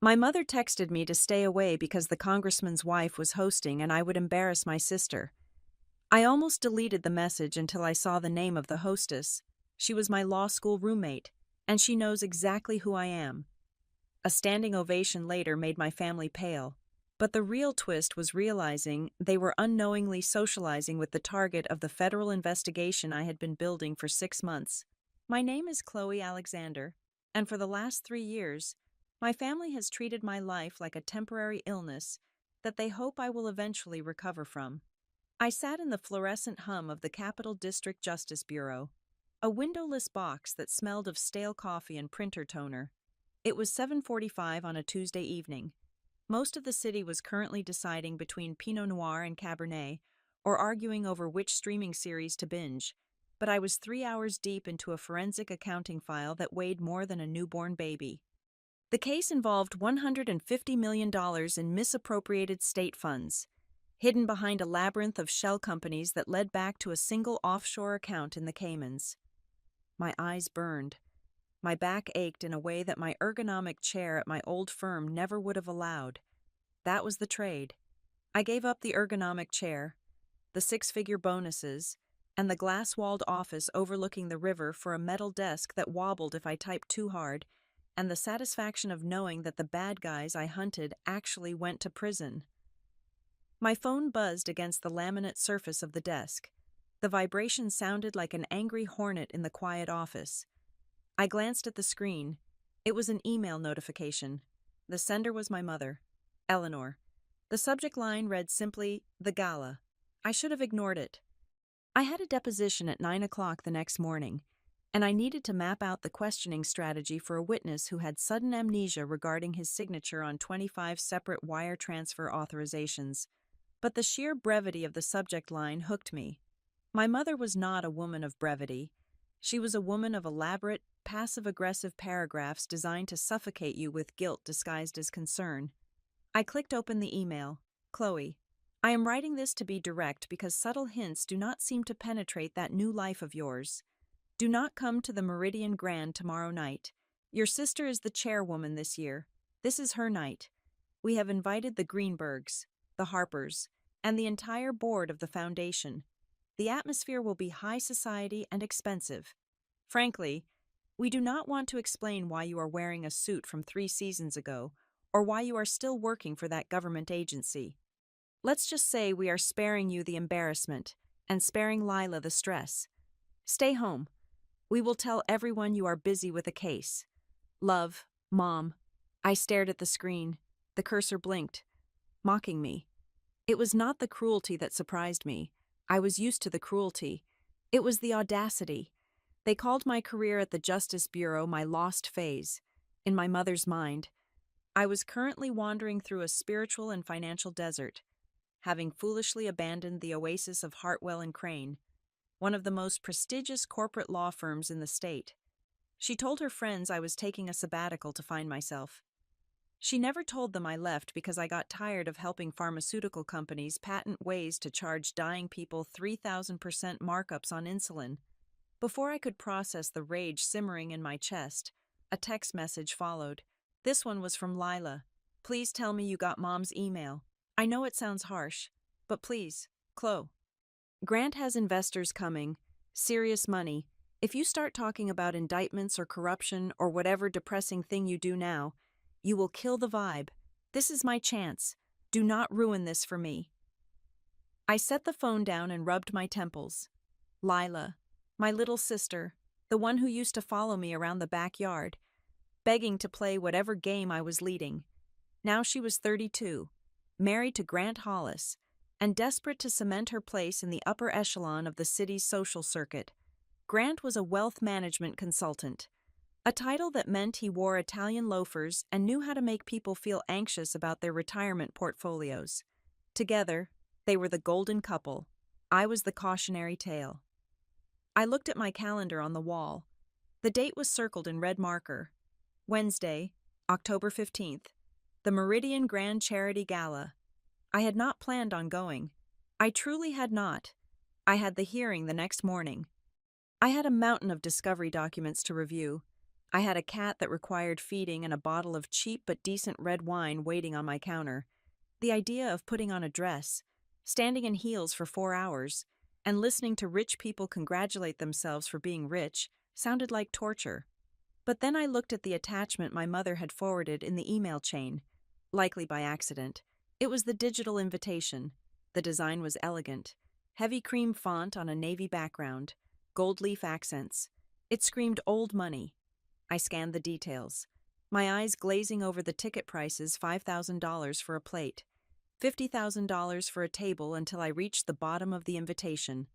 My mother texted me to stay away because the congressman's wife was hosting and I would embarrass my sister. I almost deleted the message until I saw the name of the hostess. She was my law school roommate, and she knows exactly who I am. A standing ovation later made my family pale. But the real twist was realizing they were unknowingly socializing with the target of the federal investigation I had been building for 6 months. My name is Chloe Alexander, and for the last 3 years, my family has treated my life like a temporary illness that they hope I will eventually recover from. I sat in the fluorescent hum of the Capitol District Justice Bureau, a windowless box that smelled of stale coffee and printer toner. It was 7:45 on a Tuesday evening. Most of the city was currently deciding between Pinot Noir and Cabernet, or arguing over which streaming series to binge, but I was 3 hours deep into a forensic accounting file that weighed more than a newborn baby. The case involved $150 million in misappropriated state funds, hidden behind a labyrinth of shell companies that led back to a single offshore account in the Caymans. My eyes burned. My back ached in a way that my ergonomic chair at my old firm never would have allowed. That was the trade. I gave up the ergonomic chair, the six-figure bonuses, and the glass-walled office overlooking the river for a metal desk that wobbled if I typed too hard, and the satisfaction of knowing that the bad guys I hunted actually went to prison. My phone buzzed against the laminate surface of the desk. The vibration sounded like an angry hornet in the quiet office. I glanced at the screen. It was an email notification. The sender was my mother, Eleanor. The subject line read simply, "The Gala." I should have ignored it. I had a deposition at 9 o'clock the next morning, and I needed to map out the questioning strategy for a witness who had sudden amnesia regarding his signature on 25 separate wire transfer authorizations. But the sheer brevity of the subject line hooked me. My mother was not a woman of brevity. She was a woman of elaborate, passive-aggressive paragraphs designed to suffocate you with guilt disguised as concern. I clicked open the email. Chloe, I am writing this to be direct because subtle hints do not seem to penetrate that new life of yours. Do not come to the Meridian Grand tomorrow night. Your sister is the chairwoman this year. This is her night. We have invited the Greenbergs, the Harpers, and the entire board of the foundation. The atmosphere will be high society and expensive. Frankly, we do not want to explain why you are wearing a suit from 3 seasons ago, or why you are still working for that government agency. Let's just say we are sparing you the embarrassment, and sparing Lila the stress. Stay home. We will tell everyone you are busy with a case. Love, Mom. I stared at the screen. The cursor blinked, mocking me. It was not the cruelty that surprised me. I was used to the cruelty. It was the audacity. They called my career at the Justice Bureau my lost phase. In my mother's mind, I was currently wandering through a spiritual and financial desert, having foolishly abandoned the oasis of Hartwell and Crane, one of the most prestigious corporate law firms in the state. She told her friends I was taking a sabbatical to find myself. She never told them I left because I got tired of helping pharmaceutical companies patent ways to charge dying people 3,000% markups on insulin. Before I could process the rage simmering in my chest, a text message followed. This one was from Lila. Please tell me you got Mom's email. I know it sounds harsh, but please, Chloe. Grant has investors coming, serious money. If you start talking about indictments or corruption or whatever depressing thing you do now, you will kill the vibe. This is my chance. Do not ruin this for me. I set the phone down and rubbed my temples. Lila, my little sister, the one who used to follow me around the backyard, begging to play whatever game I was leading. Now she was 32, married to Grant Hollis, and desperate to cement her place in the upper echelon of the city's social circuit. Grant was a wealth management consultant, a title that meant he wore Italian loafers and knew how to make people feel anxious about their retirement portfolios. Together, they were the golden couple. I was the cautionary tale. I looked at my calendar on the wall. The date was circled in red marker. Wednesday, October 15th, the Meridian Grand Charity Gala. I had not planned on going. I truly had not. I had the hearing the next morning. I had a mountain of discovery documents to review. I had a cat that required feeding and a bottle of cheap but decent red wine waiting on my counter. The idea of putting on a dress, standing in heels for 4 hours, and listening to rich people congratulate themselves for being rich sounded like torture. But then I looked at the attachment my mother had forwarded in the email chain, likely by accident. It was the digital invitation. The design was elegant. Heavy cream font on a navy background, gold leaf accents. It screamed old money. I scanned the details, my eyes glazing over the ticket prices: $5,000 for a plate, $50,000 for a table, until I reached the bottom of the invitation.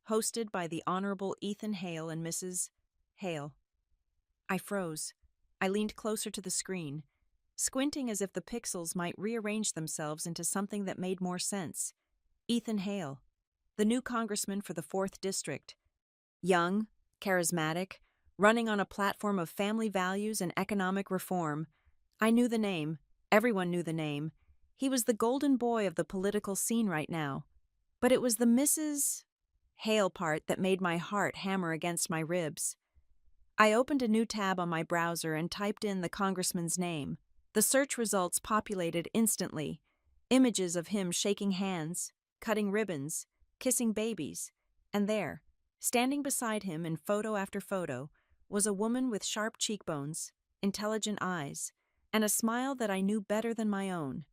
Hosted by the Honorable Ethan Hale and Mrs. Hale. I froze. I leaned closer to the screen, squinting as if the pixels might rearrange themselves into something that made more sense. Ethan Hale, the new congressman for the 4th District. Young, charismatic, running on a platform of family values and economic reform. I knew the name. Everyone knew the name. He was the golden boy of the political scene right now. But it was the Mrs. Hale part that made my heart hammer against my ribs. I opened a new tab on my browser and typed in the congressman's name. The search results populated instantly. Images of him shaking hands, cutting ribbons, kissing babies. And there, standing beside him in photo after photo, was a woman with sharp cheekbones, intelligent eyes, and a smile that I knew better than my own.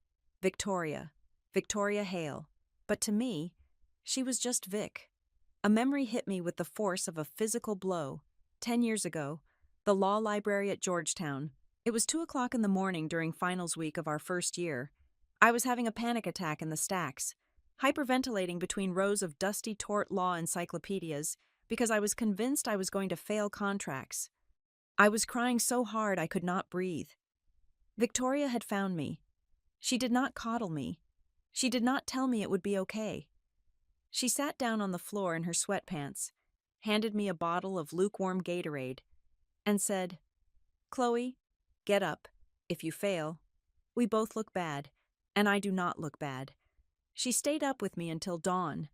Victoria Hale. But to me, she was just Vic. A memory hit me with the force of a physical blow. 10 years ago, the law library at Georgetown. It was 2 o'clock in the morning during finals week of our first year. I was having a panic attack in the stacks, hyperventilating between rows of dusty tort law encyclopedias because I was convinced I was going to fail contracts. I was crying so hard I could not breathe. Victoria had found me. She did not coddle me. She did not tell me it would be okay. She sat down on the floor in her sweatpants, handed me a bottle of lukewarm Gatorade, and said, "Chloe, get up. If you fail, we both look bad, and I do not look bad." She stayed up with me until dawn.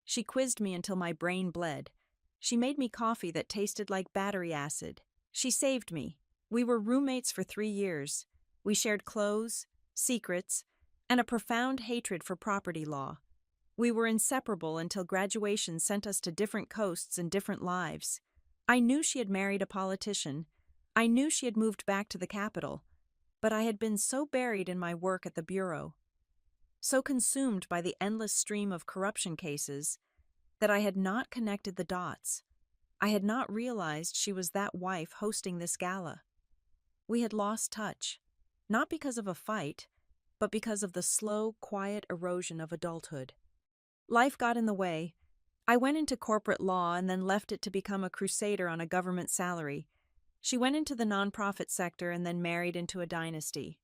She quizzed me until my brain bled. She made me coffee that tasted like battery acid. She saved me. We were roommates for 3 years. We shared clothes, secrets, and a profound hatred for property law. We were inseparable until graduation sent us to different coasts and different lives. I knew she had married a politician. I knew she had moved back to the capital. But I had been so buried in my work at the bureau, so consumed by the endless stream of corruption cases, that I had not connected the dots. I had not realized she was that wife hosting this gala. We had lost touch, not because of a fight, but because of the slow, quiet erosion of adulthood. Life got in the way. I went into corporate law and then left it to become a crusader on a government salary. She went into the nonprofit sector and then married into a dynasty.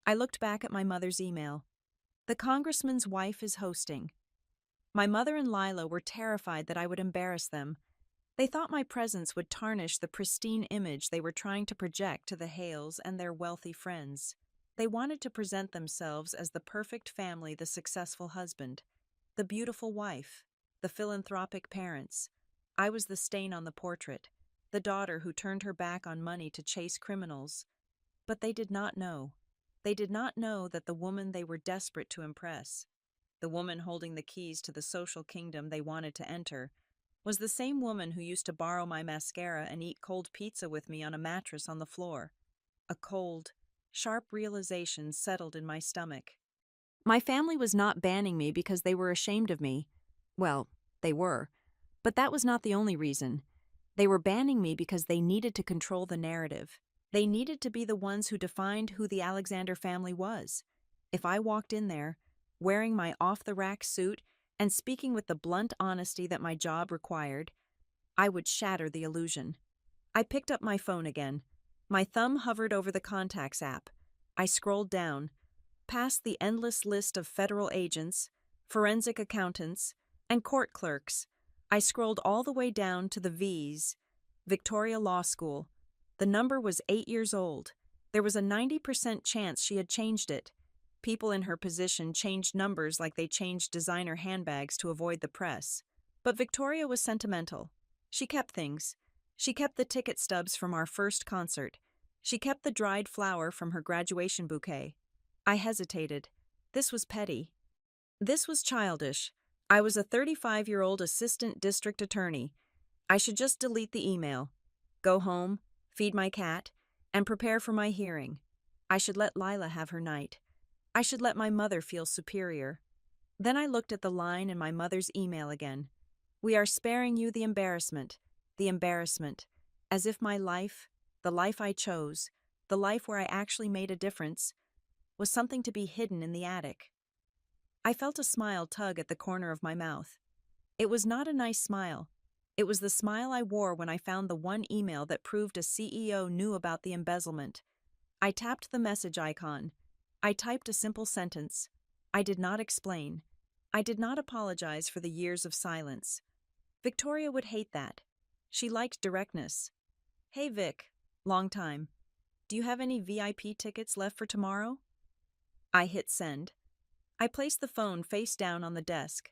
I looked back at my mother's email. The congressman's wife is hosting. My mother and Lila were terrified that I would embarrass them. They thought my presence would tarnish the pristine image they were trying to project to the Hales and their wealthy friends. They wanted to present themselves as the perfect family, the successful husband, the beautiful wife, the philanthropic parents. I was the stain on the portrait, the daughter who turned her back on money to chase criminals. But they did not know. They did not know that the woman they were desperate to impress, the woman holding the keys to the social kingdom they wanted to enter, was the same woman who used to borrow my mascara and eat cold pizza with me on a mattress on the floor. A cold, sharp realization settled in my stomach. My family was not banning me because they were ashamed of me. Well, they were. But that was not the only reason. They were banning me because they needed to control the narrative. They needed to be the ones who defined who the Alexander family was. If I walked in there, wearing my off-the-rack suit and speaking with the blunt honesty that my job required, I would shatter the illusion. I picked up my phone again. My thumb hovered over the Contacts app. I scrolled down, past the endless list of federal agents, forensic accountants, and court clerks. I scrolled all the way down to the V's, Victoria Law School. The number was 8 years old. There was a 90% chance she had changed it. People in her position changed numbers like they changed designer handbags to avoid the press. But Victoria was sentimental. She kept things. She kept the ticket stubs from our first concert. She kept the dried flower from her graduation bouquet. I hesitated. This was petty. This was childish. I was a 35-year-old assistant district attorney. I should just delete the email, go home, feed my cat, and prepare for my hearing. I should let Lila have her night. I should let my mother feel superior. Then I looked at the line in my mother's email again. We are sparing you the embarrassment, as if my life, the life I chose, the life where I actually made a difference, was something to be hidden in the attic. I felt a smile tug at the corner of my mouth. It was not a nice smile. It was the smile I wore when I found the one email that proved a CEO knew about the embezzlement. I tapped the message icon. I typed a simple sentence. I did not explain. I did not apologize for the years of silence. Victoria would hate that. She liked directness. Hey Vic, long time. Do you have any VIP tickets left for tomorrow? I hit send. I placed the phone face down on the desk,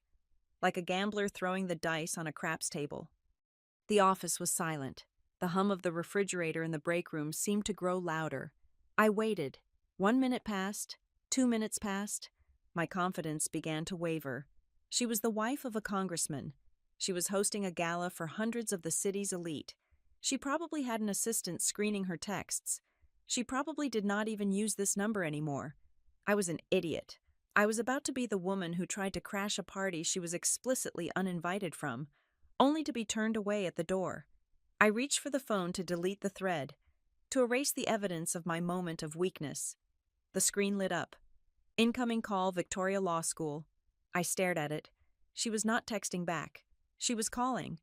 like a gambler throwing the dice on a craps table. The office was silent. The hum of the refrigerator in the break room seemed to grow louder. I waited. 1 minute passed, 2 minutes passed. My confidence began to waver. She was the wife of a congressman. She was hosting a gala for hundreds of the city's elite. She probably had an assistant screening her texts. She probably did not even use this number anymore. I was an idiot. I was about to be the woman who tried to crash a party she was explicitly uninvited from, only to be turned away at the door. I reached for the phone to delete the thread, to erase the evidence of my moment of weakness. The screen lit up. Incoming call, Victoria Law School. I stared at it. She was not texting back. She was calling.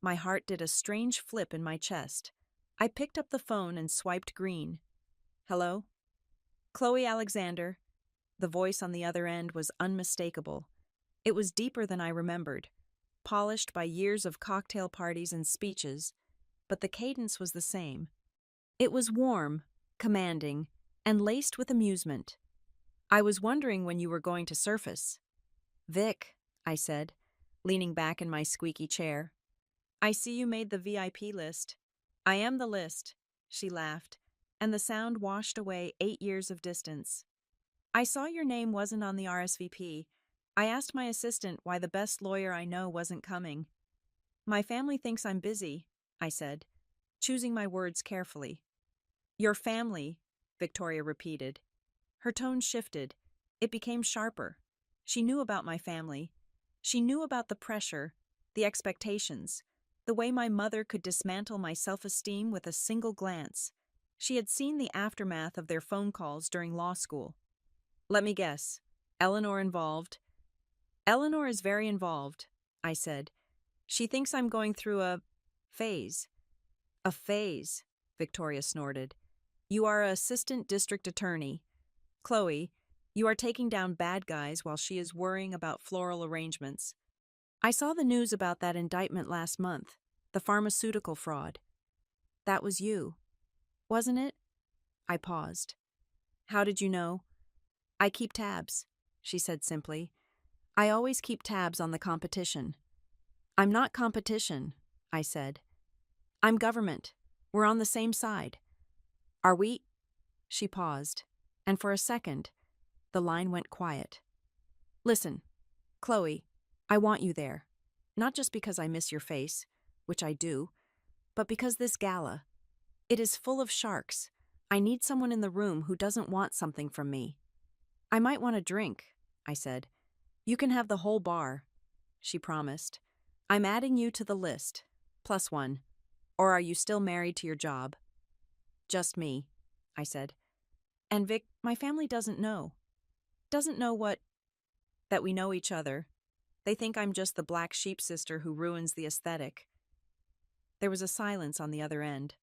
My heart did a strange flip in my chest. I picked up the phone and swiped green. Hello? Chloe Alexander. The voice on the other end was unmistakable. It was deeper than I remembered, polished by years of cocktail parties and speeches, but the cadence was the same. It was warm, commanding, and laced with amusement. I was wondering when you were going to surface. Vic, I said, leaning back in my squeaky chair. I see you made the VIP list. I am the list, she laughed, and the sound washed away 8 years of distance. I saw your name wasn't on the RSVP. I asked my assistant why the best lawyer I know wasn't coming. My family thinks I'm busy, I said, choosing my words carefully. Your family, Victoria repeated. Her tone shifted. It became sharper. She knew about my family. She knew about the pressure, the expectations, the way my mother could dismantle my self-esteem with a single glance. She had seen the aftermath of their phone calls during law school. Let me guess. Eleanor involved? Eleanor is very involved, I said. She thinks I'm going through a phase. A phase, Victoria snorted. You are an assistant district attorney. Chloe, you are taking down bad guys while she is worrying about floral arrangements. I saw the news about that indictment last month, the pharmaceutical fraud. That was you, wasn't it? I paused. How did you know? I keep tabs, she said simply. I always keep tabs on the competition. I'm not competition, I said. I'm government. We're on the same side. Are we? She paused, and for a second, the line went quiet. Listen, Chloe, I want you there. Not just because I miss your face, which I do, but because this gala, it is full of sharks. I need someone in the room who doesn't want something from me. I might want a drink, I said. You can have the whole bar, she promised. I'm adding you to the list, +1. Or are you still married to your job? Just me, I said. And Vic, my family doesn't know. Doesn't know what? That we know each other. They think I'm just the black sheep sister who ruins the aesthetic. There was a silence on the other end.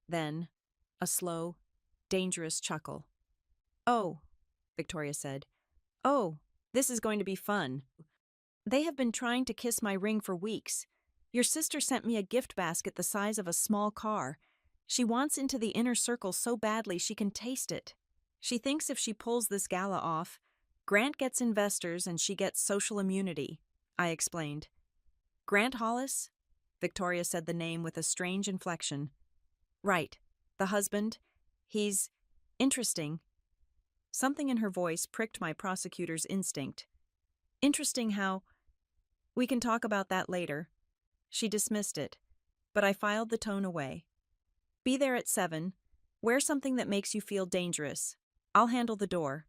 Then, a slow, dangerous chuckle. Oh, Victoria said. Oh, this is going to be fun. They have been trying to kiss my ring for weeks. Your sister sent me a gift basket the size of a small car. She wants into the inner circle so badly she can taste it. She thinks if she pulls this gala off, Grant gets investors and she gets social immunity, I explained. Grant Hollis? Victoria said the name with a strange inflection. Right. The husband. He's interesting. Something in her voice pricked my prosecutor's instinct. Interesting how. We can talk about that later. She dismissed it, but I filed the tone away. Be there at 7. Wear something that makes you feel dangerous. I'll handle the door.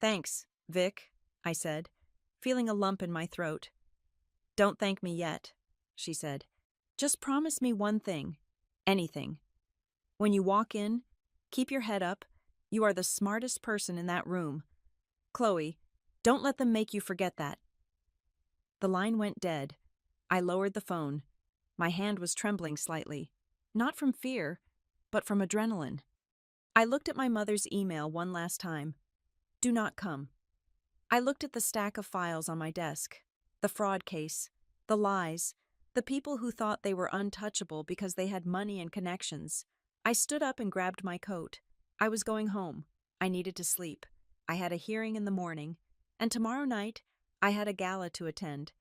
Thanks, Vic, I said, feeling a lump in my throat. Don't thank me yet, she said. Just promise me one thing. Anything. When you walk in, keep your head up. You are the smartest person in that room. Chloe, don't let them make you forget that. The line went dead. I lowered the phone. My hand was trembling slightly, not from fear, but from adrenaline. I looked at my mother's email one last time. Do not come. I looked at the stack of files on my desk, the fraud case, the lies, the people who thought they were untouchable because they had money and connections. I stood up and grabbed my coat. I was going home. I needed to sleep. I had a hearing in the morning, and tomorrow night I had a gala to attend.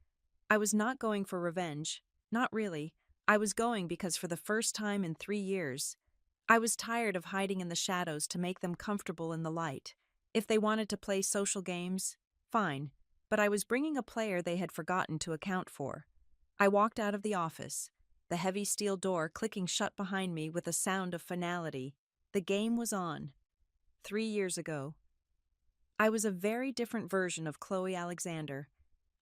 I was not going for revenge. Not really. I was going because for the first time in 3 years, I was tired of hiding in the shadows to make them comfortable in the light. If they wanted to play social games, fine, but I was bringing a player they had forgotten to account for. I walked out of the office, the heavy steel door clicking shut behind me with a sound of finality. The game was on. 3 years ago. I was a very different version of Chloe Alexander.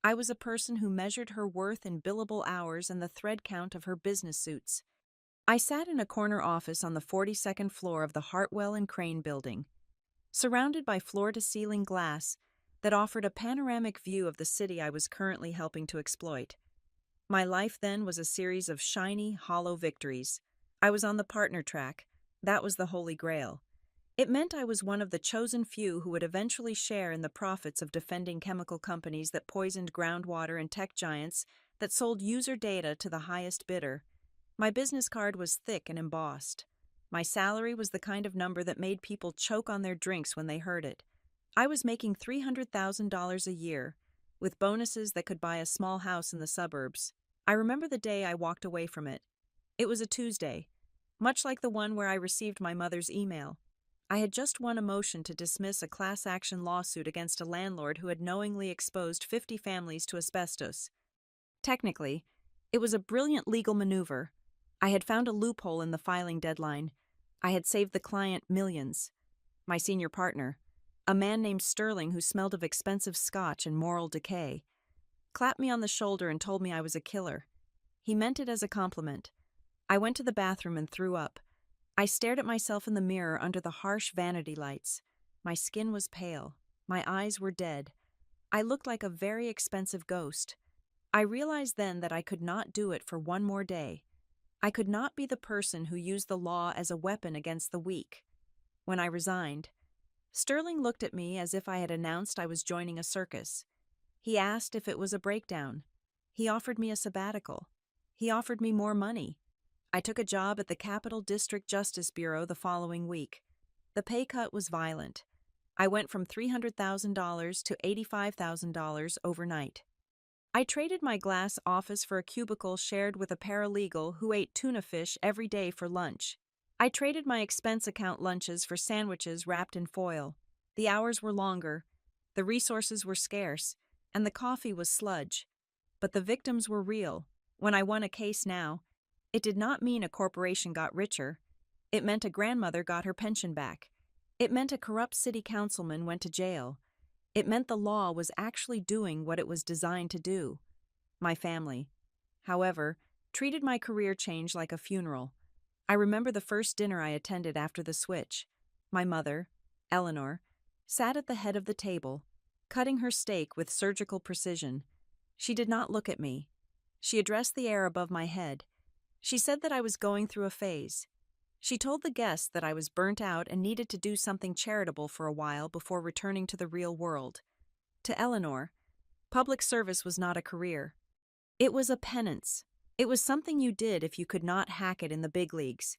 I was a person who measured her worth in billable hours and the thread count of her business suits. I sat in a corner office on the 42nd floor of the Hartwell and Crane building, surrounded by floor-to-ceiling glass that offered a panoramic view of the city I was currently helping to exploit. My life then was a series of shiny, hollow victories. I was on the partner track. That was the holy grail. It meant I was one of the chosen few who would eventually share in the profits of defending chemical companies that poisoned groundwater and tech giants that sold user data to the highest bidder. My business card was thick and embossed. My salary was the kind of number that made people choke on their drinks when they heard it. I was making $300,000 a year, with bonuses that could buy a small house in the suburbs. I remember the day I walked away from it. It was a Tuesday, much like the one where I received my mother's email. I had just won a motion to dismiss a class action lawsuit against a landlord who had knowingly exposed 50 families to asbestos. Technically, it was a brilliant legal maneuver. I had found a loophole in the filing deadline. I had saved the client millions. My senior partner, a man named Sterling who smelled of expensive scotch and moral decay, clapped me on the shoulder and told me I was a killer. He meant it as a compliment. I went to the bathroom and threw up. I stared at myself in the mirror under the harsh vanity lights. My skin was pale. My eyes were dead. I looked like a very expensive ghost. I realized then that I could not do it for one more day. I could not be the person who used the law as a weapon against the weak. When I resigned, Sterling looked at me as if I had announced I was joining a circus. He asked if it was a breakdown. He offered me a sabbatical. He offered me more money. I took a job at the Capital District Justice Bureau the following week. The pay cut was violent. I went from $300,000 to $85,000 overnight. I traded my glass office for a cubicle shared with a paralegal who ate tuna fish every day for lunch. I traded my expense account lunches for sandwiches wrapped in foil. The hours were longer, the resources were scarce, and the coffee was sludge. But the victims were real. When I won a case now, it did not mean a corporation got richer. It meant a grandmother got her pension back. It meant a corrupt city councilman went to jail. It meant the law was actually doing what it was designed to do. My family, however, treated my career change like a funeral. I remember the first dinner I attended after the switch. My mother, Eleanor, sat at the head of the table, cutting her steak with surgical precision. She did not look at me. She addressed the air above my head. She said that I was going through a phase. She told the guests that I was burnt out and needed to do something charitable for a while before returning to the real world. To Eleanor, public service was not a career. It was a penance. It was something you did if you could not hack it in the big leagues.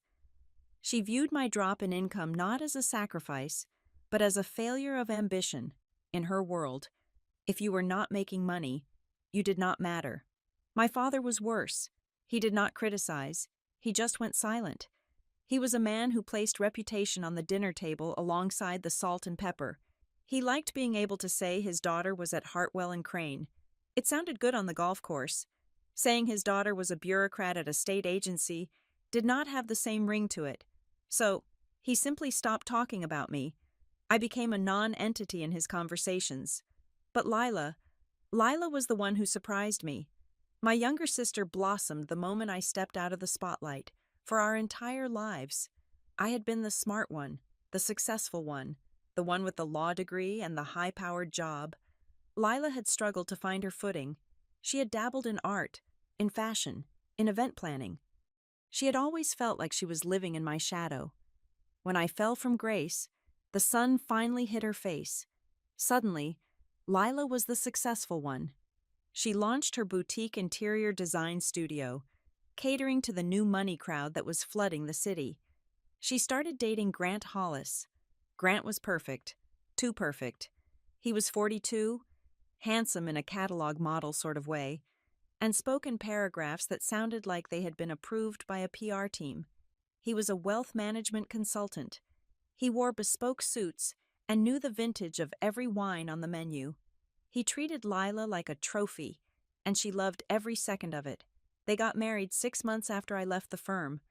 She viewed my drop in income not as a sacrifice, but as a failure of ambition. In her world, if you were not making money, you did not matter. My father was worse. He did not criticize. He just went silent. He was a man who placed reputation on the dinner table alongside the salt and pepper. He liked being able to say his daughter was at Hartwell and Crane. It sounded good on the golf course. Saying his daughter was a bureaucrat at a state agency did not have the same ring to it. So, he simply stopped talking about me. I became a non-entity in his conversations. But Lila was the one who surprised me. My younger sister blossomed the moment I stepped out of the spotlight. For our entire lives, I had been the smart one, the successful one, the one with the law degree and the high-powered job. Lila had struggled to find her footing. She had dabbled in art, in fashion, in event planning. She had always felt like she was living in my shadow. When I fell from grace, the sun finally hit her face. Suddenly, Lila was the successful one. She launched her boutique interior design studio, catering to the new money crowd that was flooding the city. She started dating Grant Hollis. Grant was perfect, too perfect. He was 42, handsome in a catalog model sort of way, and spoke in paragraphs that sounded like they had been approved by a PR team. He was a wealth management consultant. He wore bespoke suits and knew the vintage of every wine on the menu. He treated Lila like a trophy, and she loved every second of it. They got married 6 months after I left the firm.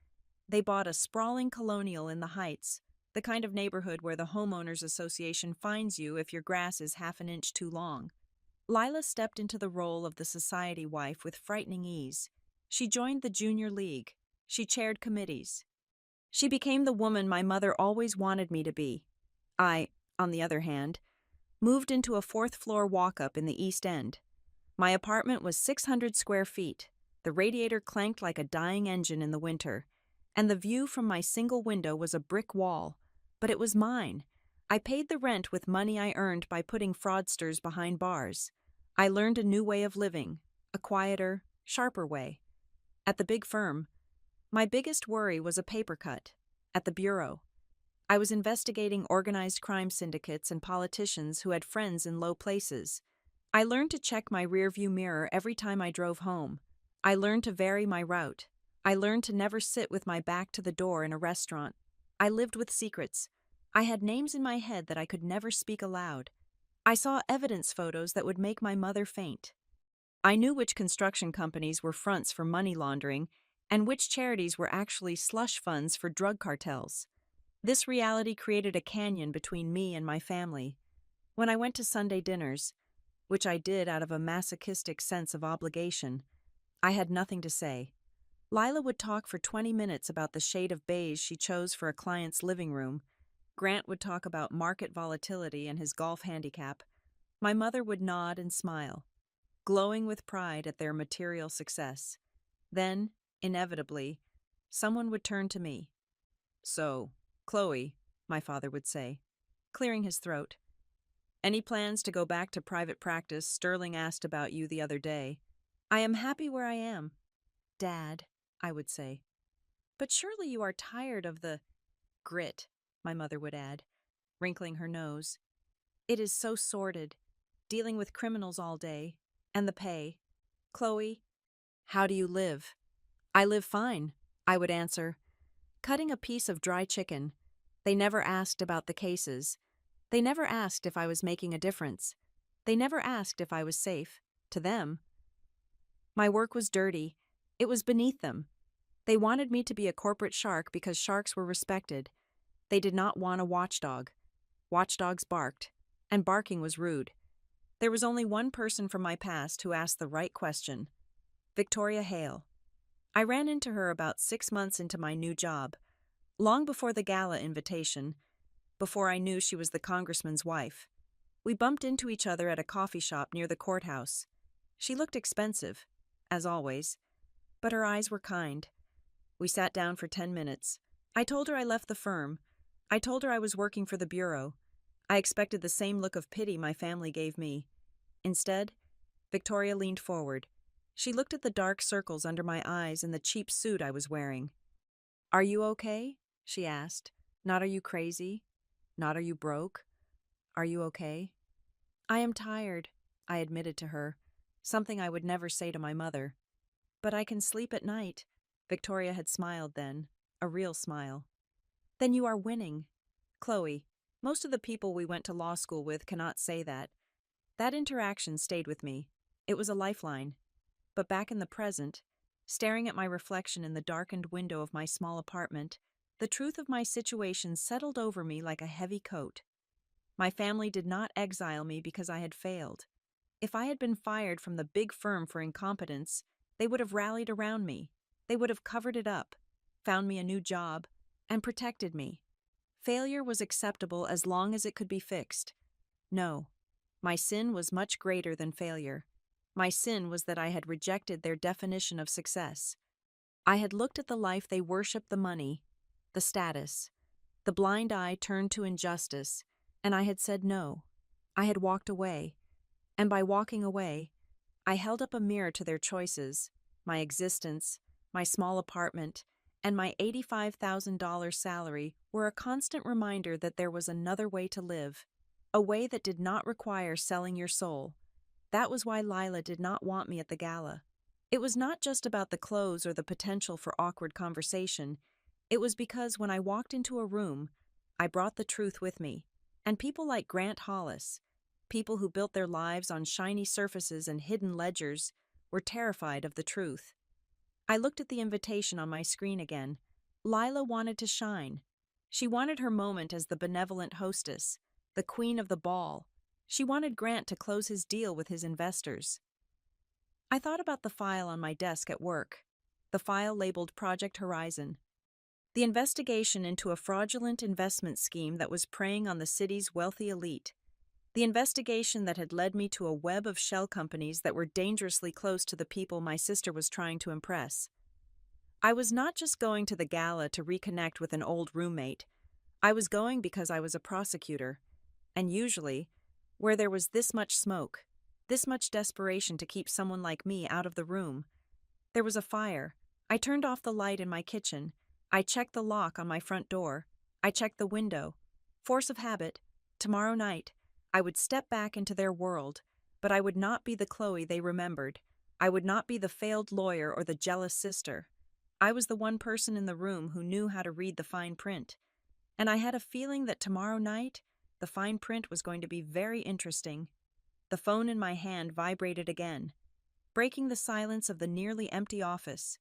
They bought a sprawling colonial in the Heights, the kind of neighborhood where the homeowners association fines you if your grass is half an inch too long. Lila stepped into the role of the society wife with frightening ease. She joined the junior league. She chaired committees. She became the woman my mother always wanted me to be. I, on the other hand, moved into a fourth-floor walk-up in the East End. My apartment was 600 square feet. The radiator clanked like a dying engine in the winter, and the view from my single window was a brick wall. But it was mine. I paid the rent with money I earned by putting fraudsters behind bars. I learned a new way of living, a quieter, sharper way. At the big firm, my biggest worry was a paper cut. At the bureau, I was investigating organized crime syndicates and politicians who had friends in low places. I learned to check my rearview mirror every time I drove home. I learned to vary my route. I learned to never sit with my back to the door in a restaurant. I lived with secrets. I had names in my head that I could never speak aloud. I saw evidence photos that would make my mother faint. I knew which construction companies were fronts for money laundering and which charities were actually slush funds for drug cartels. This reality created a canyon between me and my family. When I went to Sunday dinners, which I did out of a masochistic sense of obligation, I had nothing to say. Lila would talk for 20 minutes about the shade of beige she chose for a client's living room. Grant would talk about market volatility and his golf handicap. My mother would nod and smile, glowing with pride at their material success. Then, inevitably, someone would turn to me. "So, Chloe," my father would say, clearing his throat. "Any plans to go back to private practice? Sterling asked about you the other day." "I am happy where I am, Dad," I would say. "But surely you are tired of the grit," my mother would add, wrinkling her nose. "It is so sordid, dealing with criminals all day, and the pay. Chloe, how do you live?" "I live fine," I would answer, cutting a piece of dry chicken. They never asked about the cases. They never asked if I was making a difference. They never asked if I was safe. To them, my work was dirty. It was beneath them. They wanted me to be a corporate shark because sharks were respected. They did not want a watchdog. Watchdogs barked, and barking was rude. There was only one person from my past who asked the right question: Victoria Hale. I ran into her about 6 months into my new job, long before the gala invitation, before I knew she was the congressman's wife. We bumped into each other at a coffee shop near the courthouse. She looked expensive, as always, but her eyes were kind. We sat down for 10 minutes. I told her I left the firm. I told her I was working for the bureau. I expected the same look of pity my family gave me. Instead, Victoria leaned forward. She looked at the dark circles under my eyes and the cheap suit I was wearing. "Are you okay?" she asked. "Not are you crazy? Not are you broke? Are you okay?" "I am tired," I admitted to her, something I would never say to my mother. But I can sleep at night. Victoria had smiled then, a real smile. Then you are winning. Chloe, most of the people we went to law school with cannot say that. That interaction stayed with me. It was a lifeline. But back in the present, staring at my reflection in the darkened window of my small apartment, the truth of my situation settled over me like a heavy coat. My family did not exile me because I had failed. If I had been fired from the big firm for incompetence, they would have rallied around me. They would have covered it up, found me a new job, and protected me. Failure was acceptable as long as it could be fixed. No, my sin was much greater than failure. My sin was that I had rejected their definition of success. I had looked at the life they worshiped, the money, the status. The blind eye turned to injustice, and I had said no. I had walked away, and by walking away, I held up a mirror to their choices, my existence, my small apartment, and my $85,000 salary were a constant reminder that there was another way to live, a way that did not require selling your soul. That was why Lila did not want me at the gala. It was not just about the clothes or the potential for awkward conversation. It was because when I walked into a room, I brought the truth with me. And people like Grant Hollis, people who built their lives on shiny surfaces and hidden ledgers, were terrified of the truth. I looked at the invitation on my screen again. Lila wanted to shine. She wanted her moment as the benevolent hostess, the queen of the ball. She wanted Grant to close his deal with his investors. I thought about the file on my desk at work, the file labeled Project Horizon. The investigation into a fraudulent investment scheme that was preying on the city's wealthy elite. The investigation that had led me to a web of shell companies that were dangerously close to the people my sister was trying to impress. I was not just going to the gala to reconnect with an old roommate. I was going because I was a prosecutor. And usually, where there was this much smoke, this much desperation to keep someone like me out of the room. There was a fire. I turned off the light in my kitchen. I checked the lock on my front door. I checked the window. Force of habit. Tomorrow night, I would step back into their world, but I would not be the Chloe they remembered. I would not be the failed lawyer or the jealous sister. I was the one person in the room who knew how to read the fine print. And I had a feeling that tomorrow night, the fine print was going to be very interesting. The phone in my hand vibrated again, breaking the silence of the nearly empty office.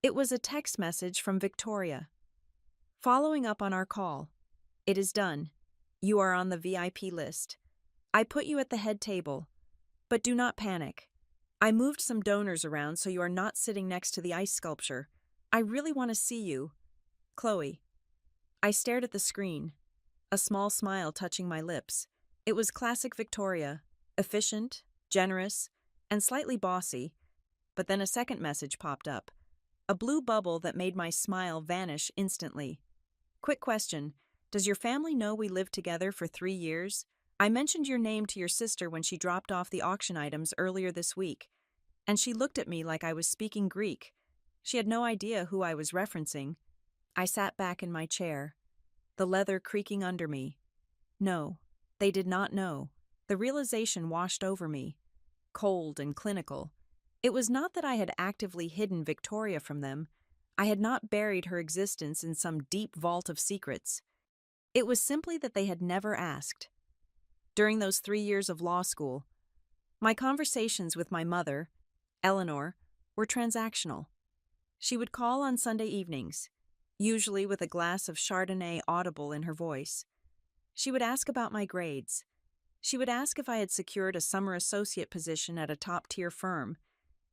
It was a text message from Victoria. Following up on our call. It is done. You are on the VIP list. I put you at the head table. But do not panic. I moved some donors around so you are not sitting next to the ice sculpture. I really want to see you. Chloe. I stared at the screen, a small smile touching my lips. It was classic Victoria, efficient, generous, and slightly bossy. But then a second message popped up, a blue bubble that made my smile vanish instantly. Quick question. Does your family know we lived together for 3 years? I mentioned your name to your sister when she dropped off the auction items earlier this week, and she looked at me like I was speaking Greek. She had no idea who I was referencing. I sat back in my chair, the leather creaking under me. No, they did not know. The realization washed over me, cold and clinical. It was not that I had actively hidden Victoria from them. I had not buried her existence in some deep vault of secrets. It was simply that they had never asked. During those 3 years of law school, my conversations with my mother, Eleanor, were transactional. She would call on Sunday evenings, usually with a glass of Chardonnay audible in her voice. She would ask about my grades. She would ask if I had secured a summer associate position at a top-tier firm.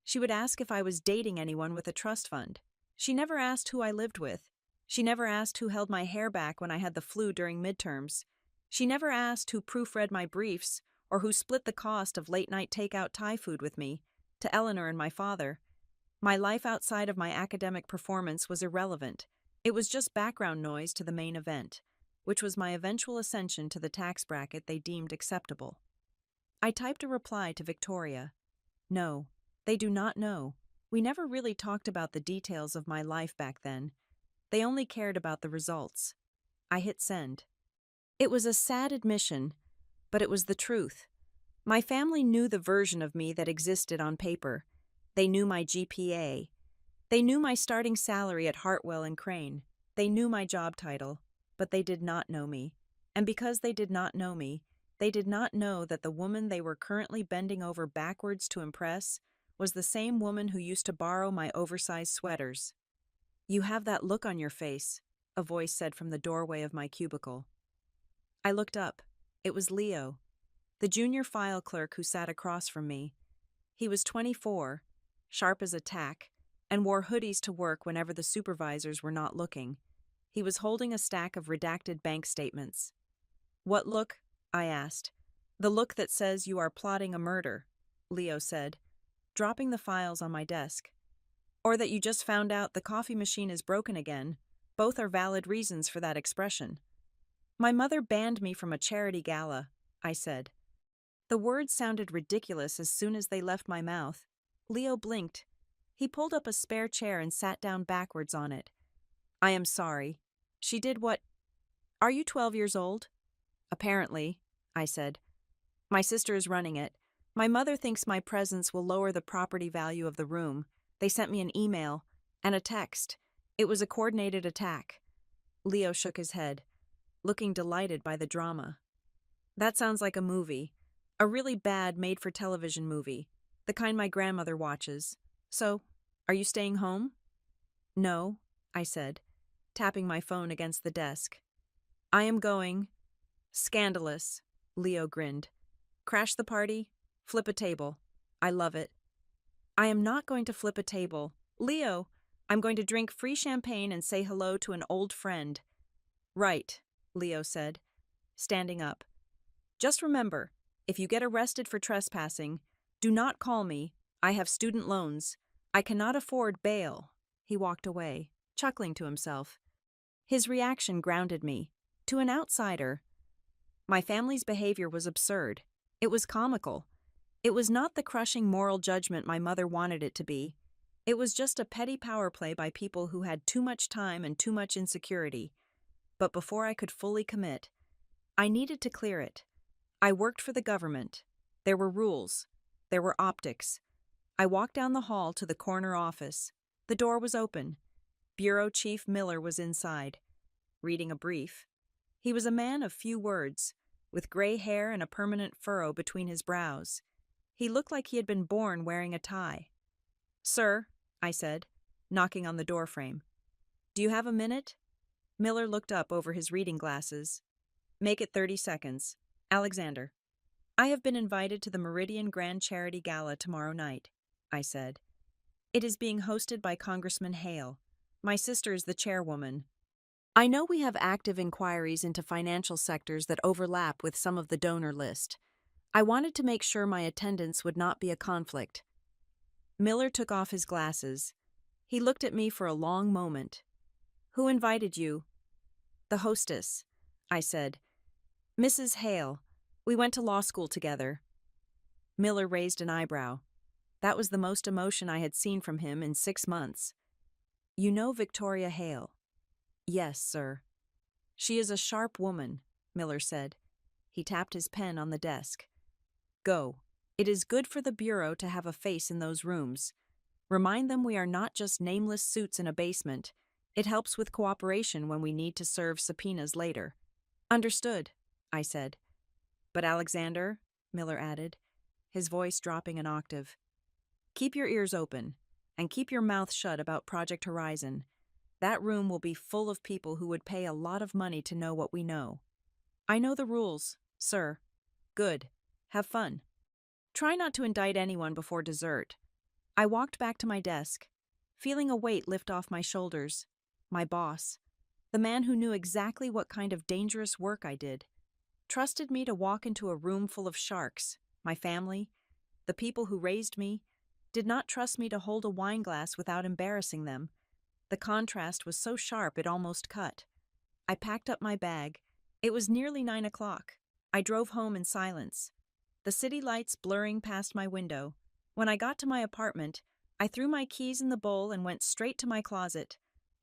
She would ask if I was dating anyone with a trust fund. She never asked who I lived with. She never asked who held my hair back when I had the flu during midterms. She never asked who proofread my briefs or who split the cost of late-night takeout Thai food with me, to Eleanor and my father. My life outside of my academic performance was irrelevant. It was just background noise to the main event, which was my eventual ascension to the tax bracket they deemed acceptable. I typed a reply to Victoria. No, they do not know. We never really talked about the details of my life back then. They only cared about the results. I hit send. It was a sad admission, but it was the truth. My family knew the version of me that existed on paper. They knew my GPA. They knew my starting salary at Hartwell and Crane. They knew my job title, but they did not know me. And because they did not know me, they did not know that the woman they were currently bending over backwards to impress was the same woman who used to borrow my oversized sweaters. "You have that look on your face," a voice said from the doorway of my cubicle. I looked up. It was Leo, the junior file clerk who sat across from me. He was 24, sharp as a tack, and wore hoodies to work whenever the supervisors were not looking. He was holding a stack of redacted bank statements. "What look?" I asked. "The look that says you are plotting a murder," Leo said, dropping the files on my desk. "Or that you just found out the coffee machine is broken again. Both are valid reasons for that expression." "My mother banned me from a charity gala," I said. The words sounded ridiculous as soon as they left my mouth. Leo blinked. He pulled up a spare chair and sat down backwards on it. "I am sorry. She did what— Are you 12 years old?" "Apparently," I said. "My sister is running it. My mother thinks my presence will lower the property value of the room. They sent me an email and a text. It was a coordinated attack." Leo shook his head, looking delighted by the drama. "That sounds like a movie. A really bad made-for-television movie. The kind my grandmother watches. So, are you staying home?" "No," I said, tapping my phone against the desk. "I am going." "Scandalous," Leo grinned. "Crash the party? Flip a table. I love it." "I am not going to flip a table. Leo, I'm going to drink free champagne and say hello to an old friend." "Right," Leo said, standing up. "Just remember, if you get arrested for trespassing, do not call me. I have student loans. I cannot afford bail." He walked away, chuckling to himself. His reaction grounded me. To an outsider, my family's behavior was absurd. It was comical. It was not the crushing moral judgment my mother wanted it to be. It was just a petty power play by people who had too much time and too much insecurity. But before I could fully commit, I needed to clear it. I worked for the government. There were rules. There were optics. I walked down the hall to the corner office. The door was open. Bureau Chief Miller was inside, reading a brief. He was a man of few words, with gray hair and a permanent furrow between his brows. He looked like he had been born wearing a tie. "Sir," I said, knocking on the doorframe. "Do you have a minute?" Miller looked up over his reading glasses. "Make it 30 seconds. Alexander." "I have been invited to the Meridian Grand Charity Gala tomorrow night," I said. "It is being hosted by Congressman Hale. My sister is the chairwoman. I know we have active inquiries into financial sectors that overlap with some of the donor list. I wanted to make sure my attendance would not be a conflict." Miller took off his glasses. He looked at me for a long moment. "Who invited you?" "The hostess," I said. "Mrs. Hale. We went to law school together." Miller raised an eyebrow. That was the most emotion I had seen from him in 6 months. "You know Victoria Hale?" "Yes, sir." "She is a sharp woman," Miller said. He tapped his pen on the desk. "Go. It is good for the Bureau to have a face in those rooms. Remind them we are not just nameless suits in a basement. It helps with cooperation when we need to serve subpoenas later." "Understood," I said. "But Alexander," Miller added, his voice dropping an octave, "keep your ears open, and keep your mouth shut about Project Horizon. That room will be full of people who would pay a lot of money to know what we know." "I know the rules, sir." "Good. Have fun. Try not to indict anyone before dessert." I walked back to my desk, feeling a weight lift off my shoulders. My boss, the man who knew exactly what kind of dangerous work I did, trusted me to walk into a room full of sharks. My family, the people who raised me, did not trust me to hold a wine glass without embarrassing them. The contrast was so sharp it almost cut. I packed up my bag. It was nearly 9 o'clock. I drove home in silence, the city lights blurring past my window. When I got to my apartment, I threw my keys in the bowl and went straight to my closet.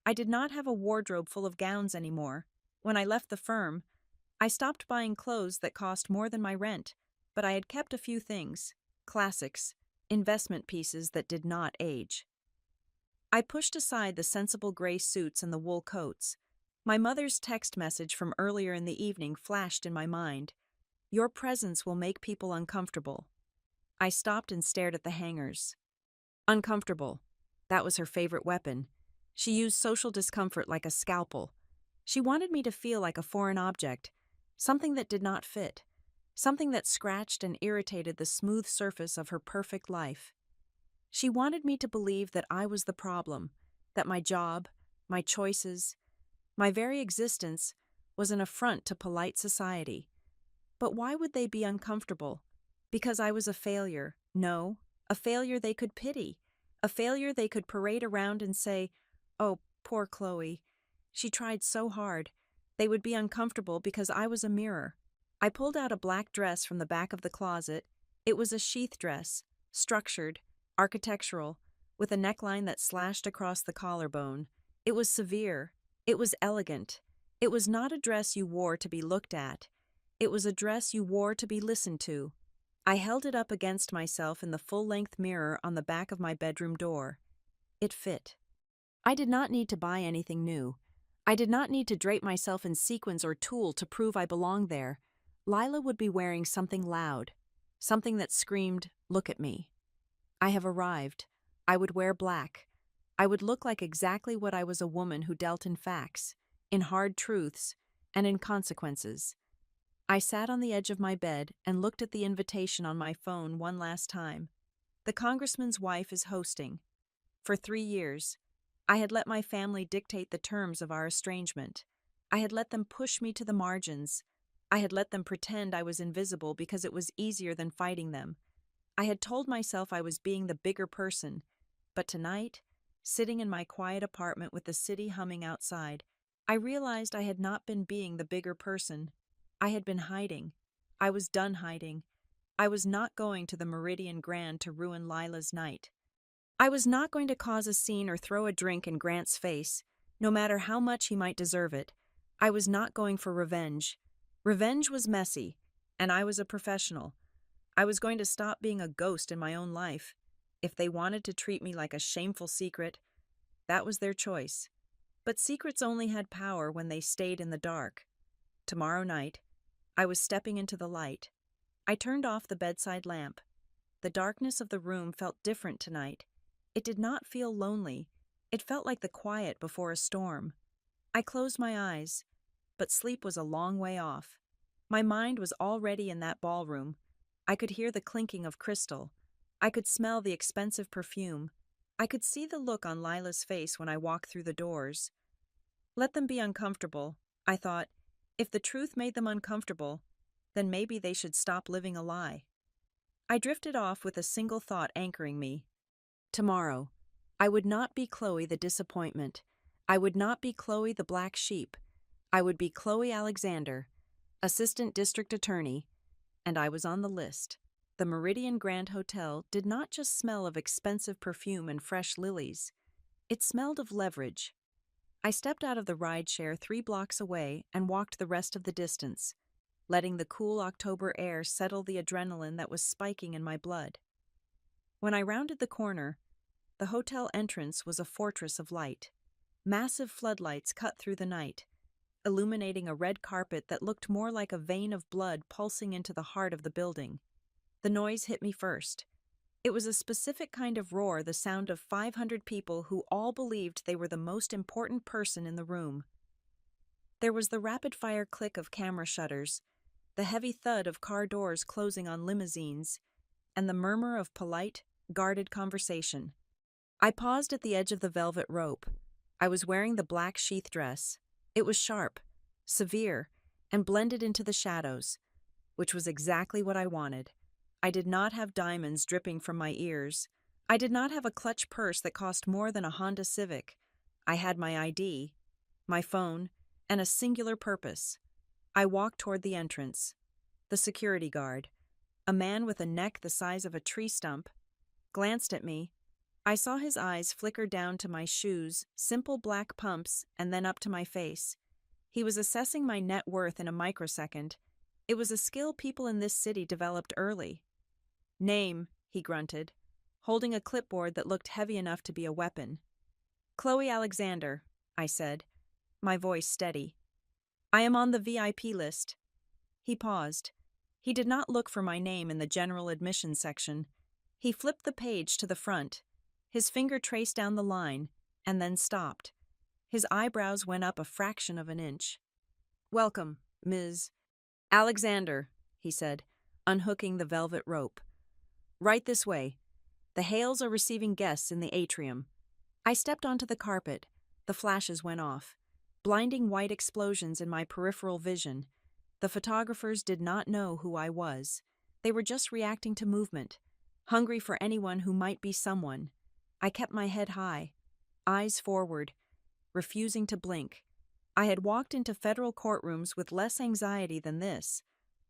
I did not have a wardrobe full of gowns anymore. When I left the firm, I stopped buying clothes that cost more than my rent, but I had kept a few things, classics, investment pieces that did not age. I pushed aside the sensible gray suits and the wool coats. My mother's text message from earlier in the evening flashed in my mind. Your presence will make people uncomfortable. I stopped and stared at the hangers. Uncomfortable. That was her favorite weapon. She used social discomfort like a scalpel. She wanted me to feel like a foreign object, something that did not fit, something that scratched and irritated the smooth surface of her perfect life. She wanted me to believe that I was the problem, that my job, my choices, my very existence was an affront to polite society. But why would they be uncomfortable? Because I was a failure. No, a failure they could pity, a failure they could parade around and say, "Oh, poor Chloe. She tried so hard." They would be uncomfortable because I was a mirror. I pulled out a black dress from the back of the closet. It was a sheath dress, structured, architectural, with a neckline that slashed across the collarbone. It was severe. It was elegant. It was not a dress you wore to be looked at. It was a dress you wore to be listened to. I held it up against myself in the full-length mirror on the back of my bedroom door. It fit. I did not need to buy anything new. I did not need to drape myself in sequins or tulle to prove I belonged there. Lila would be wearing something loud, something that screamed, "Look at me." I have arrived. I would wear black. I would look like exactly what I was, a woman who dealt in facts, in hard truths, and in consequences. I sat on the edge of my bed and looked at the invitation on my phone one last time. The congressman's wife is hosting. For 3 years, I had let my family dictate the terms of our estrangement. I had let them push me to the margins. I had let them pretend I was invisible because it was easier than fighting them. I had told myself I was being the bigger person. But tonight, sitting in my quiet apartment with the city humming outside, I realized I had not been being the bigger person. I had been hiding. I was done hiding. I was not going to the Meridian Grand to ruin Lila's night. I was not going to cause a scene or throw a drink in Grant's face, no matter how much he might deserve it. I was not going for revenge. Revenge was messy, and I was a professional. I was going to stop being a ghost in my own life. If they wanted to treat me like a shameful secret, that was their choice. But secrets only had power when they stayed in the dark. Tomorrow night, I was stepping into the light. I turned off the bedside lamp. The darkness of the room felt different tonight. It did not feel lonely. It felt like the quiet before a storm. I closed my eyes, but sleep was a long way off. My mind was already in that ballroom. I could hear the clinking of crystal. I could smell the expensive perfume. I could see the look on Lila's face when I walked through the doors. Let them be uncomfortable, I thought. If the truth made them uncomfortable, then maybe they should stop living a lie. I drifted off with a single thought anchoring me. Tomorrow, I would not be Chloe the disappointment. I would not be Chloe the black sheep. I would be Chloe Alexander, Assistant District Attorney, and I was on the list. The Meridian Grand Hotel did not just smell of expensive perfume and fresh lilies. It smelled of leverage. I stepped out of the rideshare 3 blocks away and walked the rest of the distance, letting the cool October air settle the adrenaline that was spiking in my blood. When I rounded the corner, the hotel entrance was a fortress of light. Massive floodlights cut through the night, illuminating a red carpet that looked more like a vein of blood pulsing into the heart of the building. The noise hit me first. It was a specific kind of roar, the sound of 500 people who all believed they were the most important person in the room. There was the rapid-fire click of camera shutters, the heavy thud of car doors closing on limousines, and the murmur of polite, guarded conversation. I paused at the edge of the velvet rope. I was wearing the black sheath dress. It was sharp, severe, and blended into the shadows, which was exactly what I wanted. I did not have diamonds dripping from my ears. I did not have a clutch purse that cost more than a Honda Civic. I had my ID, my phone, and a singular purpose. I walked toward the entrance. The security guard, a man with a neck the size of a tree stump, glanced at me. I saw his eyes flicker down to my shoes, simple black pumps, and then up to my face. He was assessing my net worth in a microsecond. It was a skill people in this city developed early. "Name," he grunted. holding a clipboard that looked heavy enough to be a weapon. "Chloe Alexander," I said, my voice steady. "I am on the VIP list." He paused. He did not look for my name in the general admissions section. He flipped the page to the front. His finger traced down the line, and then stopped. His eyebrows went up a fraction of an inch. "Welcome, Ms. Alexander," he said, unhooking the velvet rope. "Right this way. The Hales are receiving guests in the atrium." I stepped onto the carpet. The flashes went off. Blinding white explosions in my peripheral vision. The photographers did not know who I was. They were just reacting to movement, hungry for anyone who might be someone. I kept my head high, eyes forward, refusing to blink. I had walked into federal courtrooms with less anxiety than this.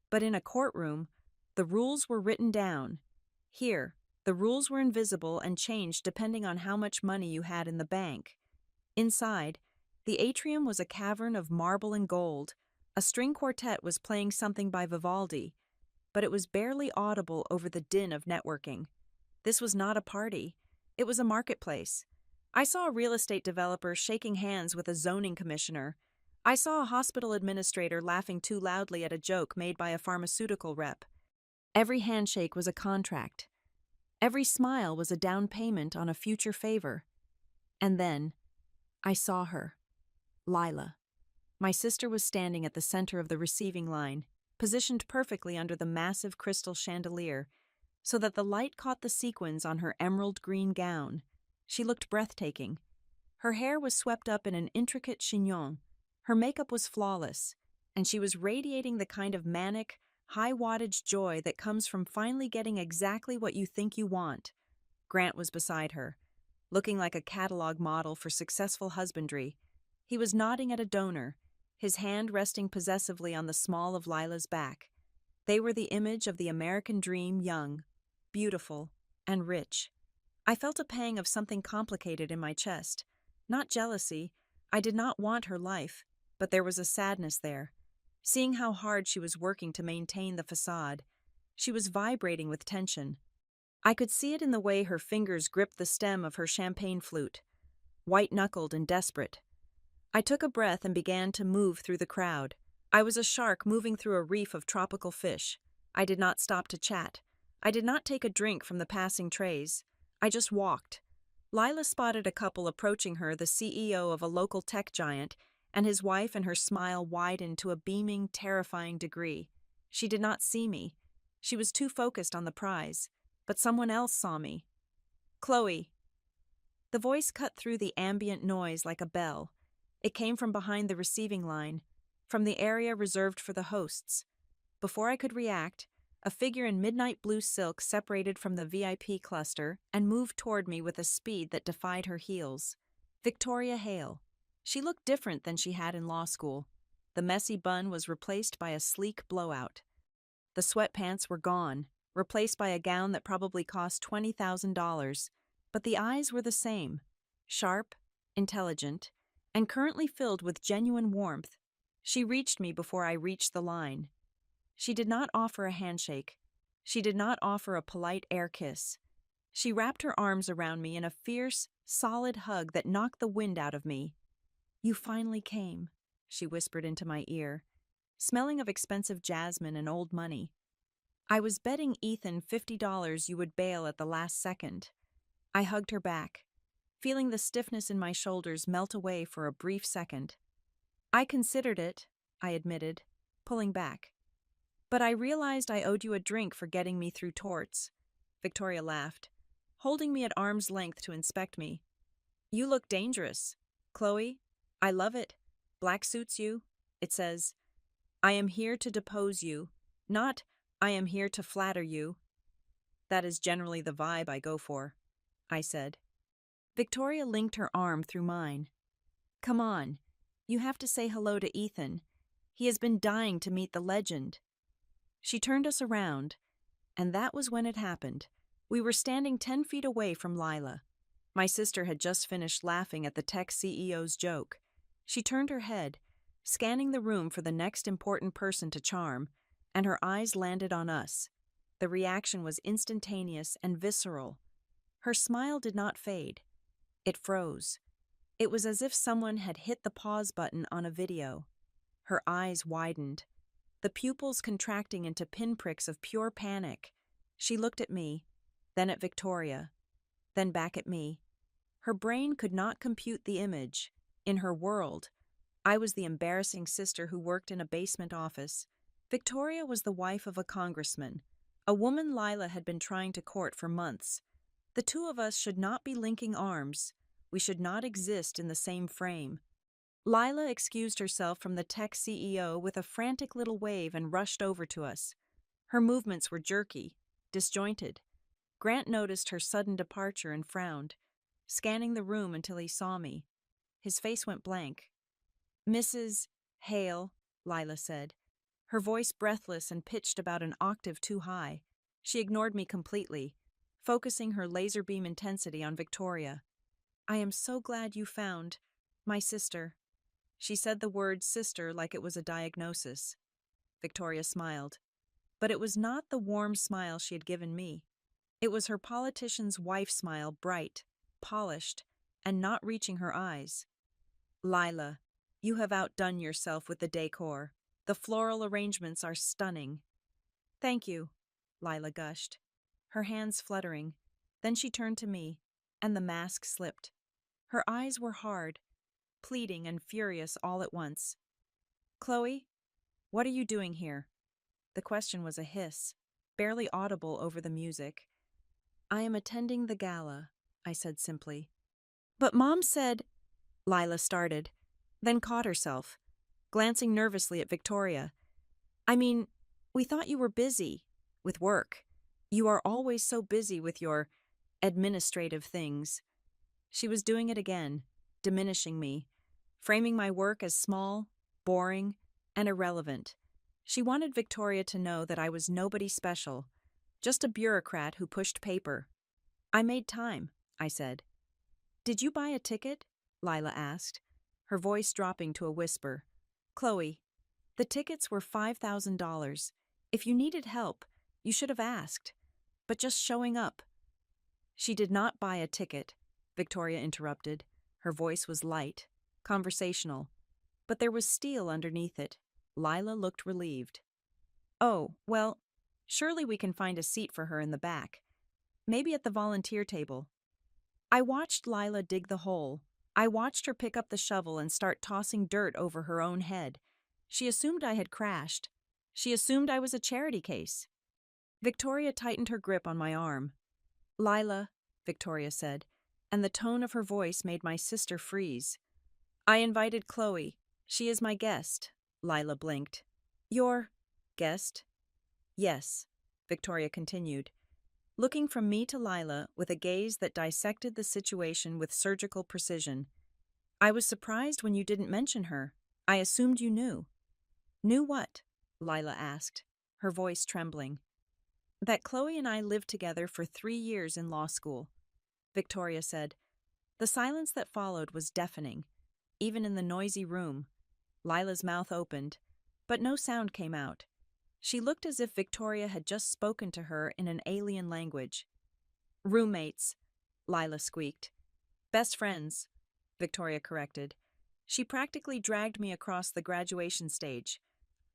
But in a courtroom, the rules were written down. Here, the rules were invisible and changed depending on how much money you had in the bank. Inside, the atrium was a cavern of marble and gold. A string quartet was playing something by Vivaldi, but it was barely audible over the din of networking. This was not a party. It was a marketplace. I saw a real estate developer shaking hands with a zoning commissioner. I saw a hospital administrator laughing too loudly at a joke made by a pharmaceutical rep. Every handshake was a contract. Every smile was a down payment on a future favor. And then, I saw her. Lila. My sister was standing at the center of the receiving line, positioned perfectly under the massive crystal chandelier, so that the light caught the sequins on her emerald green gown. She looked breathtaking. Her hair was swept up in an intricate chignon. Her makeup was flawless, and she was radiating the kind of manic, high-wattage joy that comes from finally getting exactly what you think you want. Grant was beside her, looking like a catalog model for successful husbandry. He was nodding at a donor, his hand resting possessively on the small of Lila's back. They were the image of the American dream, young, beautiful, and rich. I felt a pang of something complicated in my chest. Not jealousy. I did not want her life, but there was a sadness there. Seeing how hard she was working to maintain the facade, she was vibrating with tension. I could see it in the way her fingers gripped the stem of her champagne flute, white-knuckled and desperate. I took a breath and began to move through the crowd. I was a shark moving through a reef of tropical fish. I did not stop to chat. I did not take a drink from the passing trays. I just walked. Lila spotted a couple approaching her, the CEO of a local tech giant, and his wife, and her smile widened to a beaming, terrifying degree. She did not see me. She was too focused on the prize. But someone else saw me. "Chloe." The voice cut through the ambient noise like a bell. It came from behind the receiving line, from the area reserved for the hosts. Before I could react, a figure in midnight blue silk separated from the VIP cluster and moved toward me with a speed that defied her heels. Victoria Hale. She looked different than she had in law school. The messy bun was replaced by a sleek blowout. The sweatpants were gone, replaced by a gown that probably cost $20,000, but the eyes were the same, sharp, intelligent, and currently filled with genuine warmth. She reached me before I reached the line. She did not offer a handshake. She did not offer a polite air kiss. She wrapped her arms around me in a fierce, solid hug that knocked the wind out of me. "You finally came," she whispered into my ear, smelling of expensive jasmine and old money. "I was betting Ethan $50 you would bail at the last second." I hugged her back, feeling the stiffness in my shoulders melt away for a brief second. "I considered it," I admitted, pulling back. "But I realized I owed you a drink for getting me through torts." Victoria laughed, holding me at arm's length to inspect me. "You look dangerous. Chloe, I love it. Black suits you. It says, 'I am here to depose you,' not 'I am here to flatter you.'" "That is generally the vibe I go for," I said. Victoria linked her arm through mine. "Come on. You have to say hello to Ethan. He has been dying to meet the legend." She turned us around, and that was when it happened. We were standing 10 feet away from Lila. My sister had just finished laughing at the tech CEO's joke. She turned her head, scanning the room for the next important person to charm, and her eyes landed on us. The reaction was instantaneous and visceral. Her smile did not fade. It froze. It was as if someone had hit the pause button on a video. Her eyes widened, the pupils contracting into pinpricks of pure panic. She looked at me, then at Victoria, then back at me. Her brain could not compute the image. In her world, I was the embarrassing sister who worked in a basement office. Victoria was the wife of a congressman, a woman Lila had been trying to court for months. The two of us should not be linking arms. We should not exist in the same frame. Lila excused herself from the tech CEO with a frantic little wave and rushed over to us. Her movements were jerky, disjointed. Grant noticed her sudden departure and frowned, scanning the room until he saw me. His face went blank. "Mrs. Hale," Lila said, her voice breathless and pitched about an octave too high. She ignored me completely, focusing her laser beam intensity on Victoria. "I am so glad you found my sister." She said the word sister like it was a diagnosis. Victoria smiled. But it was not the warm smile she had given me. It was her politician's wife smile, bright, polished, and not reaching her eyes. "Lila, you have outdone yourself with the decor. The floral arrangements are stunning." "Thank you," Lila gushed, her hands fluttering. Then she turned to me, and the mask slipped. Her eyes were hard, pleading and furious all at once. "Chloe, what are you doing here?" The question was a hiss, barely audible over the music. "I am attending the gala," I said simply. "But Mom said—" Lila started, then caught herself, glancing nervously at Victoria. "I mean, we thought you were busy with work. You are always so busy with your administrative things." She was doing it again, diminishing me, framing my work as small, boring, and irrelevant. She wanted Victoria to know that I was nobody special, just a bureaucrat who pushed paper. "I made time," I said. "Did you buy a ticket?" Lila asked, her voice dropping to a whisper. "Chloe, the tickets were $5,000. If you needed help, you should have asked. But just showing up—" "She did not buy a ticket," Victoria interrupted. Her voice was light, conversational, but there was steel underneath it. Lila looked relieved. "Oh, well, surely we can find a seat for her in the back. Maybe at the volunteer table." I watched Lila dig the hole. I watched her pick up the shovel and start tossing dirt over her own head. She assumed I had crashed. She assumed I was a charity case. Victoria tightened her grip on my arm. "Lila," Victoria said, and the tone of her voice made my sister freeze. "I invited Chloe. She is my guest." Lila blinked. "Your guest?" "Yes," Victoria continued, looking from me to Lila with a gaze that dissected the situation with surgical precision. "I was surprised when you didn't mention her. I assumed you knew." "Knew what?" Lila asked, her voice trembling. "That Chloe and I lived together for 3 years in law school," Victoria said. The silence that followed was deafening, even in the noisy room. Lila's mouth opened, but no sound came out. She looked as if Victoria had just spoken to her in an alien language. "Roommates," Lila squeaked. "Best friends," Victoria corrected. She practically dragged me across the graduation stage.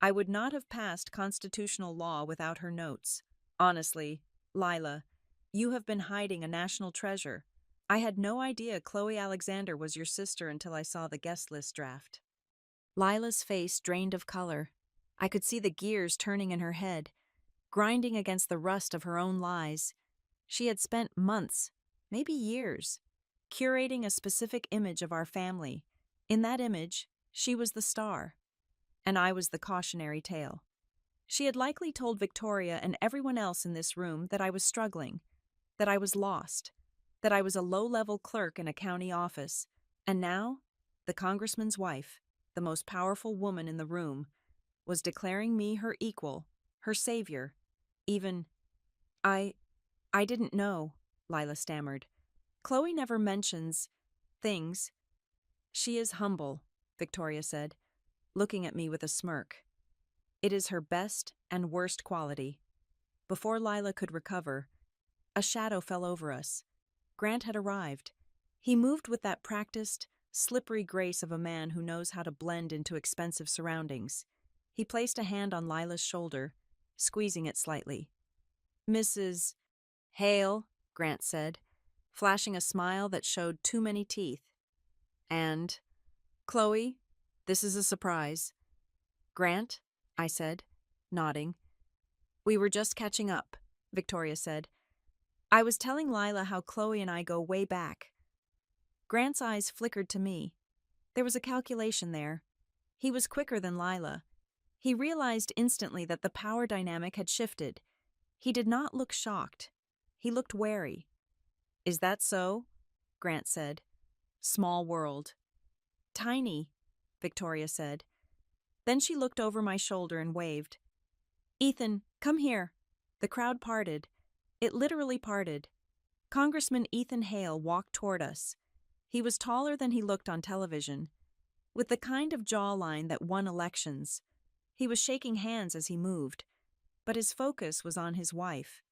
I would not have passed constitutional law without her notes. Honestly, Lila, you have been hiding a national treasure. I had no idea Chloe Alexander was your sister until I saw the guest list draft." Lila's face drained of color. I could see the gears turning in her head, grinding against the rust of her own lies. She had spent months, maybe years, curating a specific image of our family. In that image, she was the star, and I was the cautionary tale. She had likely told Victoria and everyone else in this room that I was struggling, that I was lost, that I was a low-level clerk in a county office, and now, the congressman's wife, the most powerful woman in the room, was declaring me her equal, her savior. Even, I didn't know," Lila stammered. "Chloe never mentions things." "She is humble," Victoria said, looking at me with a smirk. "It is her best and worst quality." Before Lila could recover, a shadow fell over us. Grant had arrived. He moved with that practiced, slippery grace of a man who knows how to blend into expensive surroundings. He placed a hand on Lila's shoulder, squeezing it slightly. "Mrs. Hale," Grant said, flashing a smile that showed too many teeth. "And, Chloe, this is a surprise." "Grant?" I said, nodding. "We were just catching up," Victoria said. "I was telling Lila how Chloe and I go way back." Grant's eyes flickered to me. There was a calculation there. He was quicker than Lila. He realized instantly that the power dynamic had shifted. He did not look shocked. He looked wary. "Is that so?" Grant said. "Small world." "Tiny," Victoria said. Then she looked over my shoulder and waved. "Ethan, come here." The crowd parted. It literally parted. Congressman Ethan Hale walked toward us. He was taller than he looked on television, with the kind of jawline that won elections. He was shaking hands as he moved, but his focus was on his wife.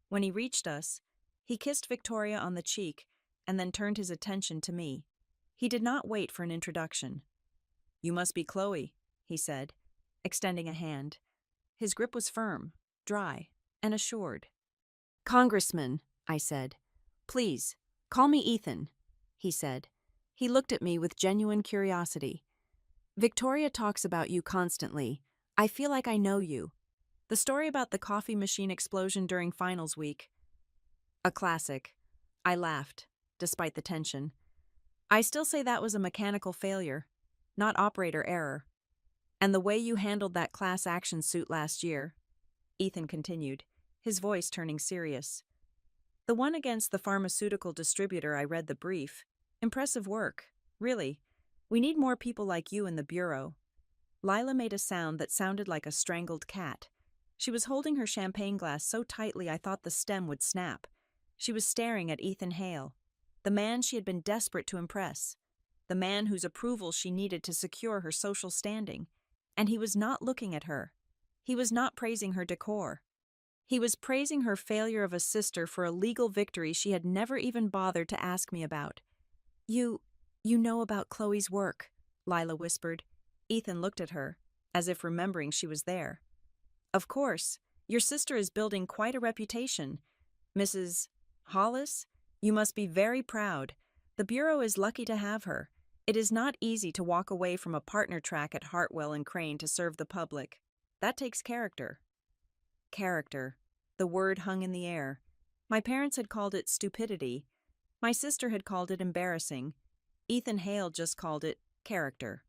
When he reached us, he kissed Victoria on the cheek and then turned his attention to me. He did not wait for an introduction. "You must be Chloe," he said, extending a hand. His grip was firm, dry, and assured. "Congressman," I said. "Please, call me Ethan," he said. He looked at me with genuine curiosity. "Victoria talks about you constantly. I feel like I know you. The story about the coffee machine explosion during finals week." "A classic." I laughed, despite the tension. "I still say that was a mechanical failure, not operator error. And the way you handled that class action suit last year," Ethan continued, his voice turning serious. "The one against the pharmaceutical distributor. I read the brief. Impressive work, really. We need more people like you in the bureau." Lila made a sound that sounded like a strangled cat. She was holding her champagne glass so tightly I thought the stem would snap. She was staring at Ethan Hale, the man she had been desperate to impress, the man whose approval she needed to secure her social standing. And he was not looking at her. He was not praising her decor. He was praising her failure of a sister for a legal victory she had never even bothered to ask me about. You know about Chloe's work," Lila whispered. Ethan looked at her, as if remembering she was there. "Of course. Your sister is building quite a reputation. Mrs. Hollis, you must be very proud. The Bureau is lucky to have her. It is not easy to walk away from a partner track at Hartwell and Crane to serve the public. That takes character." Character. The word hung in the air. My parents had called it stupidity. My sister had called it embarrassing. Ethan Hale just called it character.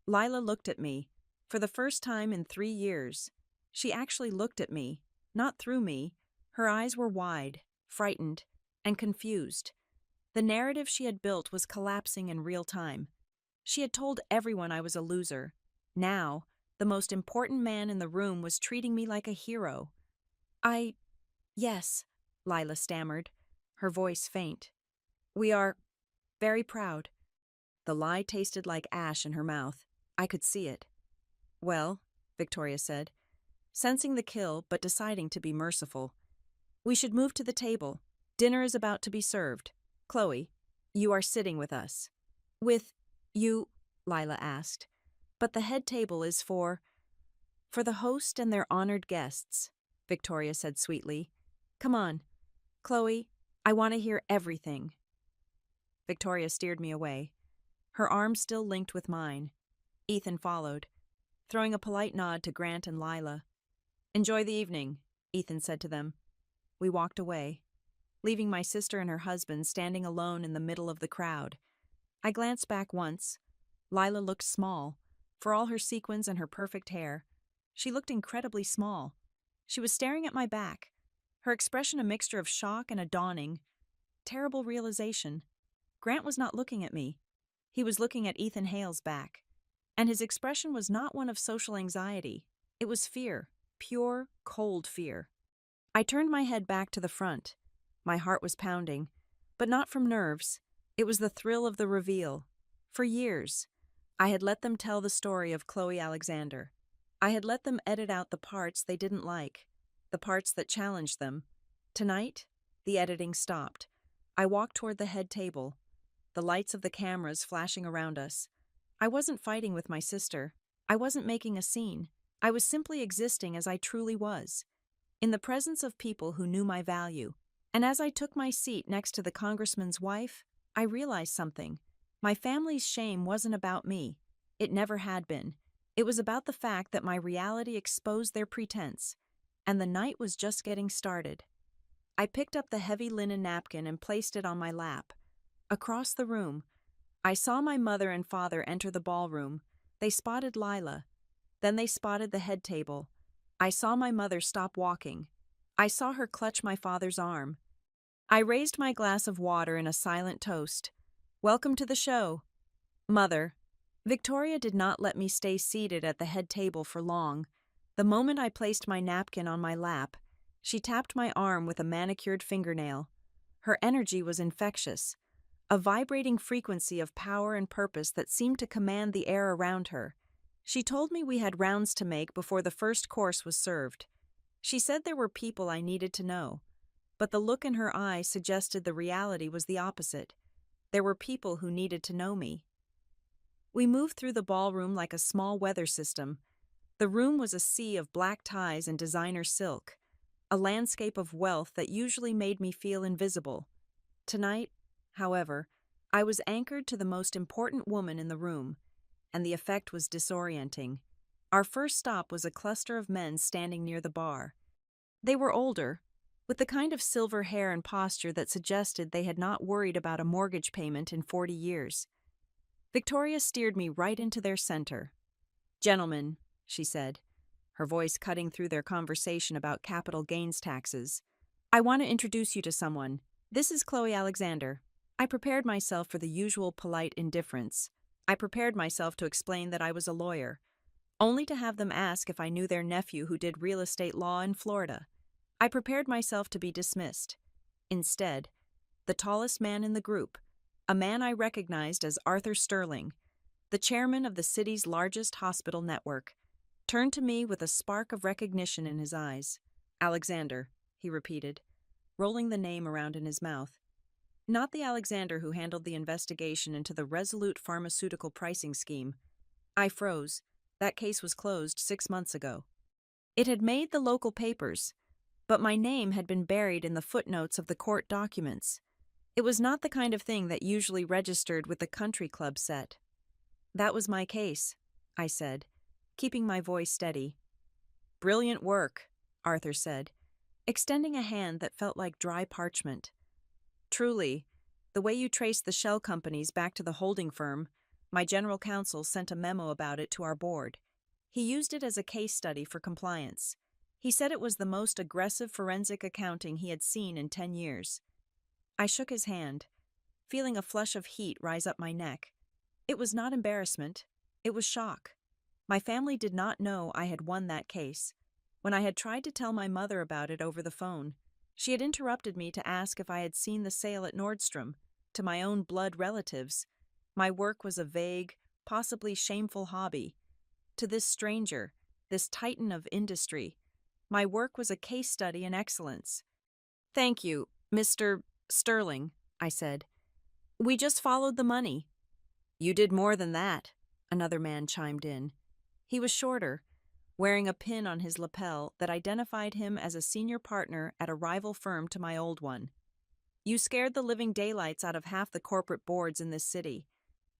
Lila looked at me. For the first time in 3 years. She actually looked at me, not through me. Her eyes were wide, frightened, and confused. The narrative she had built was collapsing in real time. She had told everyone I was a loser. Now, the most important man in the room was treating me like a hero. Yes, Lila stammered, her voice faint. "We are very proud." The lie tasted like ash in her mouth. I could see it. "Well," Victoria said, sensing the kill but deciding to be merciful, "we should move to the table. Dinner is about to be served. Chloe, you are sitting with us." "With you?" Lila asked. "But the head table is for the host and their honored guests," Victoria said sweetly. "Come on. Chloe, I want to hear everything." Victoria steered me away. Her arm still linked with mine. Ethan followed, throwing a polite nod to Grant and Lila. "Enjoy the evening," Ethan said to them. We walked away, leaving my sister and her husband standing alone in the middle of the crowd. I glanced back once. Lila looked small. For all her sequins and her perfect hair, she looked incredibly small. She was staring at my back, her expression a mixture of shock and a dawning, terrible realization. Grant was not looking at me. He was looking at Ethan Hale's back. And his expression was not one of social anxiety. It was fear, pure, cold fear. I turned my head back to the front. My heart was pounding, but not from nerves. It was the thrill of the reveal. For years, I had let them tell the story of Chloe Alexander. I had let them edit out the parts they didn't like, the parts that challenged them. Tonight, the editing stopped. I walked toward the head table, the lights of the cameras flashing around us. I wasn't fighting with my sister. I wasn't making a scene. I was simply existing as I truly was, in the presence of people who knew my value. And as I took my seat next to the congressman's wife, I realized something. My family's shame wasn't about me. It never had been. It was about the fact that my reality exposed their pretense, and the night was just getting started. I picked up the heavy linen napkin and placed it on my lap. Across the room, I saw my mother and father enter the ballroom. They spotted Lila. Then they spotted the head table. I saw my mother stop walking. I saw her clutch my father's arm. I raised my glass of water in a silent toast. Welcome to the show. Mother. Victoria did not let me stay seated at the head table for long. The moment I placed my napkin on my lap, she tapped my arm with a manicured fingernail. Her energy was infectious, a vibrating frequency of power and purpose that seemed to command the air around her. She told me we had rounds to make before the first course was served. She said there were people I needed to know, but the look in her eyes suggested the reality was the opposite. There were people who needed to know me. We moved through the ballroom like a small weather system. The room was a sea of black ties and designer silk, a landscape of wealth that usually made me feel invisible. Tonight, however, I was anchored to the most important woman in the room, and the effect was disorienting. Our first stop was a cluster of men standing near the bar. They were older, with the kind of silver hair and posture that suggested they had not worried about a mortgage payment in 40 years. Victoria steered me right into their center. "Gentlemen," she said, her voice cutting through their conversation about capital gains taxes, "I want to introduce you to someone. This is Chloe Alexander." I prepared myself for the usual polite indifference. I prepared myself to explain that I was a lawyer, only to have them ask if I knew their nephew who did real estate law in Florida. I prepared myself to be dismissed. Instead, the tallest man in the group, a man I recognized as Arthur Sterling, the chairman of the city's largest hospital network, turned to me with a spark of recognition in his eyes. "Alexander," he repeated, rolling the name around in his mouth. Not the Alexander who handled the investigation into the Resolute pharmaceutical pricing scheme. I froze. That case was closed 6 months ago. It had made the local papers, but my name had been buried in the footnotes of the court documents. It was not the kind of thing that usually registered with the country club set. "That was my case," I said, keeping my voice steady. "Brilliant work," Arthur said, extending a hand that felt like dry parchment. "Truly, the way you traced the shell companies back to the holding firm, my general counsel sent a memo about it to our board. He used it as a case study for compliance. He said it was the most aggressive forensic accounting he had seen in 10 years. I shook his hand, feeling a flush of heat rise up my neck. It was not embarrassment. It was shock. My family did not know I had won that case. When I had tried to tell my mother about it over the phone, she had interrupted me to ask if I had seen the sale at Nordstrom. To my own blood relatives, my work was a vague, possibly shameful hobby. To this stranger, this titan of industry, my work was a case study in excellence. "Thank you, Mr. Sterling," I said. "We just followed the money." "You did more than that," another man chimed in. He was shorter, wearing a pin on his lapel that identified him as a senior partner at a rival firm to my old one. "You scared the living daylights out of half the corporate boards in this city.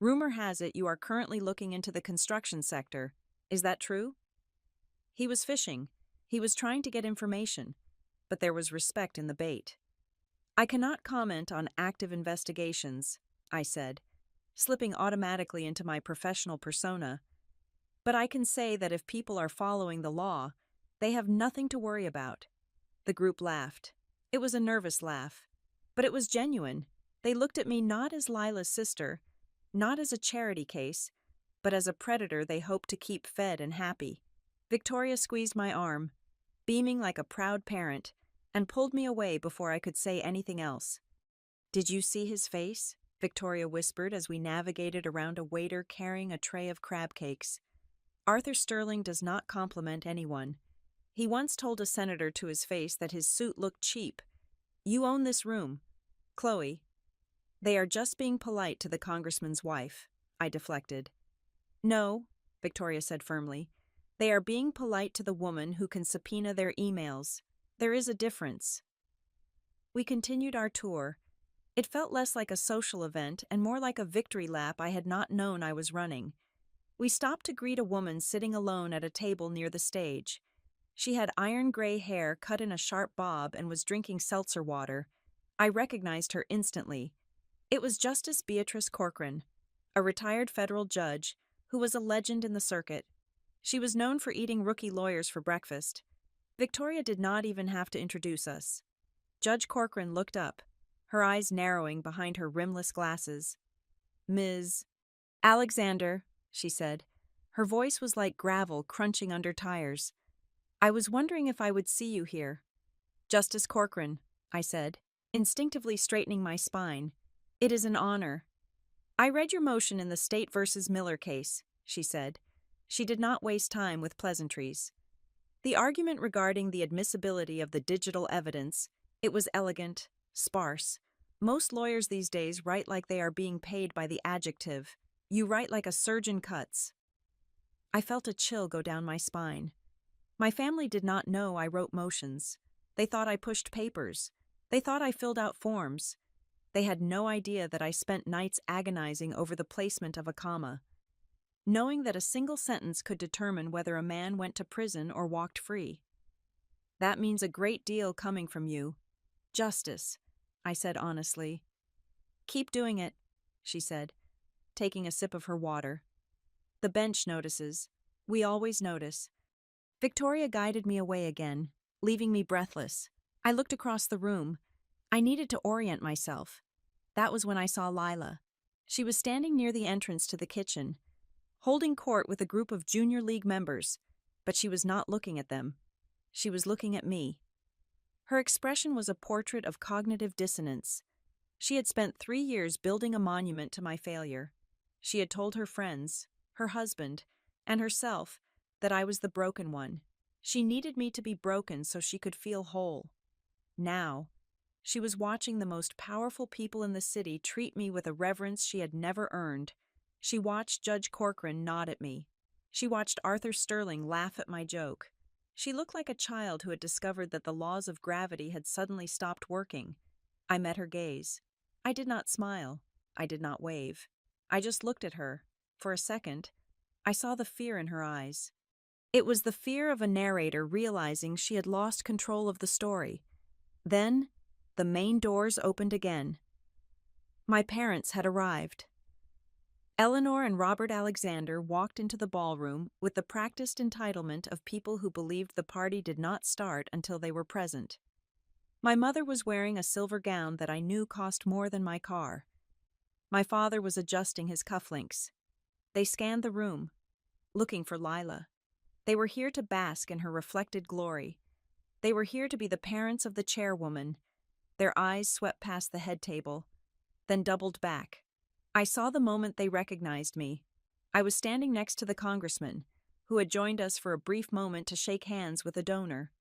Rumor has it you are currently looking into the construction sector. Is that true?" He was fishing. He was trying to get information, but there was respect in the bait. "I cannot comment on active investigations," I said, slipping automatically into my professional persona. "But I can say that if people are following the law, they have nothing to worry about." The group laughed. It was a nervous laugh, but it was genuine. They looked at me not as Lila's sister, not as a charity case, but as a predator they hoped to keep fed and happy. Victoria squeezed my arm, beaming like a proud parent, and pulled me away before I could say anything else. "Did you see his face?" Victoria whispered as we navigated around a waiter carrying a tray of crab cakes. "Arthur Sterling does not compliment anyone. He once told a senator to his face that his suit looked cheap. You own this room. Chloe, they are just being polite to the congressman's wife, I deflected. No, Victoria said firmly. They are being polite to the woman who can subpoena their emails. There is a difference. We continued our tour. It felt less like a social event and more like a victory lap I had not known I was running. We stopped to greet a woman sitting alone at a table near the stage. She had iron gray hair cut in a sharp bob and was drinking seltzer water. I recognized her instantly. It was Justice Beatrice Corcoran, a retired federal judge who was a legend in the circuit. She was known for eating rookie lawyers for breakfast. Victoria did not even have to introduce us. Judge Corcoran looked up, her eyes narrowing behind her rimless glasses. Ms. Alexander, she said. Her voice was like gravel crunching under tires. I was wondering if I would see you here. Justice Corcoran, I said, instinctively straightening my spine. It is an honor. I read your motion in the State versus Miller case, she said. She did not waste time with pleasantries. The argument regarding the admissibility of the digital evidence, it was elegant, sparse. Most lawyers these days write like they are being paid by the adjective. You write like a surgeon cuts. I felt a chill go down my spine. My family did not know I wrote motions. They thought I pushed papers. They thought I filled out forms. They had no idea that I spent nights agonizing over the placement of a comma, knowing that a single sentence could determine whether a man went to prison or walked free. That means a great deal coming from you. Justice, I said honestly. Keep doing it, she said, taking a sip of her water. The bench notices. We always notice. Victoria guided me away again, leaving me breathless. I looked across the room. I needed to orient myself. That was when I saw Lila. She was standing near the entrance to the kitchen, holding court with a group of junior league members, but she was not looking at them. She was looking at me. Her expression was a portrait of cognitive dissonance. She had spent 3 years building a monument to my failure. She had told her friends, her husband, and herself that I was the broken one. She needed me to be broken so she could feel whole. Now, she was watching the most powerful people in the city treat me with a reverence she had never earned. She watched Judge Corcoran nod at me. She watched Arthur Sterling laugh at my joke. She looked like a child who had discovered that the laws of gravity had suddenly stopped working. I met her gaze. I did not smile. I did not wave. I just looked at her. For a second, I saw the fear in her eyes. It was the fear of a narrator realizing she had lost control of the story. Then, the main doors opened again. My parents had arrived. Eleanor and Robert Alexander walked into the ballroom with the practiced entitlement of people who believed the party did not start until they were present. My mother was wearing a silver gown that I knew cost more than my car. My father was adjusting his cufflinks. They scanned the room, looking for Lila. They were here to bask in her reflected glory. They were here to be the parents of the chairwoman. Their eyes swept past the head table, then doubled back. I saw the moment they recognized me. I was standing next to the congressman, who had joined us for a brief moment to shake hands with a donor.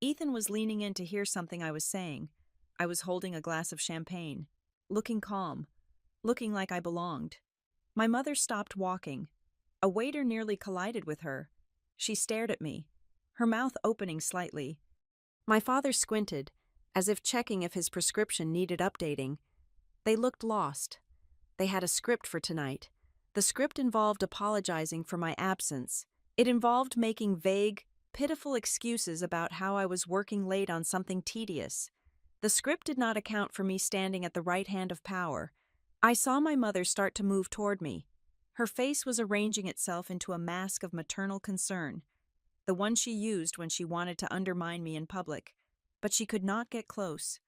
Ethan was leaning in to hear something I was saying. I was holding a glass of champagne, looking calm, looking like I belonged. My mother stopped walking. A waiter nearly collided with her. She stared at me, her mouth opening slightly. My father squinted, as if checking if his prescription needed updating. They looked lost. They had a script for tonight. The script involved apologizing for my absence. It involved making vague, pitiful excuses about how I was working late on something tedious. The script did not account for me standing at the right hand of power. I saw my mother start to move toward me. Her face was arranging itself into a mask of maternal concern, the one she used when she wanted to undermine me in public. But she could not get close.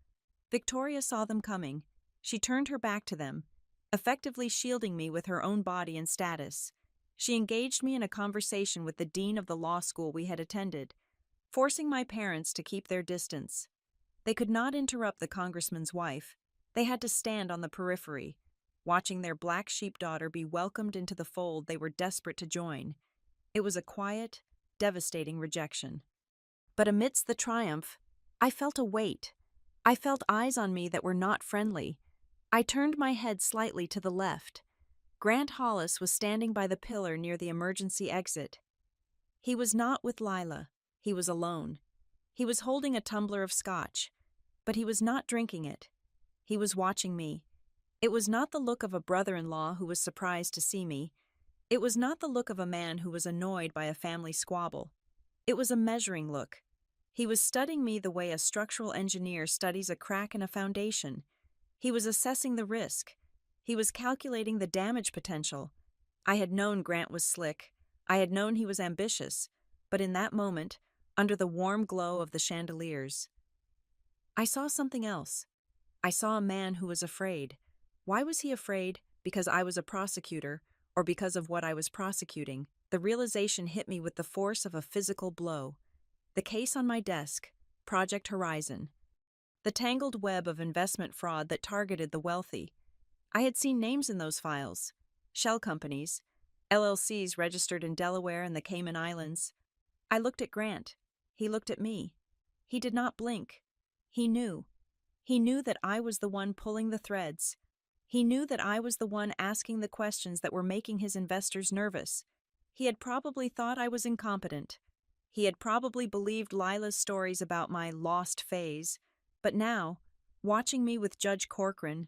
Victoria saw them coming. She turned her back to them, effectively shielding me with her own body and status. She engaged me in a conversation with the dean of the law school we had attended, forcing my parents to keep their distance. They could not interrupt the congressman's wife. They had to stand on the periphery, watching their black sheep daughter be welcomed into the fold they were desperate to join. It was a quiet, devastating rejection. But amidst the triumph, I felt a weight. I felt eyes on me that were not friendly. I turned my head slightly to the left. Grant Hollis was standing by the pillar near the emergency exit. He was not with Lila. He was alone. He was holding a tumbler of scotch, but he was not drinking it. He was watching me. It was not the look of a brother-in-law who was surprised to see me. It was not the look of a man who was annoyed by a family squabble. It was a measuring look. He was studying me the way a structural engineer studies a crack in a foundation. He was assessing the risk. He was calculating the damage potential. I had known Grant was slick. I had known he was ambitious. But in that moment, under the warm glow of the chandeliers, I saw something else. I saw a man who was afraid. Why was he afraid? Because I was a prosecutor, or because of what I was prosecuting? The realization hit me with the force of a physical blow. The case on my desk, Project Horizon. The tangled web of investment fraud that targeted the wealthy. I had seen names in those files. Shell companies, LLCs registered in Delaware and the Cayman Islands. I looked at Grant. He looked at me. He did not blink. He knew. He knew that I was the one pulling the threads. He knew that I was the one asking the questions that were making his investors nervous. He had probably thought I was incompetent. He had probably believed Lila's stories about my lost phase. But now, watching me with Judge Corcoran,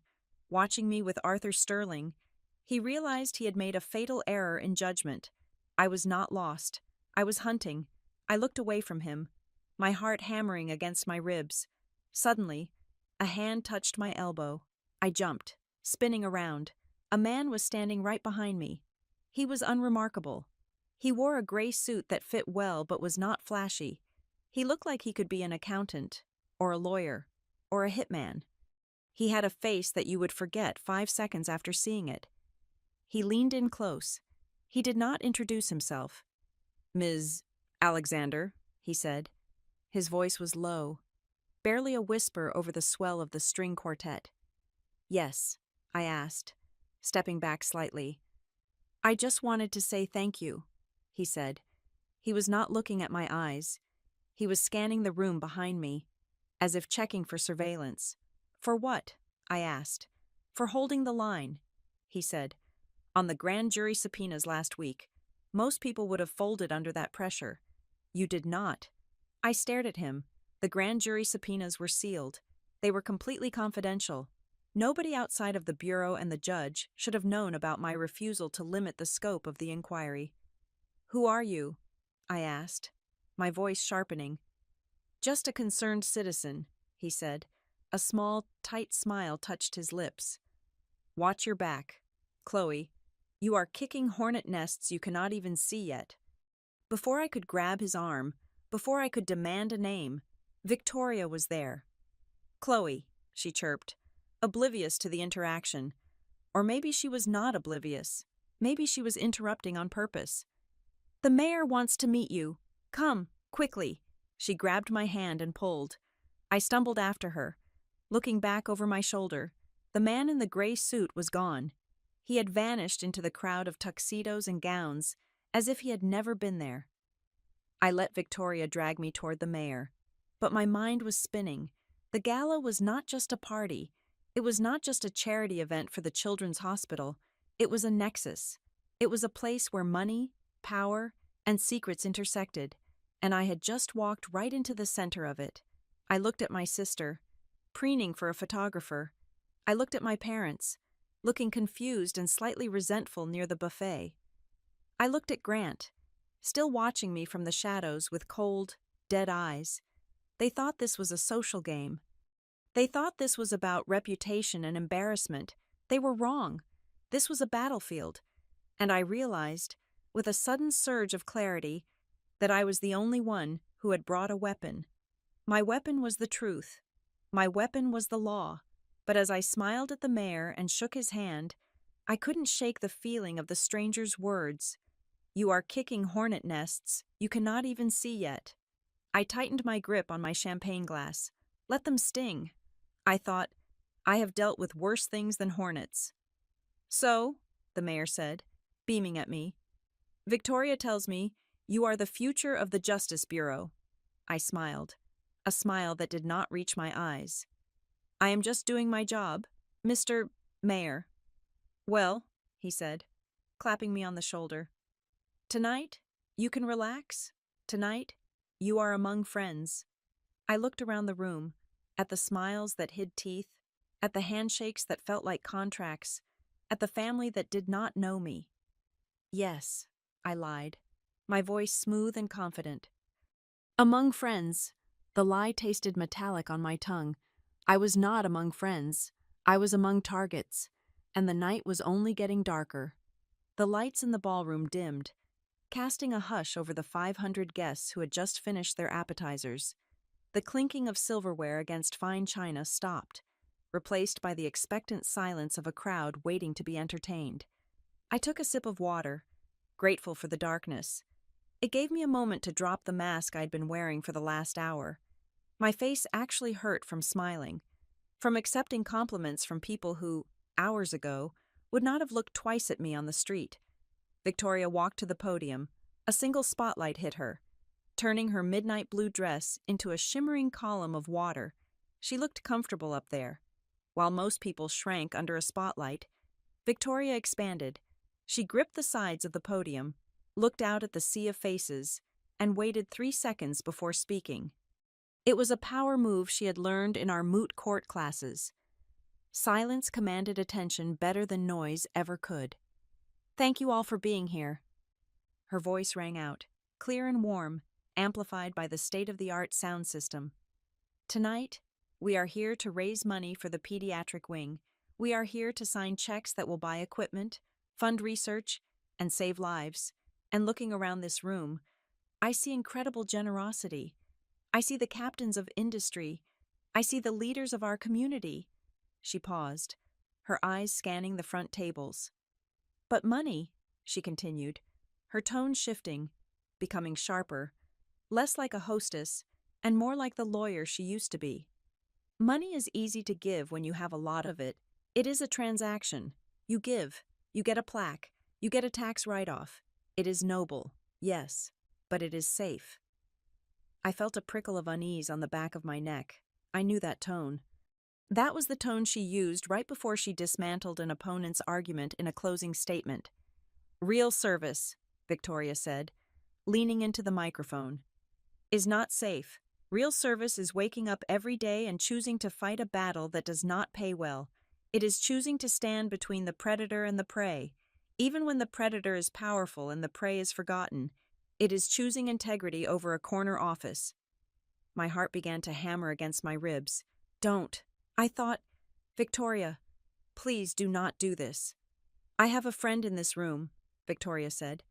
watching me with Arthur Sterling, he realized he had made a fatal error in judgment. I was not lost. I was hunting. I looked away from him, my heart hammering against my ribs. Suddenly, a hand touched my elbow. I jumped, spinning around. A man was standing right behind me. He was unremarkable. He wore a gray suit that fit well but was not flashy. He looked like he could be an accountant, or a lawyer, or a hitman. He had a face that you would forget 5 seconds after seeing it. He leaned in close. He did not introduce himself. "Ms. Alexander," he said. His voice was low, barely a whisper over the swell of the string quartet. "Yes," I asked, stepping back slightly. "I just wanted to say thank you," he said. He was not looking at my eyes. He was scanning the room behind me, as if checking for surveillance. "For what?" I asked. "For holding the line," he said. "On the grand jury subpoenas last week, most people would have folded under that pressure. You did not." I stared at him. The grand jury subpoenas were sealed. They were completely confidential. Nobody outside of the bureau and the judge should have known about my refusal to limit the scope of the inquiry. "Who are you?" I asked, my voice sharpening. "Just a concerned citizen," he said. A small, tight smile touched his lips. "Watch your back. Chloe, you are kicking hornet nests you cannot even see yet." Before I could grab his arm, before I could demand a name, Victoria was there. "Chloe," she chirped, oblivious to the interaction. Or maybe she was not oblivious. Maybe she was interrupting on purpose. "The mayor wants to meet you. Come, quickly." She grabbed my hand and pulled. I stumbled after her. Looking back over my shoulder, the man in the gray suit was gone. He had vanished into the crowd of tuxedos and gowns, as if he had never been there. I let Victoria drag me toward the mayor. But my mind was spinning. The gala was not just a party. It was not just a charity event for the children's hospital. It was a nexus. It was a place where money, power, and secrets intersected, and I had just walked right into the center of it. I looked at my sister, preening for a photographer. I looked at my parents, looking confused and slightly resentful near the buffet. I looked at Grant, still watching me from the shadows with cold, dead eyes. They thought this was a social game. They thought this was about reputation and embarrassment. They were wrong. This was a battlefield. And I realized, with a sudden surge of clarity, that I was the only one who had brought a weapon. My weapon was the truth. My weapon was the law. But as I smiled at the mayor and shook his hand, I couldn't shake the feeling of the stranger's words. "You are kicking hornet nests you cannot even see yet." I tightened my grip on my champagne glass. Let them sting. I thought, I have dealt with worse things than hornets. "So," the mayor said, beaming at me, "Victoria tells me you are the future of the Justice Bureau." I smiled, a smile that did not reach my eyes. I am just doing my job, Mr. Mayor. Well, he said, clapping me on the shoulder. Tonight, you can relax. Tonight, you are among friends. I looked around the room, at the smiles that hid teeth, at the handshakes that felt like contracts, at the family that did not know me. Yes, I lied, my voice smooth and confident. Among friends. The lie tasted metallic on my tongue. I was not among friends. I was among targets, and the night was only getting darker. The lights in the ballroom dimmed, casting a hush over the 500 guests who had just finished their appetizers. The clinking of silverware against fine china stopped, replaced by the expectant silence of a crowd waiting to be entertained. I took a sip of water, grateful for the darkness. It gave me a moment to drop the mask I'd been wearing for the last hour. My face actually hurt from smiling, from accepting compliments from people who, hours ago, would not have looked twice at me on the street. Victoria walked to the podium. A single spotlight hit her, turning her midnight blue dress into a shimmering column of water. She looked comfortable up there. While most people shrank under a spotlight, Victoria expanded. She gripped the sides of the podium, looked out at the sea of faces, and waited 3 seconds before speaking. It was a power move she had learned in our moot court classes. Silence commanded attention better than noise ever could. Thank you all for being here. Her voice rang out, clear and warm, amplified by the state-of-the-art sound system. Tonight, we are here to raise money for the pediatric wing. We are here to sign checks that will buy equipment, fund research, and save lives. And looking around this room, I see incredible generosity. I see the captains of industry. I see the leaders of our community. She paused, her eyes scanning the front tables. But money, she continued, her tone shifting, becoming sharper, less like a hostess and more like the lawyer she used to be. Money is easy to give when you have a lot of it. It is a transaction. You give, you get a plaque, you get a tax write-off. It is noble, yes, but it is safe. I felt a prickle of unease on the back of my neck. I knew that tone. That was the tone she used right before she dismantled an opponent's argument in a closing statement. Real service, Victoria said, leaning into the microphone, is not safe. Real service is waking up every day and choosing to fight a battle that does not pay well. It is choosing to stand between the predator and the prey. Even when the predator is powerful and the prey is forgotten, it is choosing integrity over a corner office. My heart began to hammer against my ribs. Don't. I thought, Victoria, please do not do this. I have a friend in this room, Victoria said.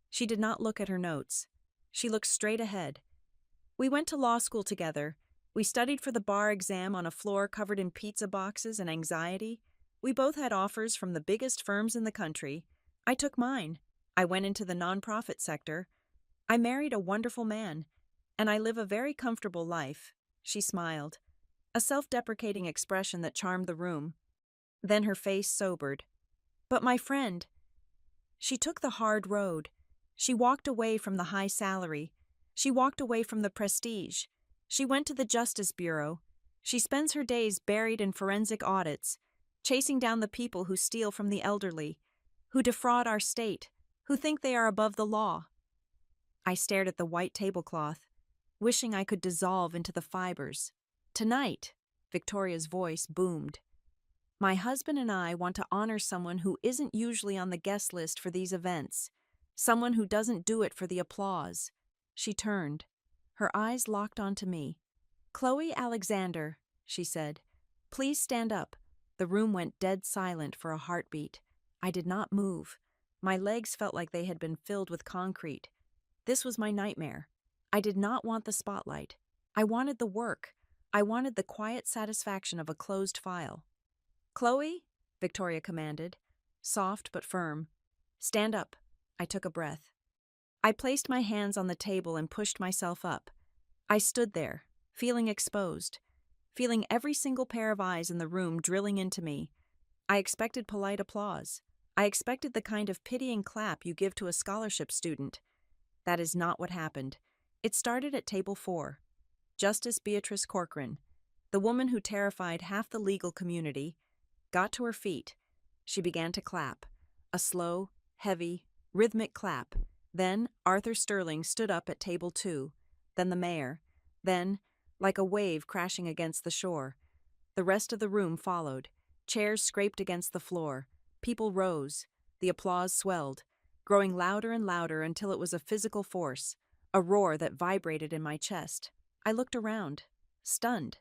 She did not look at her notes. She looked straight ahead. We went to law school together. We studied for the bar exam on a floor covered in pizza boxes and anxiety. We both had offers from the biggest firms in the country. I took mine. I went into the nonprofit sector. I married a wonderful man, and I live a very comfortable life. She smiled, a self-deprecating expression that charmed the room. Then her face sobered. But my friend, she took the hard road. She walked away from the high salary. She walked away from the prestige. She went to the Justice Bureau. She spends her days buried in forensic audits, chasing down the people who steal from the elderly, who defraud our state, who think they are above the law. I stared at the white tablecloth, wishing I could dissolve into the fibers. Tonight, Victoria's voice boomed. My husband and I want to honor someone who isn't usually on the guest list for these events, someone who doesn't do it for the applause. She turned. Her eyes locked onto me. Chloe Alexander, she said, please stand up. The room went dead silent for a heartbeat. I did not move. My legs felt like they had been filled with concrete. This was my nightmare. I did not want the spotlight. I wanted the work. I wanted the quiet satisfaction of a closed file. Chloe, Victoria commanded, soft but firm. Stand up. I took a breath. I placed my hands on the table and pushed myself up. I stood there, feeling exposed, feeling every single pair of eyes in the room drilling into me. I expected polite applause. I expected the kind of pitying clap you give to a scholarship student. That is not what happened. It started at table 4. Justice Beatrice Corcoran, The woman who terrified half the legal community got to her feet. She began to clap, a slow, heavy, rhythmic clap. Then Arthur Sterling stood up at table 2, then the mayor, then, like a wave crashing against the shore, the rest of the room followed. Chairs scraped against the floor. People rose. The applause swelled, growing louder and louder until it was a physical force, a roar that vibrated in my chest. I looked around, stunned.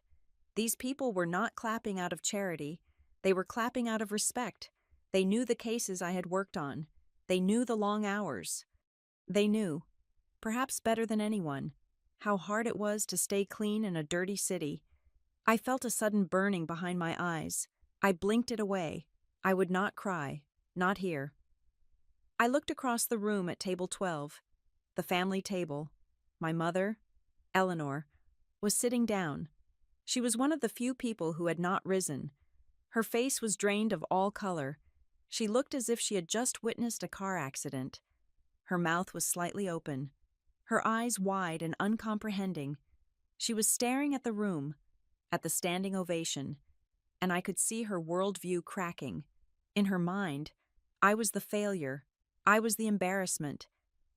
These people were not clapping out of charity. They were clapping out of respect. They knew the cases I had worked on. They knew the long hours. They knew, perhaps better than anyone, how hard it was to stay clean in a dirty city. I felt a sudden burning behind my eyes. I blinked it away. I would not cry, not here. I looked across the room at table 12, the family table. My mother, Eleanor, was sitting down. She was one of the few people who had not risen. Her face was drained of all color. She looked as if she had just witnessed a car accident. Her mouth was slightly open, her eyes wide and uncomprehending. She was staring at the room, at the standing ovation, and I could see her worldview cracking. In her mind, I was the failure. I was the embarrassment.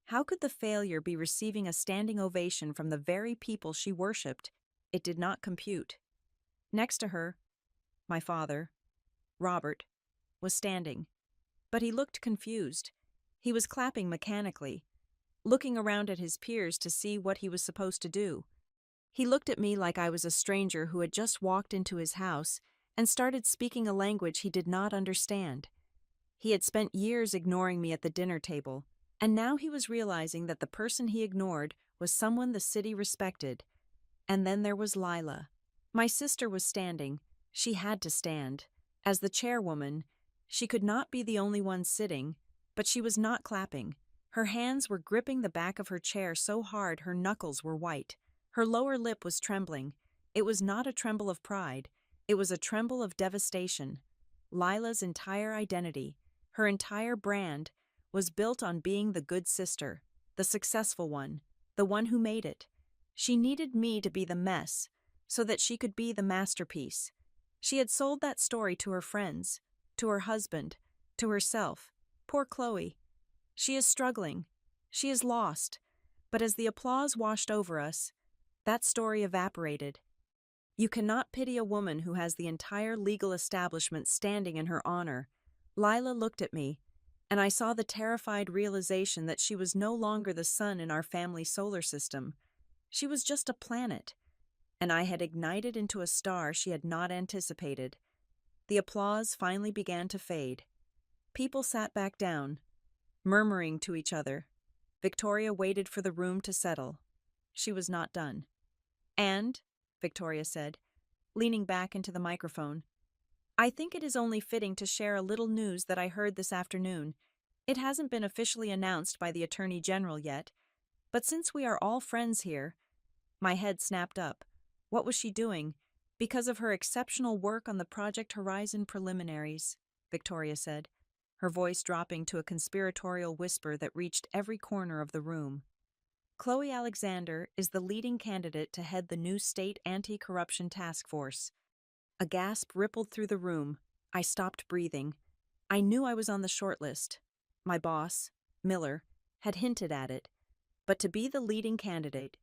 How could the failure be receiving a standing ovation from the very people she worshipped? It did not compute. Next to her, my father, Robert, was standing, but he looked confused. He was clapping mechanically, looking around at his peers to see what he was supposed to do. He looked at me like I was a stranger who had just walked into his house and started speaking a language he did not understand. He had spent years ignoring me at the dinner table, and now he was realizing that the person he ignored was someone the city respected. And then there was Lila. My sister was standing. She had to stand. As the chairwoman, she could not be the only one sitting, but she was not clapping. Her hands were gripping the back of her chair so hard her knuckles were white. Her lower lip was trembling. It was not a tremble of pride. It was a tremble of devastation. Lila's entire identity, her entire brand, was built on being the good sister, the successful one, the one who made it. She needed me to be the mess, so that she could be the masterpiece. She had sold that story to her friends, to her husband, to herself. Poor Chloe. She is struggling. She is lost. But as the applause washed over us, that story evaporated. You cannot pity a woman who has the entire legal establishment standing in her honor. Lila looked at me, and I saw the terrified realization that she was no longer the sun in our family solar system. She was just a planet, and I had ignited into a star she had not anticipated. The applause finally began to fade. People sat back down, murmuring to each other. Victoria waited for the room to settle. She was not done. And, Victoria said, leaning back into the microphone, I think it is only fitting to share a little news that I heard this afternoon. It hasn't been officially announced by the Attorney General yet, but since we are all friends here, my head snapped up. What was she doing? Because of her exceptional work on the Project Horizon preliminaries, Victoria said, her voice dropping to a conspiratorial whisper that reached every corner of the room. Chloe Alexander is the leading candidate to head the new state anti-corruption task force. A gasp rippled through the room. I stopped breathing. I knew I was on the short list. My boss, Miller, had hinted at it. But to be the leading candidate,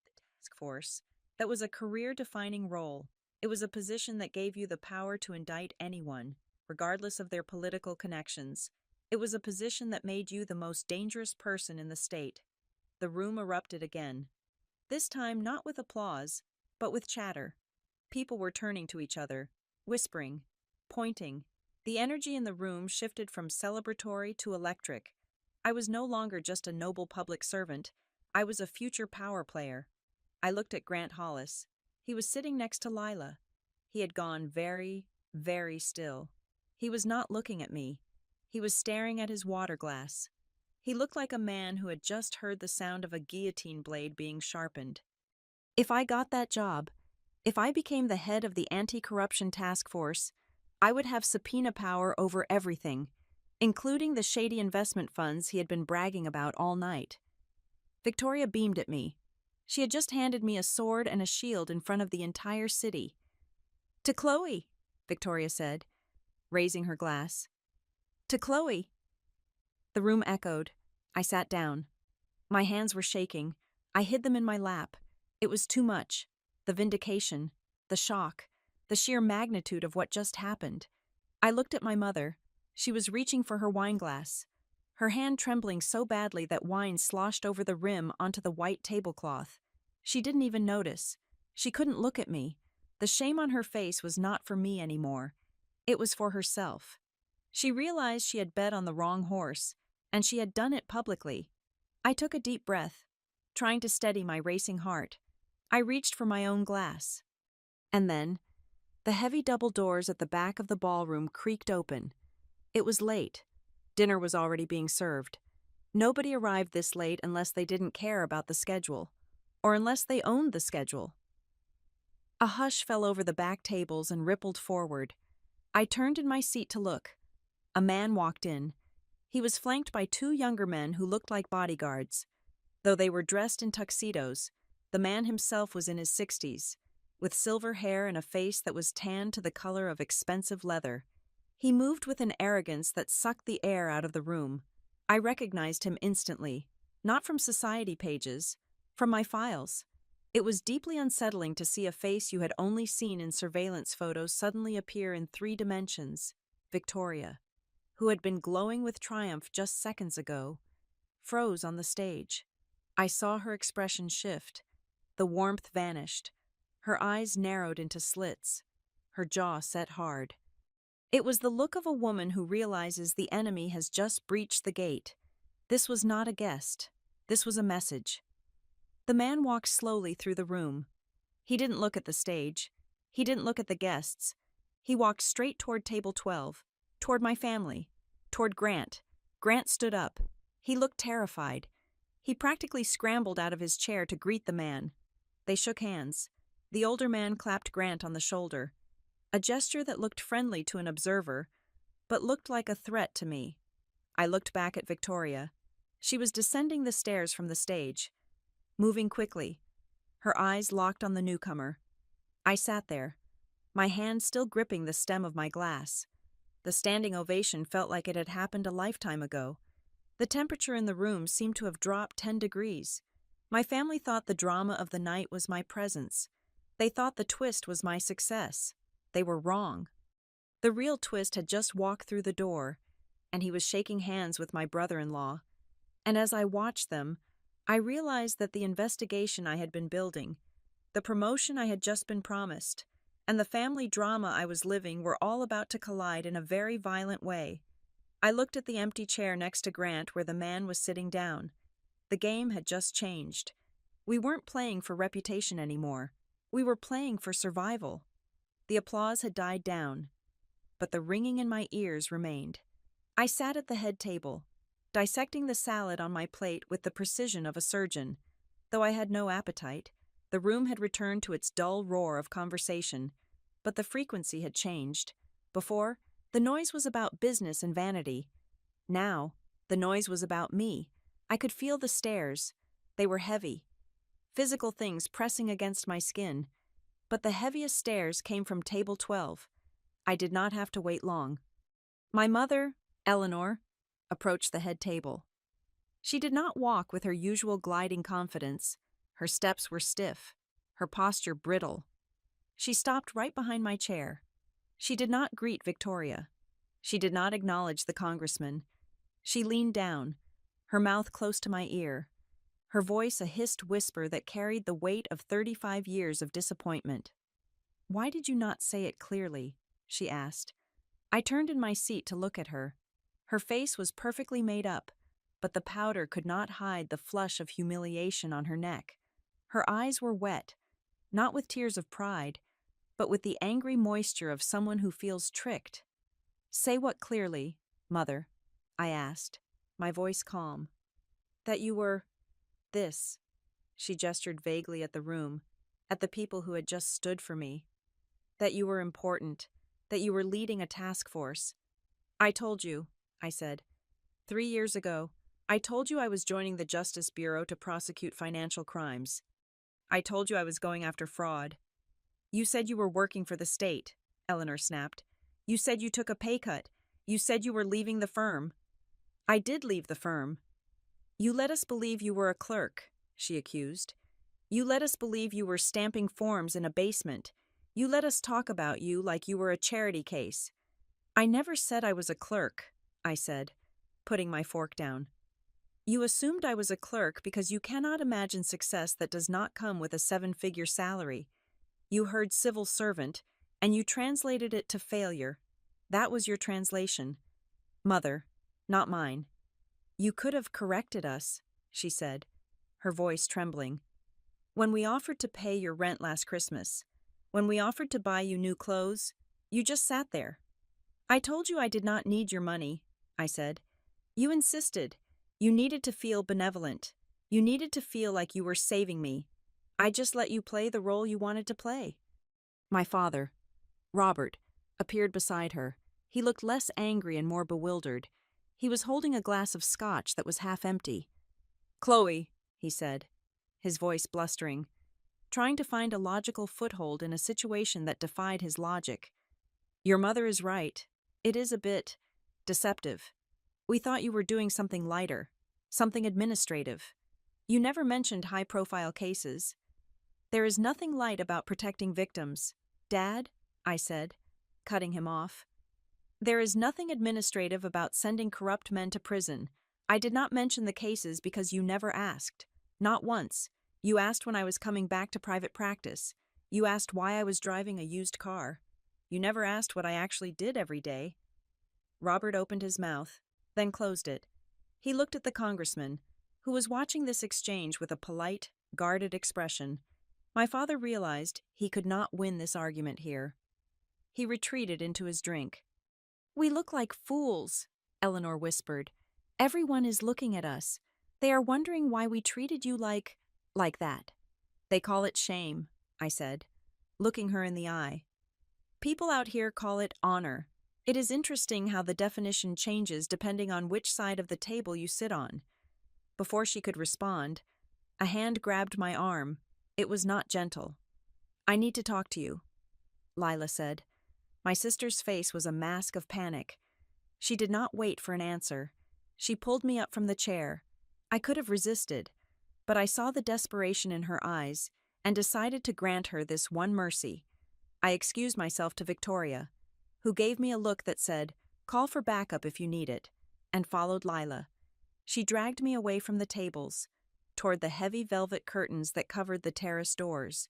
the task force, that was a career-defining role. It was a position that gave you the power to indict anyone, regardless of their political connections. It was a position that made you the most dangerous person in the state. The room erupted again. This time not with applause, but with chatter. People were turning to each other, whispering, pointing. The energy in the room shifted from celebratory to electric. I was no longer just a noble public servant. I was a future power player. I looked at Grant Hollis. He was sitting next to Lila. He had gone very, very still. He was not looking at me. He was staring at his water glass. He looked like a man who had just heard the sound of a guillotine blade being sharpened. If I got that job, if I became the head of the anti-corruption task force, I would have subpoena power over everything, including the shady investment funds he had been bragging about all night. Victoria beamed at me. She had just handed me a sword and a shield in front of the entire city. "To Chloe," Victoria said, raising her glass. "To Chloe." The room echoed. I sat down. My hands were shaking. I hid them in my lap. It was too much. The vindication, the shock, the sheer magnitude of what just happened. I looked at my mother. She was reaching for her wineglass, her hand trembling so badly that wine sloshed over the rim onto the white tablecloth. She didn't even notice. She couldn't look at me. The shame on her face was not for me anymore. It was for herself. She realized she had bet on the wrong horse, and she had done it publicly. I took a deep breath, trying to steady my racing heart. I reached for my own glass. And then, the heavy double doors at the back of the ballroom creaked open. It was late. Dinner was already being served. Nobody arrived this late unless they didn't care about the schedule, or unless they owned the schedule. A hush fell over the back tables and rippled forward. I turned in my seat to look. A man walked in. He was flanked by two younger men who looked like bodyguards. Though they were dressed in tuxedos, the man himself was in his 60s, with silver hair and a face that was tanned to the color of expensive leather. He moved with an arrogance that sucked the air out of the room. I recognized him instantly, not from society pages, from my files. It was deeply unsettling to see a face you had only seen in surveillance photos suddenly appear in 3 dimensions. Victoria, who had been glowing with triumph just seconds ago, froze on the stage. I saw her expression shift. The warmth vanished. Her eyes narrowed into slits. Her jaw set hard. It was the look of a woman who realizes the enemy has just breached the gate. This was not a guest. This was a message. The man walked slowly through the room. He didn't look at the stage. He didn't look at the guests. He walked straight toward table 12, toward my family, toward Grant. Grant stood up. He looked terrified. He practically scrambled out of his chair to greet the man. They shook hands. The older man clapped Grant on the shoulder, a gesture that looked friendly to an observer, but looked like a threat to me. I looked back at Victoria. She was descending the stairs from the stage, moving quickly, her eyes locked on the newcomer. I sat there, my hand still gripping the stem of my glass. The standing ovation felt like it had happened a lifetime ago. The temperature in the room seemed to have dropped 10 degrees. My family thought the drama of the night was my presence. They thought the twist was my success. They were wrong. The real twist had just walked through the door, and he was shaking hands with my brother-in-law. And as I watched them, I realized that the investigation I had been building, the promotion I had just been promised, and the family drama I was living were all about to collide in a very violent way. I looked at the empty chair next to Grant where the man was sitting down. The game had just changed. We weren't playing for reputation anymore. We were playing for survival. The applause had died down, but the ringing in my ears remained. I sat at the head table, dissecting the salad on my plate with the precision of a surgeon. Though I had no appetite, the room had returned to its dull roar of conversation, but the frequency had changed. Before, the noise was about business and vanity. Now, the noise was about me. I could feel the stares. They were heavy, physical things pressing against my skin. But the heaviest stares came from table 12. I did not have to wait long. My mother, Eleanor, approached the head table. She did not walk with her usual gliding confidence. Her steps were stiff, her posture brittle. She stopped right behind my chair. She did not greet Victoria. She did not acknowledge the congressman. She leaned down, her mouth close to my ear, her voice a hissed whisper that carried the weight of 35 years of disappointment. "Why did you not say it clearly?" she asked. I turned in my seat to look at her. Her face was perfectly made up, but the powder could not hide the flush of humiliation on her neck. Her eyes were wet, not with tears of pride, but with the angry moisture of someone who feels tricked. "Say what clearly, Mother?" I asked, my voice calm. "That you were this." She gestured vaguely at the room, at the people who had just stood for me. "That you were important, that you were leading a task force." "I told you," I said. 3 years ago, I told you I was joining the Justice Bureau to prosecute financial crimes. I told you I was going after fraud. You said you were working for the state, Eleanor snapped. You said you took a pay cut. You said you were leaving the firm. I did leave the firm. You let us believe you were a clerk, she accused. You let us believe you were stamping forms in a basement. You let us talk about you like you were a charity case. I never said I was a clerk, I said, putting my fork down. You assumed I was a clerk because you cannot imagine success that does not come with a 7-figure salary. You heard civil servant, and you translated it to failure. That was your translation. Mother, not mine. You could have corrected us, she said, her voice trembling. When we offered to pay your rent last Christmas, when we offered to buy you new clothes, you just sat there. I told you I did not need your money, I said. You insisted. You needed to feel benevolent. You needed to feel like you were saving me. I just let you play the role you wanted to play. My father, Robert, appeared beside her. He looked less angry and more bewildered. He was holding a glass of scotch that was half empty. Chloe, he said, his voice blustering, trying to find a logical foothold in a situation that defied his logic. Your mother is right. It is a bit deceptive. We thought you were doing something lighter, something administrative. You never mentioned high-profile cases. There is nothing light about protecting victims. Dad, I said, cutting him off. There is nothing administrative about sending corrupt men to prison. I did not mention the cases because you never asked. Not once. You asked when I was coming back to private practice. You asked why I was driving a used car. You never asked what I actually did every day. Robert opened his mouth, then closed it. He looked at the congressman, who was watching this exchange with a polite, guarded expression. My father realized he could not win this argument here. He retreated into his drink. We look like fools, Eleanor whispered. Everyone is looking at us. They are wondering why we treated you like that. They call it shame, I said, looking her in the eye. People out here call it honor. It is interesting how the definition changes depending on which side of the table you sit on. Before she could respond, a hand grabbed my arm. It was not gentle. I need to talk to you, Lila said. My sister's face was a mask of panic. She did not wait for an answer. She pulled me up from the chair. I could have resisted, but I saw the desperation in her eyes and decided to grant her this one mercy. I excused myself to Victoria, who gave me a look that said, "Call for backup if you need it," and followed Lila. She dragged me away from the tables, toward the heavy velvet curtains that covered the terrace doors.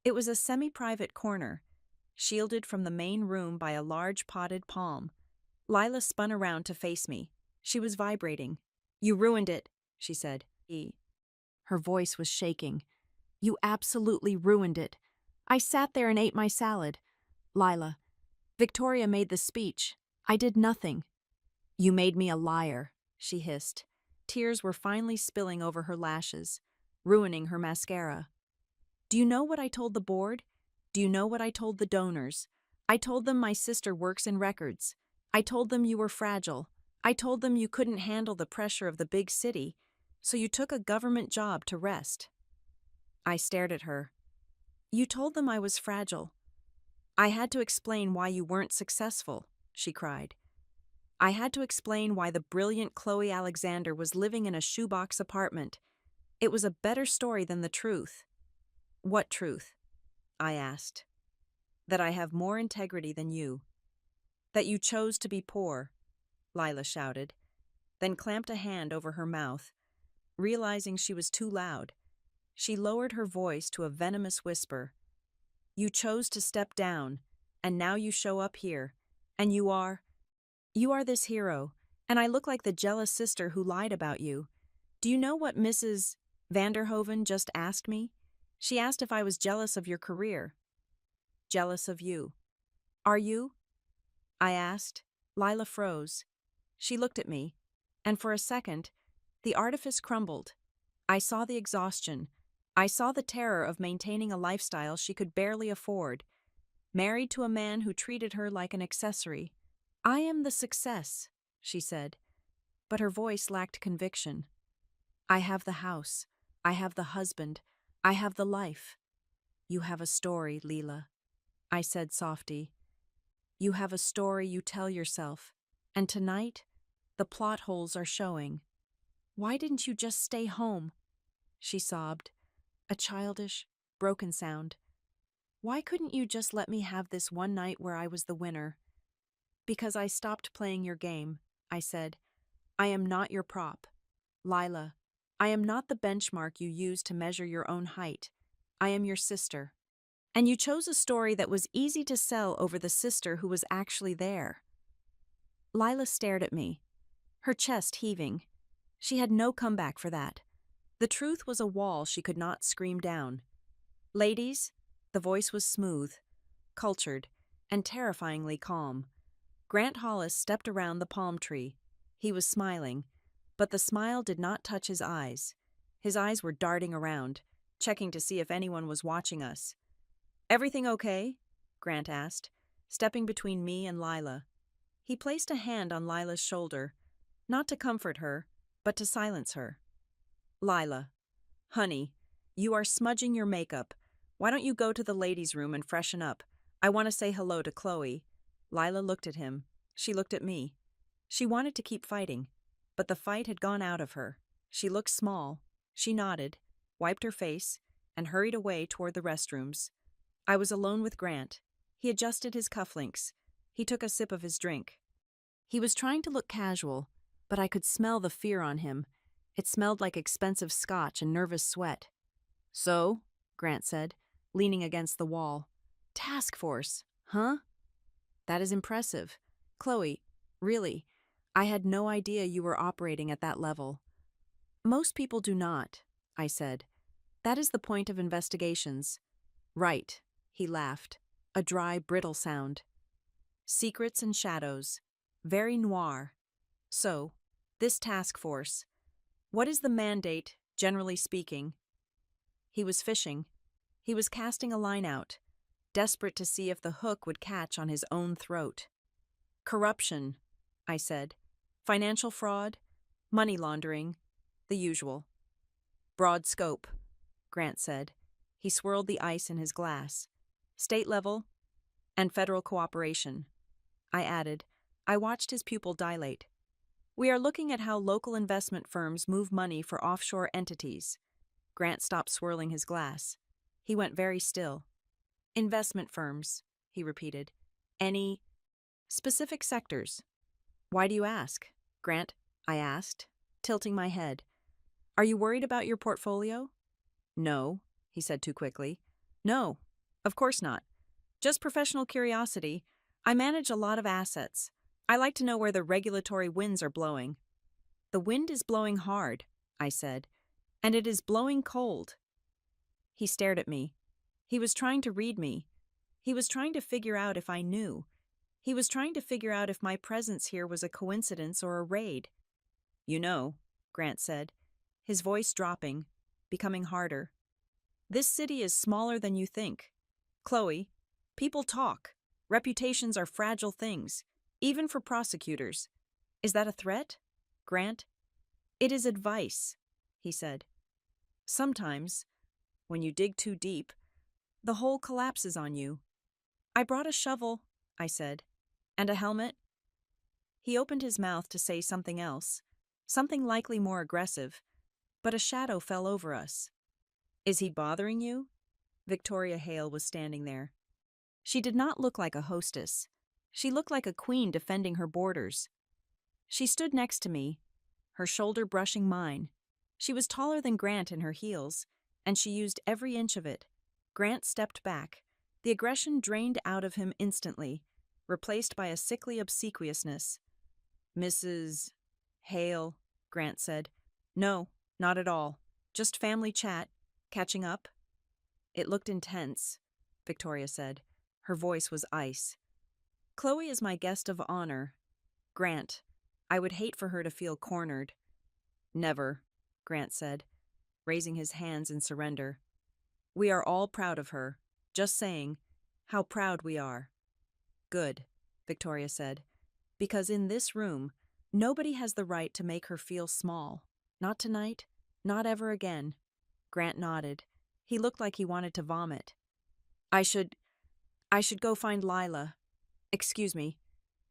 It was a semi-private corner, shielded from the main room by a large potted palm. Lila spun around to face me. She was vibrating. "You ruined it," she said. Her voice was shaking. "You absolutely ruined it. I sat there and ate my salad. Lila, Victoria made the speech. I did nothing." "You made me a liar," she hissed. Tears were finally spilling over her lashes, ruining her mascara. "Do you know what I told the board? Do you know what I told the donors? I told them my sister works in records. I told them you were fragile. I told them you couldn't handle the pressure of the big city, so you took a government job to rest." I stared at her. "You told them I was fragile. I had to explain why you weren't successful," she cried. "I had to explain why the brilliant Chloe Alexander was living in a shoebox apartment. It was a better story than the truth." "What truth?" I asked. "That I have more integrity than you. That you chose to be poor," Lila shouted, then clamped a hand over her mouth. Realizing she was too loud, she lowered her voice to a venomous whisper. "You chose to step down, and now you show up here, and you are this hero, and I look like the jealous sister who lied about you. Do you know what Mrs. Vanderhoven just asked me? She asked if I was jealous of your career." "Jealous of you. Are you?" I asked. Lila froze. She looked at me, and for a second, the artifice crumbled. I saw the exhaustion. I saw the terror of maintaining a lifestyle she could barely afford, married to a man who treated her like an accessory. "I am the success," she said, but her voice lacked conviction. "I have the house. I have the husband. I have the life. You have a story, Leela, I said softly. You have a story you tell yourself, and tonight, the plot holes are showing. Why didn't you just stay home? She sobbed, a childish, broken sound. Why couldn't you just let me have this one night where I was the winner? Because I stopped playing your game, I said. I am not your prop. Lila, I am not the benchmark you use to measure your own height. I am your sister. And you chose a story that was easy to sell over the sister who was actually there. Lila stared at me, her chest heaving. She had no comeback for that. The truth was a wall she could not scream down. Ladies, the voice was smooth, cultured, and terrifyingly calm. Grant Hollis stepped around the palm tree. He was smiling, but the smile did not touch his eyes. His eyes were darting around, checking to see if anyone was watching us. Everything okay? Grant asked, stepping between me and Lila. He placed a hand on Lila's shoulder, not to comfort her, but to silence her. Lila, honey, you are smudging your makeup. Why don't you go to the ladies' room and freshen up? I want to say hello to Chloe. Lila looked at him. She looked at me. She wanted to keep fighting, but the fight had gone out of her. She looked small. She nodded, wiped her face, and hurried away toward the restrooms. I was alone with Grant. He adjusted his cufflinks. He took a sip of his drink. He was trying to look casual, but I could smell the fear on him. It smelled like expensive scotch and nervous sweat. So, Grant said, leaning against the wall. Task force, huh? That is impressive. Chloe, really, I had no idea you were operating at that level. Most people do not, I said. That is the point of investigations. Right, he laughed, a dry, brittle sound. Secrets and shadows. Very noir. So, this task force. What is the mandate, generally speaking? He was fishing. He was casting a line out, desperate to see if the hook would catch on his own throat. Corruption, I said. Financial fraud, money laundering, the usual. Broad scope, Grant said. He swirled the ice in his glass. State level and federal cooperation. I added. I watched his pupil dilate. We are looking at how local investment firms move money for offshore entities. Grant stopped swirling his glass. He went very still. Investment firms, he repeated. Any specific sectors? Why do you ask? Grant, I asked, tilting my head. Are you worried about your portfolio? No, he said too quickly. No, of course not. Just professional curiosity. I manage a lot of assets. I like to know where the regulatory winds are blowing. The wind is blowing hard, I said, and it is blowing cold. He stared at me. He was trying to read me. He was trying to figure out if I knew. He was trying to figure out if my presence here was a coincidence or a raid. You know, Grant said, his voice dropping, becoming harder. This city is smaller than you think. Chloe, people talk. Reputations are fragile things, even for prosecutors. Is that a threat? Grant? It is advice, he said. Sometimes, when you dig too deep, the hole collapses on you. I brought a shovel, I said. And a helmet? He opened his mouth to say something else, something likely more aggressive, but a shadow fell over us. Is he bothering you? Victoria Hale was standing there. She did not look like a hostess. She looked like a queen defending her borders. She stood next to me, her shoulder brushing mine. She was taller than Grant in her heels, and she used every inch of it. Grant stepped back. The aggression drained out of him instantly, replaced by a sickly obsequiousness. Mrs. Hale, Grant said. No, not at all. Just family chat. Catching up? It looked intense, Victoria said. Her voice was ice. Chloe is my guest of honor. Grant, I would hate for her to feel cornered. Never, Grant said, raising his hands in surrender. We are all proud of her. Just saying, how proud we are. Good, Victoria said, because in this room, nobody has the right to make her feel small. Not tonight, not ever again. Grant nodded. He looked like he wanted to vomit. I should go find Lila. Excuse me.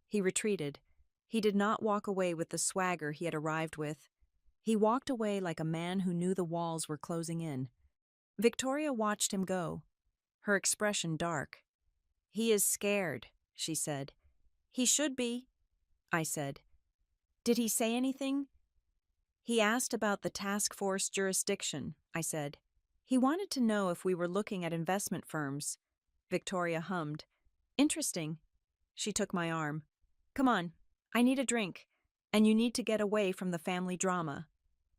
He retreated. He did not walk away with the swagger he had arrived with. He walked away like a man who knew the walls were closing in. Victoria watched him go, her expression dark. He is scared, she said. He should be, I said. Did he say anything? He asked about the task force jurisdiction, I said. He wanted to know if we were looking at investment firms. Victoria hummed. Interesting. She took my arm. Come on, I need a drink, and you need to get away from the family drama.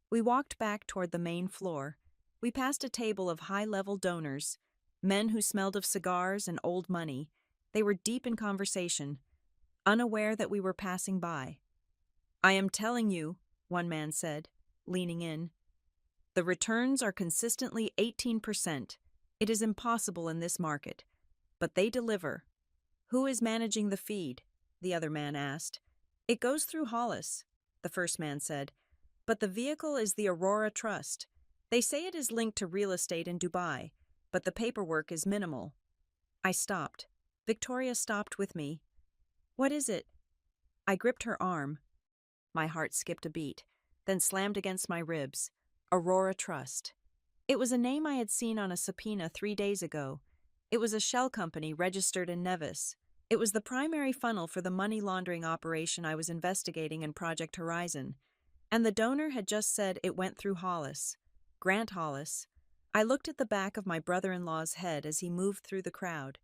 We walked back toward the main floor. We passed a table of high-level donors, men who smelled of cigars and old money. They were deep in conversation, unaware that we were passing by. I am telling you, one man said, leaning in. The returns are consistently 18%. It is impossible in this market. But they deliver. Who is managing the feed? The other man asked. It goes through Hollis, the first man said. But the vehicle is the Aurora Trust. They say it is linked to real estate in Dubai, but the paperwork is minimal. I stopped. Victoria stopped with me. What is it? I gripped her arm. My heart skipped a beat, then slammed against my ribs. Aurora Trust. It was a name I had seen on a subpoena 3 days ago. It was a shell company registered in Nevis. It was the primary funnel for the money laundering operation I was investigating in Project Horizon. And the donor had just said it went through Hollis. Grant Hollis. I looked at the back of my brother-in-law's head as he moved through the crowd.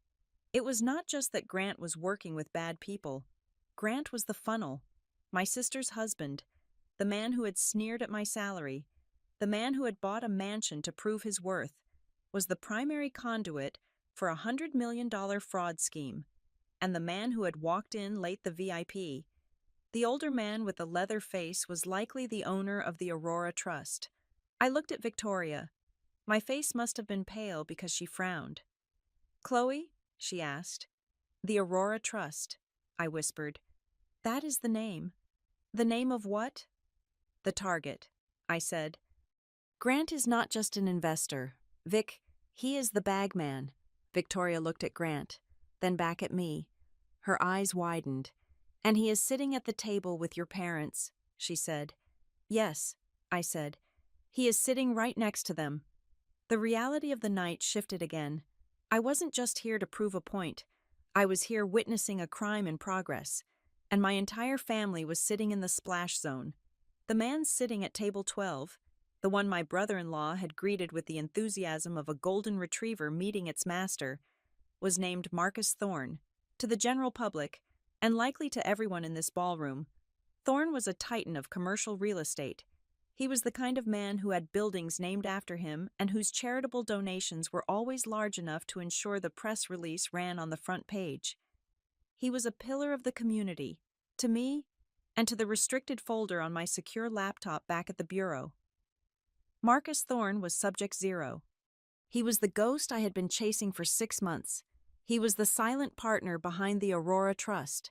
It was not just that Grant was working with bad people. Grant was the funnel. My sister's husband. The man who had sneered at my salary. The man who had bought a mansion to prove his worth. Was the primary conduit for a $100 million fraud scheme. And the man who had walked in late the VIP. The older man with the leather face was likely the owner of the Aurora Trust. I looked at Victoria. My face must have been pale because she frowned. Chloe? She asked. The Aurora Trust, I whispered. That is the name. The name of what? The target, I said. Grant is not just an investor. Vic, he is the bagman. Victoria looked at Grant, then back at me. Her eyes widened. And he is sitting at the table with your parents, she said. Yes, I said. He is sitting right next to them. The reality of the night shifted again. I wasn't just here to prove a point. I was here witnessing a crime in progress, and my entire family was sitting in the splash zone. The man sitting at table 12, the one my brother-in-law had greeted with the enthusiasm of a golden retriever meeting its master, was named Marcus Thorne. To the general public, and likely to everyone in this ballroom, Thorne was a titan of commercial real estate. He was the kind of man who had buildings named after him and whose charitable donations were always large enough to ensure the press release ran on the front page. He was a pillar of the community, to me, and to the restricted folder on my secure laptop back at the bureau. Marcus Thorne was Subject Zero. He was the ghost I had been chasing for 6 months. He was the silent partner behind the Aurora Trust.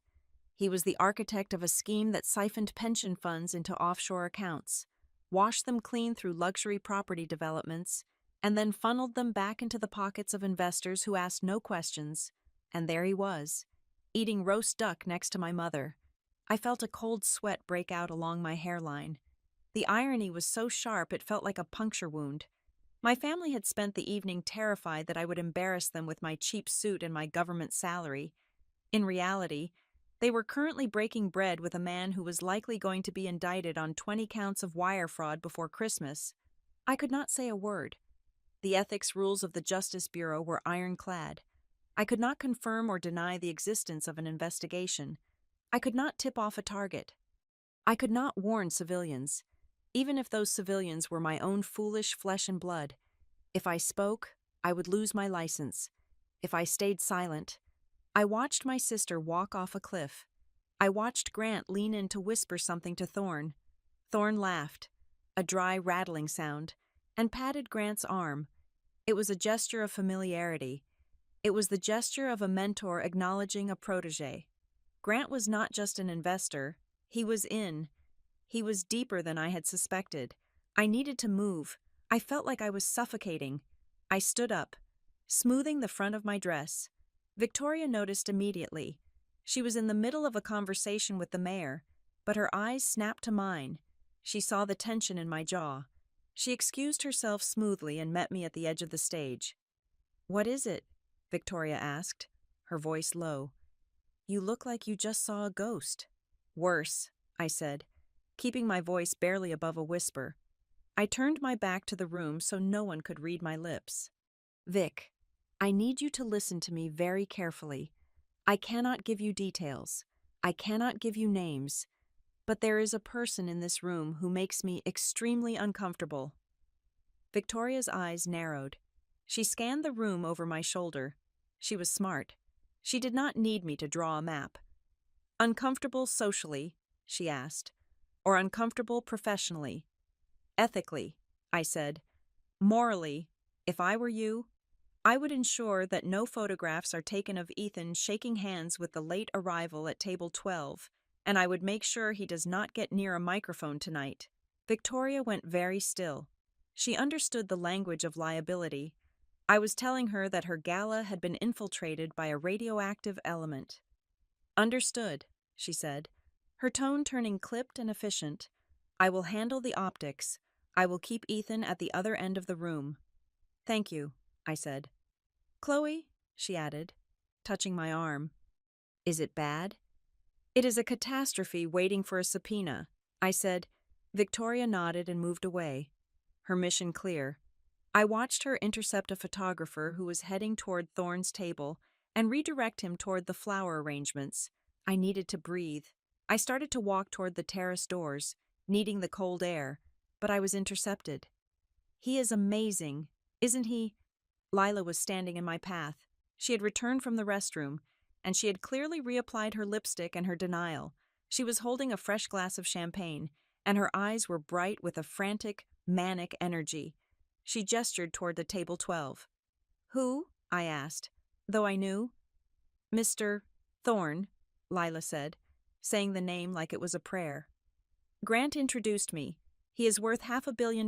He was the architect of a scheme that siphoned pension funds into offshore accounts, washed them clean through luxury property developments, and then funneled them back into the pockets of investors who asked no questions. And there he was, eating roast duck next to my mother. I felt a cold sweat break out along my hairline. The irony was so sharp it felt like a puncture wound. My family had spent the evening terrified that I would embarrass them with my cheap suit and my government salary. In reality, they were currently breaking bread with a man who was likely going to be indicted on 20 counts of wire fraud before Christmas. I could not say a word. The ethics rules of the Justice Bureau were ironclad. I could not confirm or deny the existence of an investigation. I could not tip off a target. I could not warn civilians, even if those civilians were my own foolish flesh and blood. If I spoke, I would lose my license. If I stayed silent, I watched my sister walk off a cliff. I watched Grant lean in to whisper something to Thorne. Thorne laughed, a dry rattling sound, and patted Grant's arm. It was a gesture of familiarity. It was the gesture of a mentor acknowledging a protege. Grant was not just an investor. He was in. He was deeper than I had suspected. I needed to move. I felt like I was suffocating. I stood up, smoothing the front of my dress. Victoria noticed immediately. She was in the middle of a conversation with the mayor, but her eyes snapped to mine. She saw the tension in my jaw. She excused herself smoothly and met me at the edge of the stage. "What is it?" Victoria asked, her voice low. "You look like you just saw a ghost." "Worse," I said, keeping my voice barely above a whisper. I turned my back to the room so no one could read my lips. "Vic, I need you to listen to me very carefully. I cannot give you details. I cannot give you names. But there is a person in this room who makes me extremely uncomfortable." Victoria's eyes narrowed. She scanned the room over my shoulder. She was smart. She did not need me to draw a map. "Uncomfortable socially?" she asked. "Or uncomfortable professionally?" "Ethically," I said. "Morally, if I were you, I would ensure that no photographs are taken of Ethan shaking hands with the late arrival at table 12, and I would make sure he does not get near a microphone tonight." Victoria went very still. She understood the language of liability. I was telling her that her gala had been infiltrated by a radioactive element. "Understood," she said, her tone turning clipped and efficient. "I will handle the optics. I will keep Ethan at the other end of the room." "Thank you," I said. "Chloe," she added, touching my arm. "Is it bad?" "It is a catastrophe waiting for a subpoena," I said. Victoria nodded and moved away, her mission clear. I watched her intercept a photographer who was heading toward Thorne's table and redirect him toward the flower arrangements. I needed to breathe. I started to walk toward the terrace doors, needing the cold air, but I was intercepted. "He is amazing, isn't he?" Lila was standing in my path. She had returned from the restroom, and she had clearly reapplied her lipstick and her denial. She was holding a fresh glass of champagne, and her eyes were bright with a frantic, manic energy. She gestured toward the table 12. "Who?" I asked, though I knew. "Mr. Thorne," Lila said, saying the name like it was a prayer. "Grant introduced me. He is worth $500 million.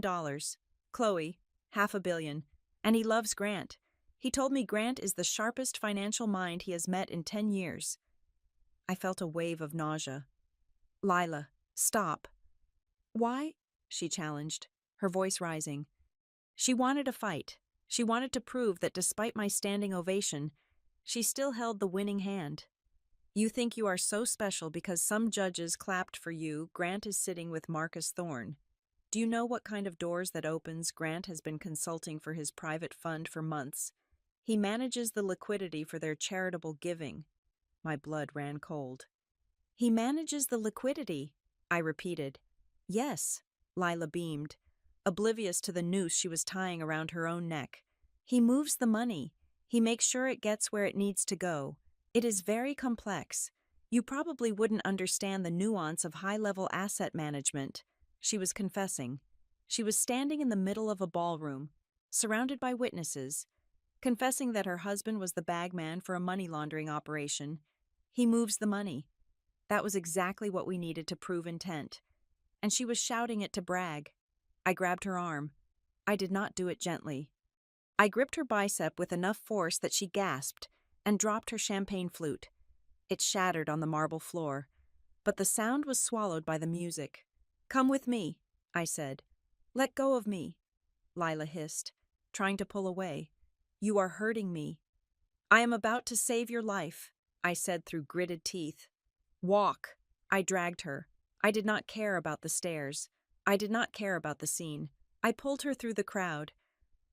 Chloe, $500 million. And he loves Grant. He told me Grant is the sharpest financial mind he has met in 10 years. I felt a wave of nausea. "Lila, stop." "Why?" she challenged, her voice rising. She wanted a fight. She wanted to prove that despite my standing ovation, she still held the winning hand. "You think you are so special because some judges clapped for you. Grant is sitting with Marcus Thorne. Do you know what kind of doors that opens? Grant has been consulting for his private fund for months. He manages the liquidity for their charitable giving." My blood ran cold. "He manages the liquidity," I repeated. "Yes," Lila beamed, oblivious to the noose she was tying around her own neck. "He moves the money. He makes sure it gets where it needs to go. It is very complex. You probably wouldn't understand the nuance of high-level asset management." She was confessing. She was standing in the middle of a ballroom, surrounded by witnesses, confessing that her husband was the bagman for a money laundering operation. He moves the money. That was exactly what we needed to prove intent. And she was shouting it to brag. I grabbed her arm. I did not do it gently. I gripped her bicep with enough force that she gasped and dropped her champagne flute. It shattered on the marble floor, but the sound was swallowed by the music. "Come with me," I said. "Let go of me," Lila hissed, trying to pull away. "You are hurting me." "I am about to save your life," I said through gritted teeth. "Walk." I dragged her. I did not care about the stairs. I did not care about the scene. I pulled her through the crowd,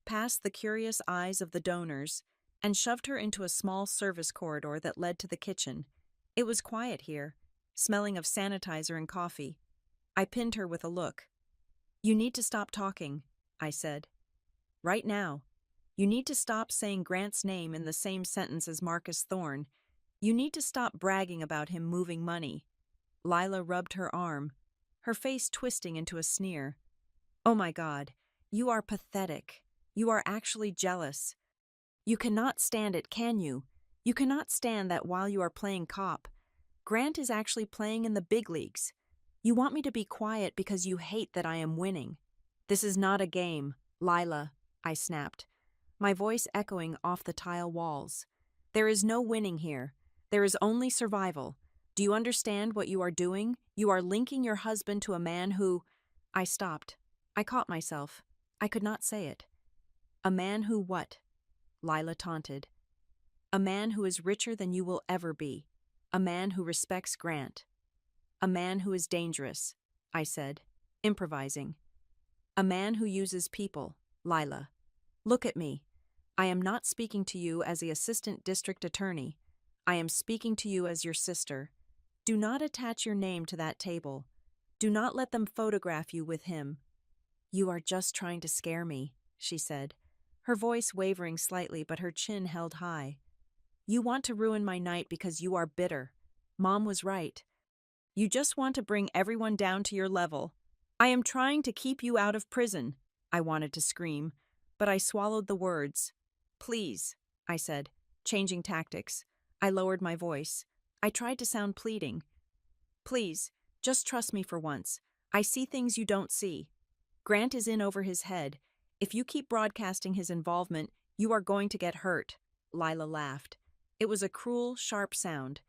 past the curious eyes of the donors, and shoved her into a small service corridor that led to the kitchen. It was quiet here, smelling of sanitizer and coffee. I pinned her with a look. "You need to stop talking," I said. "Right now. You need to stop saying Grant's name in the same sentence as Marcus Thorne. You need to stop bragging about him moving money." Lila rubbed her arm, her face twisting into a sneer. "Oh my God, you are pathetic. You are actually jealous. You cannot stand it, can you? You cannot stand that while you are playing cop, Grant is actually playing in the big leagues. You want me to be quiet because you hate that I am winning. This is not a game, Lila," I snapped. my voice echoing off the tile walls. There is no winning here. There is only survival. Do you understand what you are doing? You are linking your husband to a man who... I stopped. I caught myself. I could not say it. A man who what? Lila taunted. A man who is richer than you will ever be. A man who respects Grant. A man who is dangerous, I said, improvising. A man who uses people, Lila. Look at me. I am not speaking to you as the assistant district attorney. I am speaking to you as your sister. Do not attach your name to that table. Do not let them photograph you with him. You are just trying to scare me, she said, her voice wavering slightly but her chin held high. You want to ruin my night because you are bitter. Mom was right. You just want to bring everyone down to your level. I am trying to keep you out of prison, I wanted to scream, but I swallowed the words. Please, I said, changing tactics. I lowered my voice. I tried to sound pleading. Please, just trust me for once. I see things you don't see. Grant is in over his head. If you keep broadcasting his involvement, you are going to get hurt. Lila laughed. It was a cruel, sharp sound.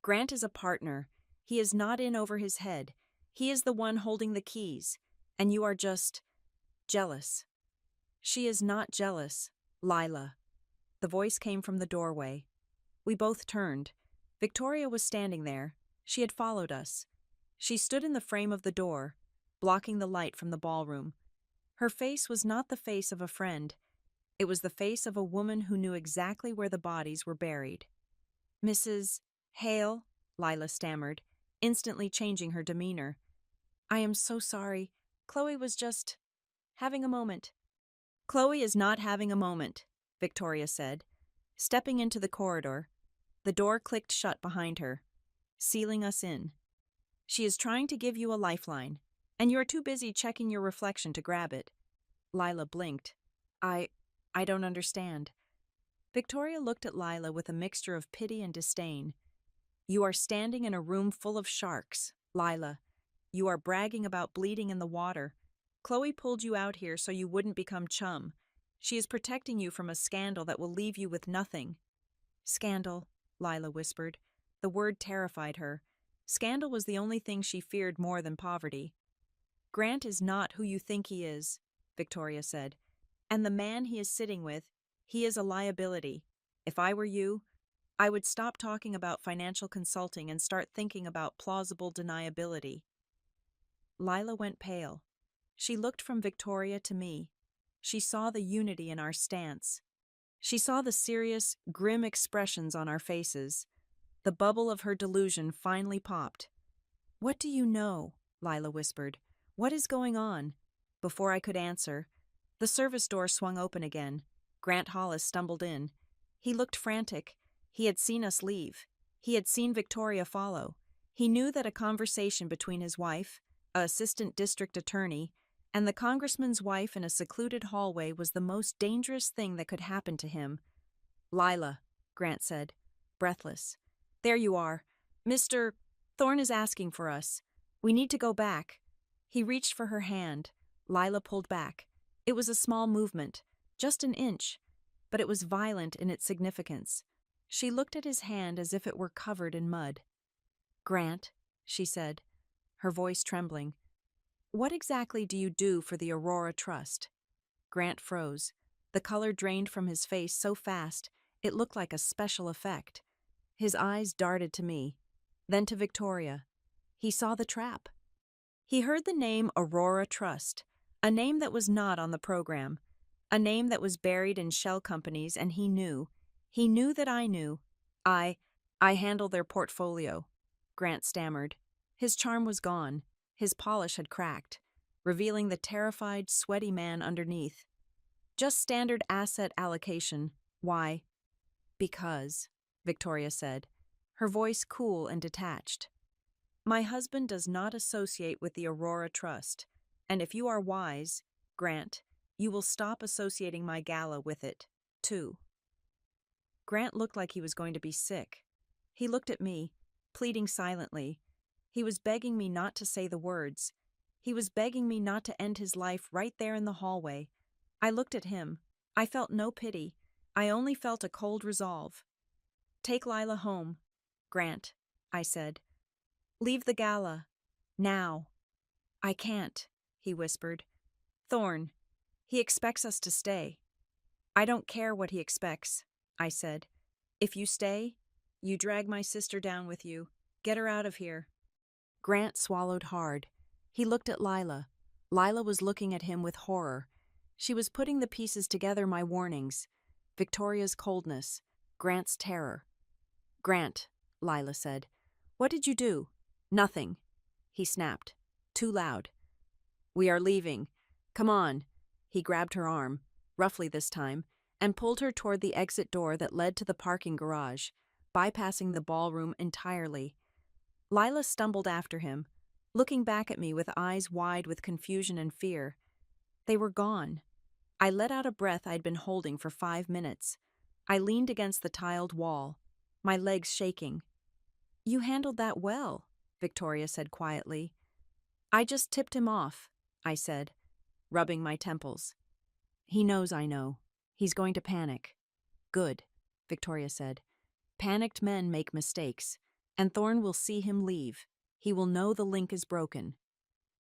Grant is a partner. He is not in over his head. He is the one holding the keys. And you are just... jealous. She is not jealous, Lila. The voice came from the doorway. We both turned. Victoria was standing there. She had followed us. She stood in the frame of the door, blocking the light from the ballroom. Her face was not the face of a friend. It was the face of a woman who knew exactly where the bodies were buried. Mrs. Hale, Lila stammered, instantly changing her demeanor. I am so sorry. Chloe was just having a moment. Chloe is not having a moment, Victoria said, stepping into the corridor. The door clicked shut behind her, sealing us in. She is trying to give you a lifeline, and you are too busy checking your reflection to grab it. Lila blinked. I don't understand. Victoria looked at Lila with a mixture of pity and disdain. You are standing in a room full of sharks, Lila. You are bragging about bleeding in the water. Chloe pulled you out here so you wouldn't become chum. She is protecting you from a scandal that will leave you with nothing. Scandal, Lila whispered. The word terrified her. Scandal was the only thing she feared more than poverty. Grant is not who you think he is, Victoria said. And the man he is sitting with, he is a liability. If I were you, I would stop talking about financial consulting and start thinking about plausible deniability. Lila went pale. She looked from Victoria to me. She saw the unity in our stance. She saw the serious, grim expressions on our faces. The bubble of her delusion finally popped. What do you know? Lila whispered. What is going on? Before I could answer, the service door swung open again. Grant Hollis stumbled in. He looked frantic. He had seen us leave. He had seen Victoria follow. He knew that a conversation between his wife, an assistant district attorney, and the congressman's wife in a secluded hallway was the most dangerous thing that could happen to him. Lila, Grant said, breathless. There you are. Mr. Thorne is asking for us. We need to go back. He reached for her hand. Lila pulled back. It was a small movement, just an inch, but it was violent in its significance. She looked at his hand as if it were covered in mud. Grant, she said, her voice trembling, what exactly do you do for the Aurora Trust? Grant froze. The color drained from his face so fast, it looked like a special effect. His eyes darted to me, then to Victoria. He saw the trap. He heard the name Aurora Trust, a name that was not on the program, a name that was buried in shell companies, and he knew that I knew. I handle their portfolio, Grant stammered. His charm was gone. His polish had cracked, revealing the terrified, sweaty man underneath. Just standard asset allocation. Why? Because, Victoria said, her voice cool and detached. My husband does not associate with the Aurora Trust, and if you are wise, Grant, you will stop associating my gala with it, too. Grant looked like he was going to be sick. He looked at me, pleading silently. He was begging me not to say the words. He was begging me not to end his life right there in the hallway. I looked at him. I felt no pity. I only felt a cold resolve. Take Lila home, Grant, I said. Leave the gala. Now. I can't, he whispered. Thorne, he expects us to stay. I don't care what he expects, I said. If you stay, you drag my sister down with you. Get her out of here. Grant swallowed hard. He looked at Lila. Lila was looking at him with horror. She was putting the pieces together, my warnings. Victoria's coldness. Grant's terror. Grant, Lila said. What did you do? Nothing. He snapped. Too loud. We are leaving. Come on. He grabbed her arm, roughly this time, and pulled her toward the exit door that led to the parking garage, bypassing the ballroom entirely. Lila stumbled after him, looking back at me with eyes wide with confusion and fear. They were gone. I let out a breath I'd been holding for 5 minutes. I leaned against the tiled wall, my legs shaking. You handled that well, Victoria said quietly. I just tipped him off, I said, rubbing my temples. He knows I know. He's going to panic. Good, Victoria said. Panicked men make mistakes, and Thorne will see him leave. He will know the link is broken.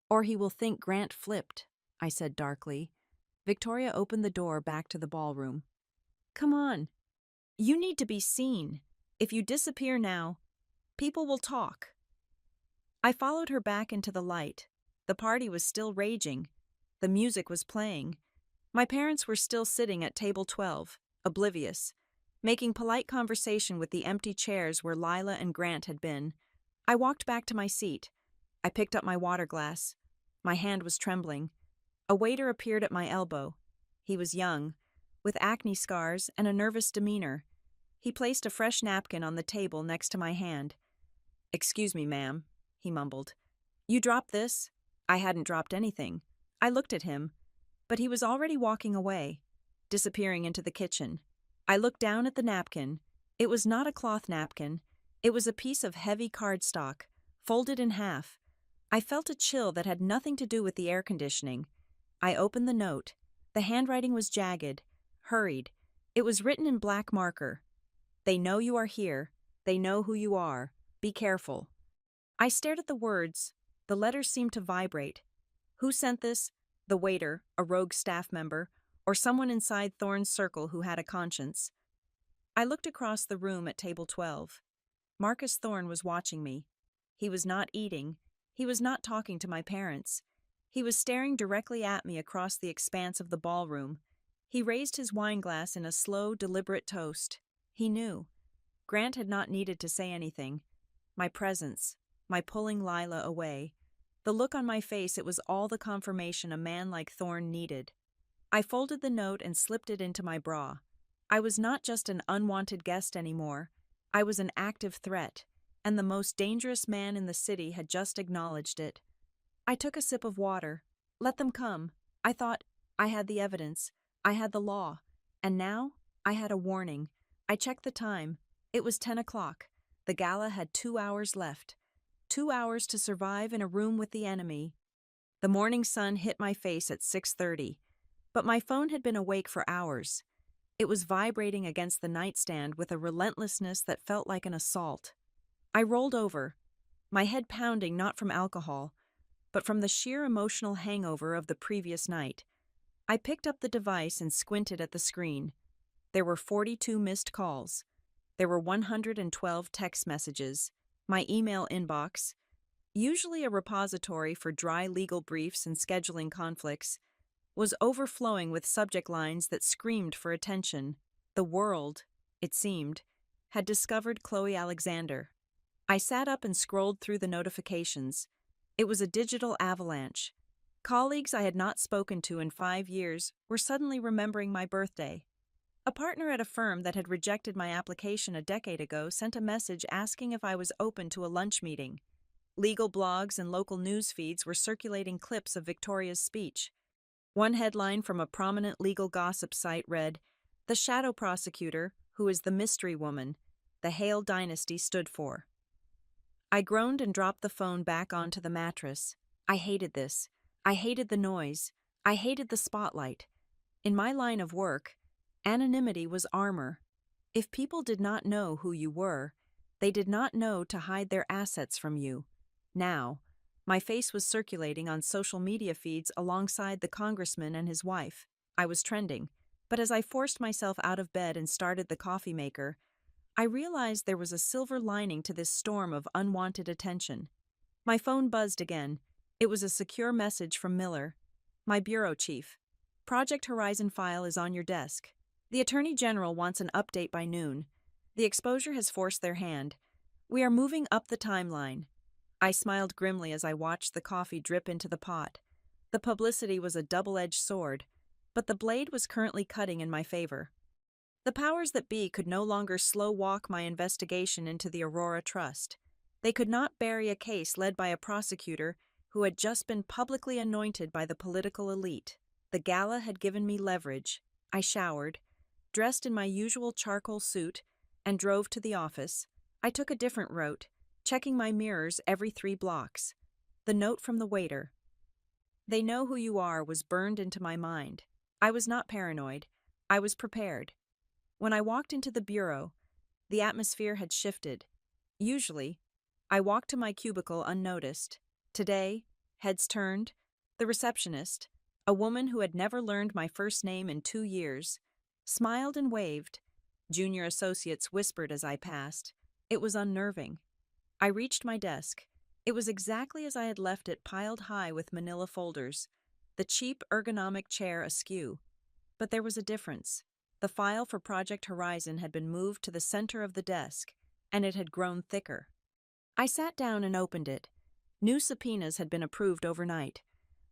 Or he will think Grant flipped, I said darkly. Victoria opened the door back to the ballroom. Come on. You need to be seen. If you disappear now, people will talk. I followed her back into the light. The party was still raging. The music was playing. My parents were still sitting at table 12, oblivious, making polite conversation with the empty chairs where Lila and Grant had been. I walked back to my seat. I picked up my water glass. My hand was trembling. A waiter appeared at my elbow. He was young, with acne scars and a nervous demeanor. He placed a fresh napkin on the table next to my hand. Excuse me, ma'am, he mumbled. You dropped this? I hadn't dropped anything. I looked at him, but he was already walking away, disappearing into the kitchen. I looked down at the napkin. It was not a cloth napkin. It was a piece of heavy cardstock, folded in half. I felt a chill that had nothing to do with the air conditioning. I opened the note. The handwriting was jagged, hurried. It was written in black marker. They know you are here. They know who you are. Be careful. I stared at the words. The letters seemed to vibrate. Who sent this? The waiter, a rogue staff member, or someone inside Thorne's circle who had a conscience. I looked across the room at table 12. Marcus Thorne was watching me. He was not eating. He was not talking to my parents. He was staring directly at me across the expanse of the ballroom. He raised his wineglass in a slow, deliberate toast. He knew. Grant had not needed to say anything. My presence, my pulling Lila away, the look on my face, it was all the confirmation a man like Thorne needed. I folded the note and slipped it into my bra. I was not just an unwanted guest anymore. I was an active threat, and the most dangerous man in the city had just acknowledged it. I took a sip of water. Let them come. I thought, I had the evidence. I had the law. And now, I had a warning. I checked the time. It was 10 o'clock. The gala had 2 hours left. 2 hours to survive in a room with the enemy. The morning sun hit my face at 6:30, but my phone had been awake for hours. It was vibrating against the nightstand with a relentlessness that felt like an assault. I rolled over, my head pounding not from alcohol, but from the sheer emotional hangover of the previous night. I picked up the device and squinted at the screen. There were 42 missed calls. There were 112 text messages. My email inbox, usually a repository for dry legal briefs and scheduling conflicts, was overflowing with subject lines that screamed for attention. The world, it seemed, had discovered Chloe Alexander. I sat up and scrolled through the notifications. It was a digital avalanche. Colleagues I had not spoken to in 5 years were suddenly remembering my birthday. A partner at a firm that had rejected my application a decade ago sent a message asking if I was open to a lunch meeting. Legal blogs and local news feeds were circulating clips of Victoria's speech. One headline from a prominent legal gossip site read, "The shadow prosecutor, who is the mystery woman, the Hale dynasty stood for." I groaned and dropped the phone back onto the mattress. I hated this. I hated the noise. I hated the spotlight. In my line of work, Anonymity was armor. If people did not know who you were, they did not know to hide their assets from you. Now, my face was circulating on social media feeds alongside the congressman and his wife. I was trending, but as I forced myself out of bed and started the coffee maker, I realized there was a silver lining to this storm of unwanted attention. My phone buzzed again. It was a secure message from Miller, my bureau chief. Project Horizon file is on your desk. The Attorney General wants an update by noon. The exposure has forced their hand. We are moving up the timeline. I smiled grimly as I watched the coffee drip into the pot. The publicity was a double-edged sword, but the blade was currently cutting in my favor. The powers that be could no longer slow-walk my investigation into the Aurora Trust. They could not bury a case led by a prosecutor who had just been publicly anointed by the political elite. The gala had given me leverage. I showered, dressed in my usual charcoal suit, and drove to the office. I took a different route, checking my mirrors every 3 blocks. The note from the waiter, "They know who you are," was burned into my mind. I was not paranoid. I was prepared. When I walked into the bureau, the atmosphere had shifted. Usually, I walked to my cubicle unnoticed. Today, heads turned, the receptionist, a woman who had never learned my first name in 2 years, smiled and waved. Junior associates whispered as I passed. It was unnerving. I reached my desk. It was exactly as I had left it, piled high with manila folders, the cheap ergonomic chair askew. But there was a difference. The file for Project Horizon had been moved to the center of the desk, and it had grown thicker. I sat down and opened it. New subpoenas had been approved overnight.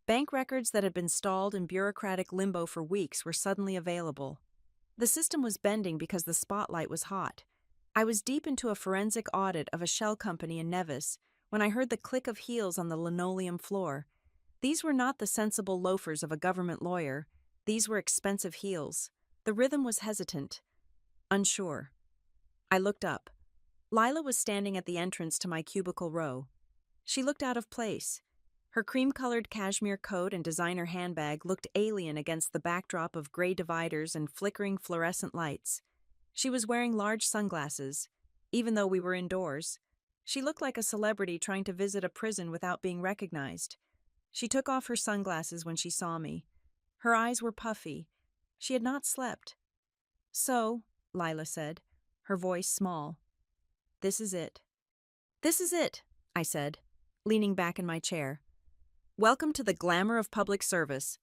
Bank records that had been stalled in bureaucratic limbo for weeks were suddenly available. The system was bending because the spotlight was hot. I was deep into a forensic audit of a shell company in Nevis when I heard the click of heels on the linoleum floor. These were not the sensible loafers of a government lawyer. These were expensive heels. The rhythm was hesitant, unsure. I looked up. Lila was standing at the entrance to my cubicle row. She looked out of place. Her cream-colored cashmere coat and designer handbag looked alien against the backdrop of gray dividers and flickering fluorescent lights. She was wearing large sunglasses, even though we were indoors. She looked like a celebrity trying to visit a prison without being recognized. She took off her sunglasses when she saw me. Her eyes were puffy. She had not slept. "So," Lila said, her voice small, "this is it." "This is it," I said, leaning back in my chair. "Welcome to the glamour of public service."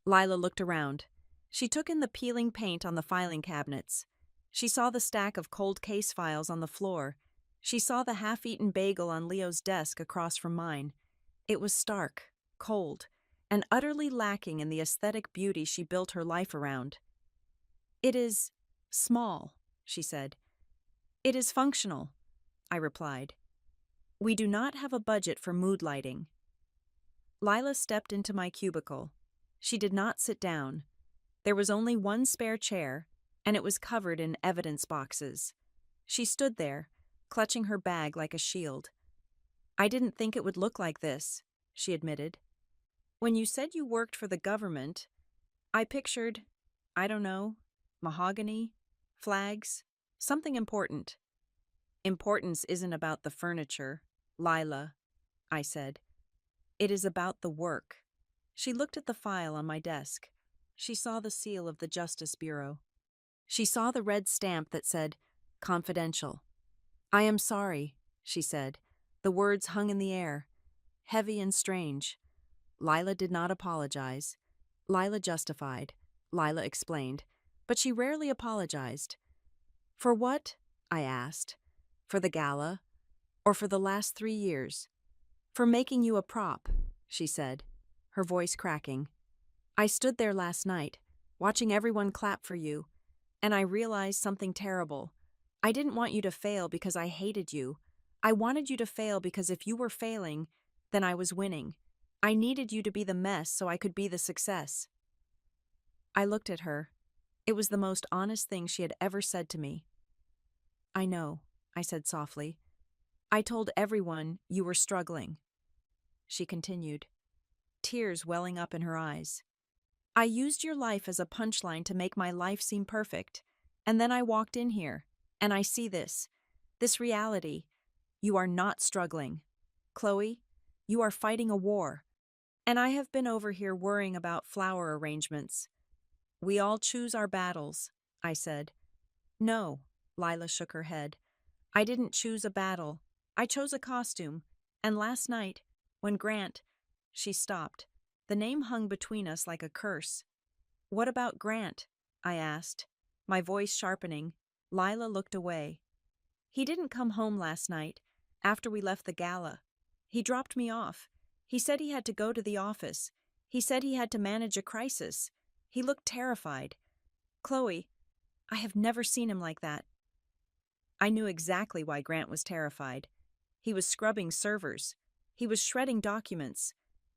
Lila looked around. She took in the peeling paint on the filing cabinets. She saw the stack of cold case files on the floor. She saw the half-eaten bagel on Leo's desk across from mine. It was stark, cold, and utterly lacking in the aesthetic beauty she built her life around. "It is small," she said. "It is functional," I replied. "We do not have a budget for mood lighting." Lila stepped into my cubicle. She did not sit down. There was only one spare chair, and it was covered in evidence boxes. She stood there, clutching her bag like a shield. "I didn't think it would look like this," she admitted. "When you said you worked for the government, I pictured, I don't know, mahogany, flags, something important." "Importance isn't about the furniture, Lila," I said. "It is about the work." She looked at the file on my desk. She saw the seal of the Justice Bureau. She saw the red stamp that said, "Confidential." "I am sorry," she said. The words hung in the air, heavy and strange. Lila did not apologize. Lila justified. Lila explained. But she rarely apologized. "For what?" I asked. "For the gala? Or for the last 3 years?" "For making you a prop," she said, her voice cracking. "I stood there last night, watching everyone clap for you, and I realized something terrible. I didn't want you to fail because I hated you. I wanted you to fail because if you were failing, then I was winning. I needed you to be the mess so I could be the success." I looked at her. It was the most honest thing she had ever said to me. "I know," I said softly. "I told everyone you were struggling." She continued, tears welling up in her eyes. I used your life as a punchline to make my life seem perfect. And then I walked in here, and I see this reality. You are not struggling. Chloe, you are fighting a war. And I have been over here worrying about flower arrangements. We all choose our battles, I said. No, Lila shook her head. I didn't choose a battle. I chose a costume. And last night, when Grant... She stopped. The name hung between us like a curse. What about Grant? I asked, my voice sharpening. Lila looked away. He didn't come home last night, after we left the gala. He dropped me off. He said he had to go to the office. He said he had to manage a crisis. He looked terrified. Chloe, I have never seen him like that. I knew exactly why Grant was terrified. He was scrubbing servers. He was shredding documents.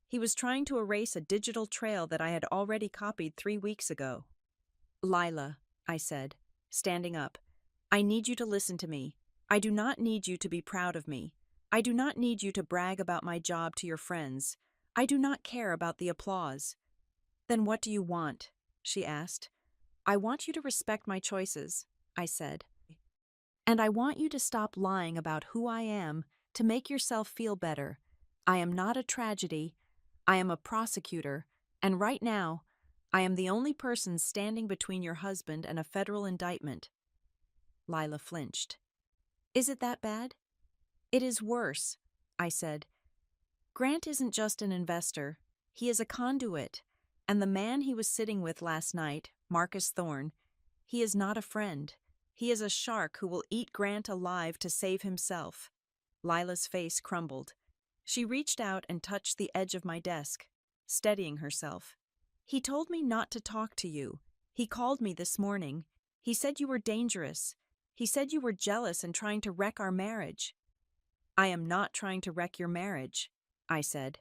He was trying to erase a digital trail that I had already copied 3 weeks ago. Lila, I said, standing up, I need you to listen to me. I do not need you to be proud of me. I do not need you to brag about my job to your friends. I do not care about the applause. Then what do you want? She asked. I want you to respect my choices, I said. And I want you to stop lying about who I am to make yourself feel better. I am not a tragedy. I am a prosecutor, and right now, I am the only person standing between your husband and a federal indictment. Lila flinched. Is it that bad? It is worse, I said. Grant isn't just an investor. He is a conduit. And the man he was sitting with last night, Marcus Thorne, he is not a friend. He is a shark who will eat Grant alive to save himself. Lila's face crumbled. She reached out and touched the edge of my desk, steadying herself. He told me not to talk to you. He called me this morning. He said you were dangerous. He said you were jealous and trying to wreck our marriage. I am not trying to wreck your marriage, I said.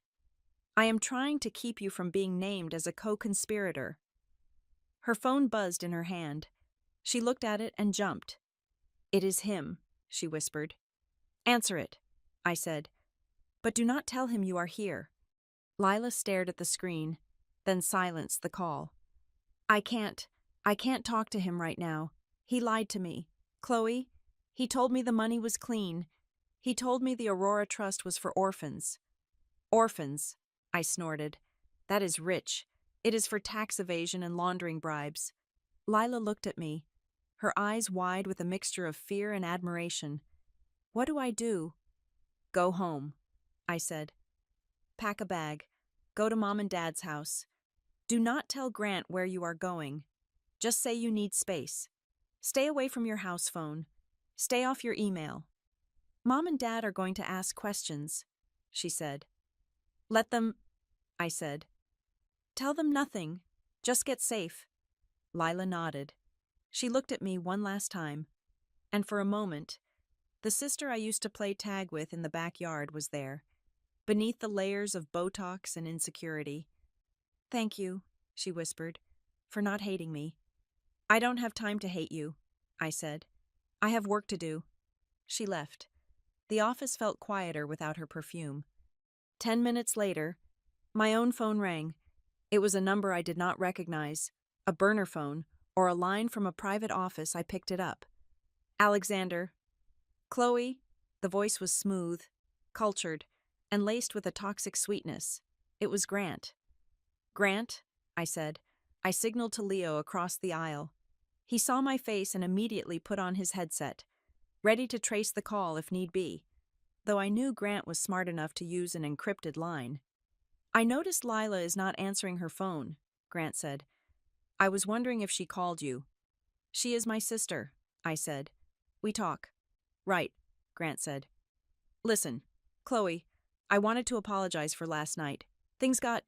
I am trying to keep you from being named as a co-conspirator. Her phone buzzed in her hand. She looked at it and jumped. It is him, she whispered. Answer it, I said. But do not tell him you are here. Lila stared at the screen, then silenced the call. I can't talk to him right now. He lied to me. Chloe, he told me the money was clean. He told me the Aurora Trust was for orphans. Orphans, I snorted. That is rich. It is for tax evasion and laundering bribes. Lila looked at me, her eyes wide with a mixture of fear and admiration. What do I do? Go home, I said. Pack a bag. Go to Mom and Dad's house. Do not tell Grant where you are going. Just say you need space. Stay away from your house phone. Stay off your email. Mom and Dad are going to ask questions, she said. Let them, I said. Tell them nothing. Just get safe. Lila nodded. She looked at me one last time, and for a moment, the sister I used to play tag with in the backyard was there, beneath the layers of Botox and insecurity. Thank you, she whispered, for not hating me. I don't have time to hate you, I said. I have work to do. She left. The office felt quieter without her perfume. 10 minutes later, my own phone rang. It was a number I did not recognize, a burner phone, or a line from a private office. I picked it up. Alexander. Chloe. The voice was smooth, cultured, and laced with a toxic sweetness. It was Grant. Grant, I said. I signaled to Leo across the aisle. He saw my face and immediately put on his headset, ready to trace the call if need be, though I knew Grant was smart enough to use an encrypted line. I noticed Lila is not answering her phone, Grant said. I was wondering if she called you. She is my sister, I said. We talk. Right, Grant said. Listen, Chloe, I wanted to apologize for last night. Things got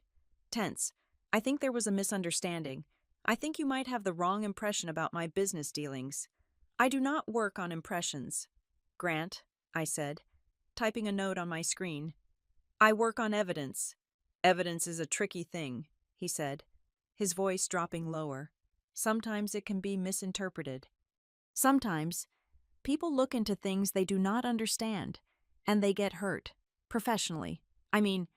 tense. I think there was a misunderstanding. I think you might have the wrong impression about my business dealings. I do not work on impressions. Grant, I said, typing a note on my screen. I work on evidence. Evidence is a tricky thing, he said, his voice dropping lower. Sometimes it can be misinterpreted. Sometimes people look into things they do not understand, and they get hurt, professionally. I mean,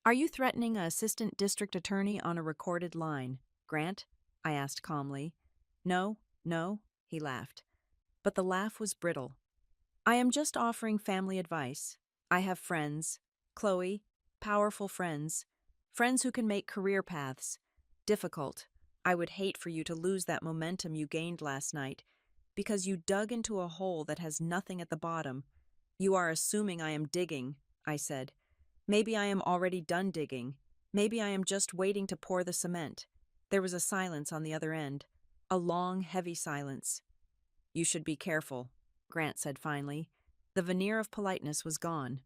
Are you threatening an assistant district attorney on a recorded line, Grant? I asked calmly. No, no, he laughed. But the laugh was brittle. I am just offering family advice. I have friends, Chloe, powerful friends, friends who can make career paths difficult. I would hate for you to lose that momentum you gained last night because you dug into a hole that has nothing at the bottom. You are assuming I am digging, I said. Maybe I am already done digging. Maybe I am just waiting to pour the cement. There was a silence on the other end, a long, heavy silence. You should be careful, Grant said finally. The veneer of politeness was gone.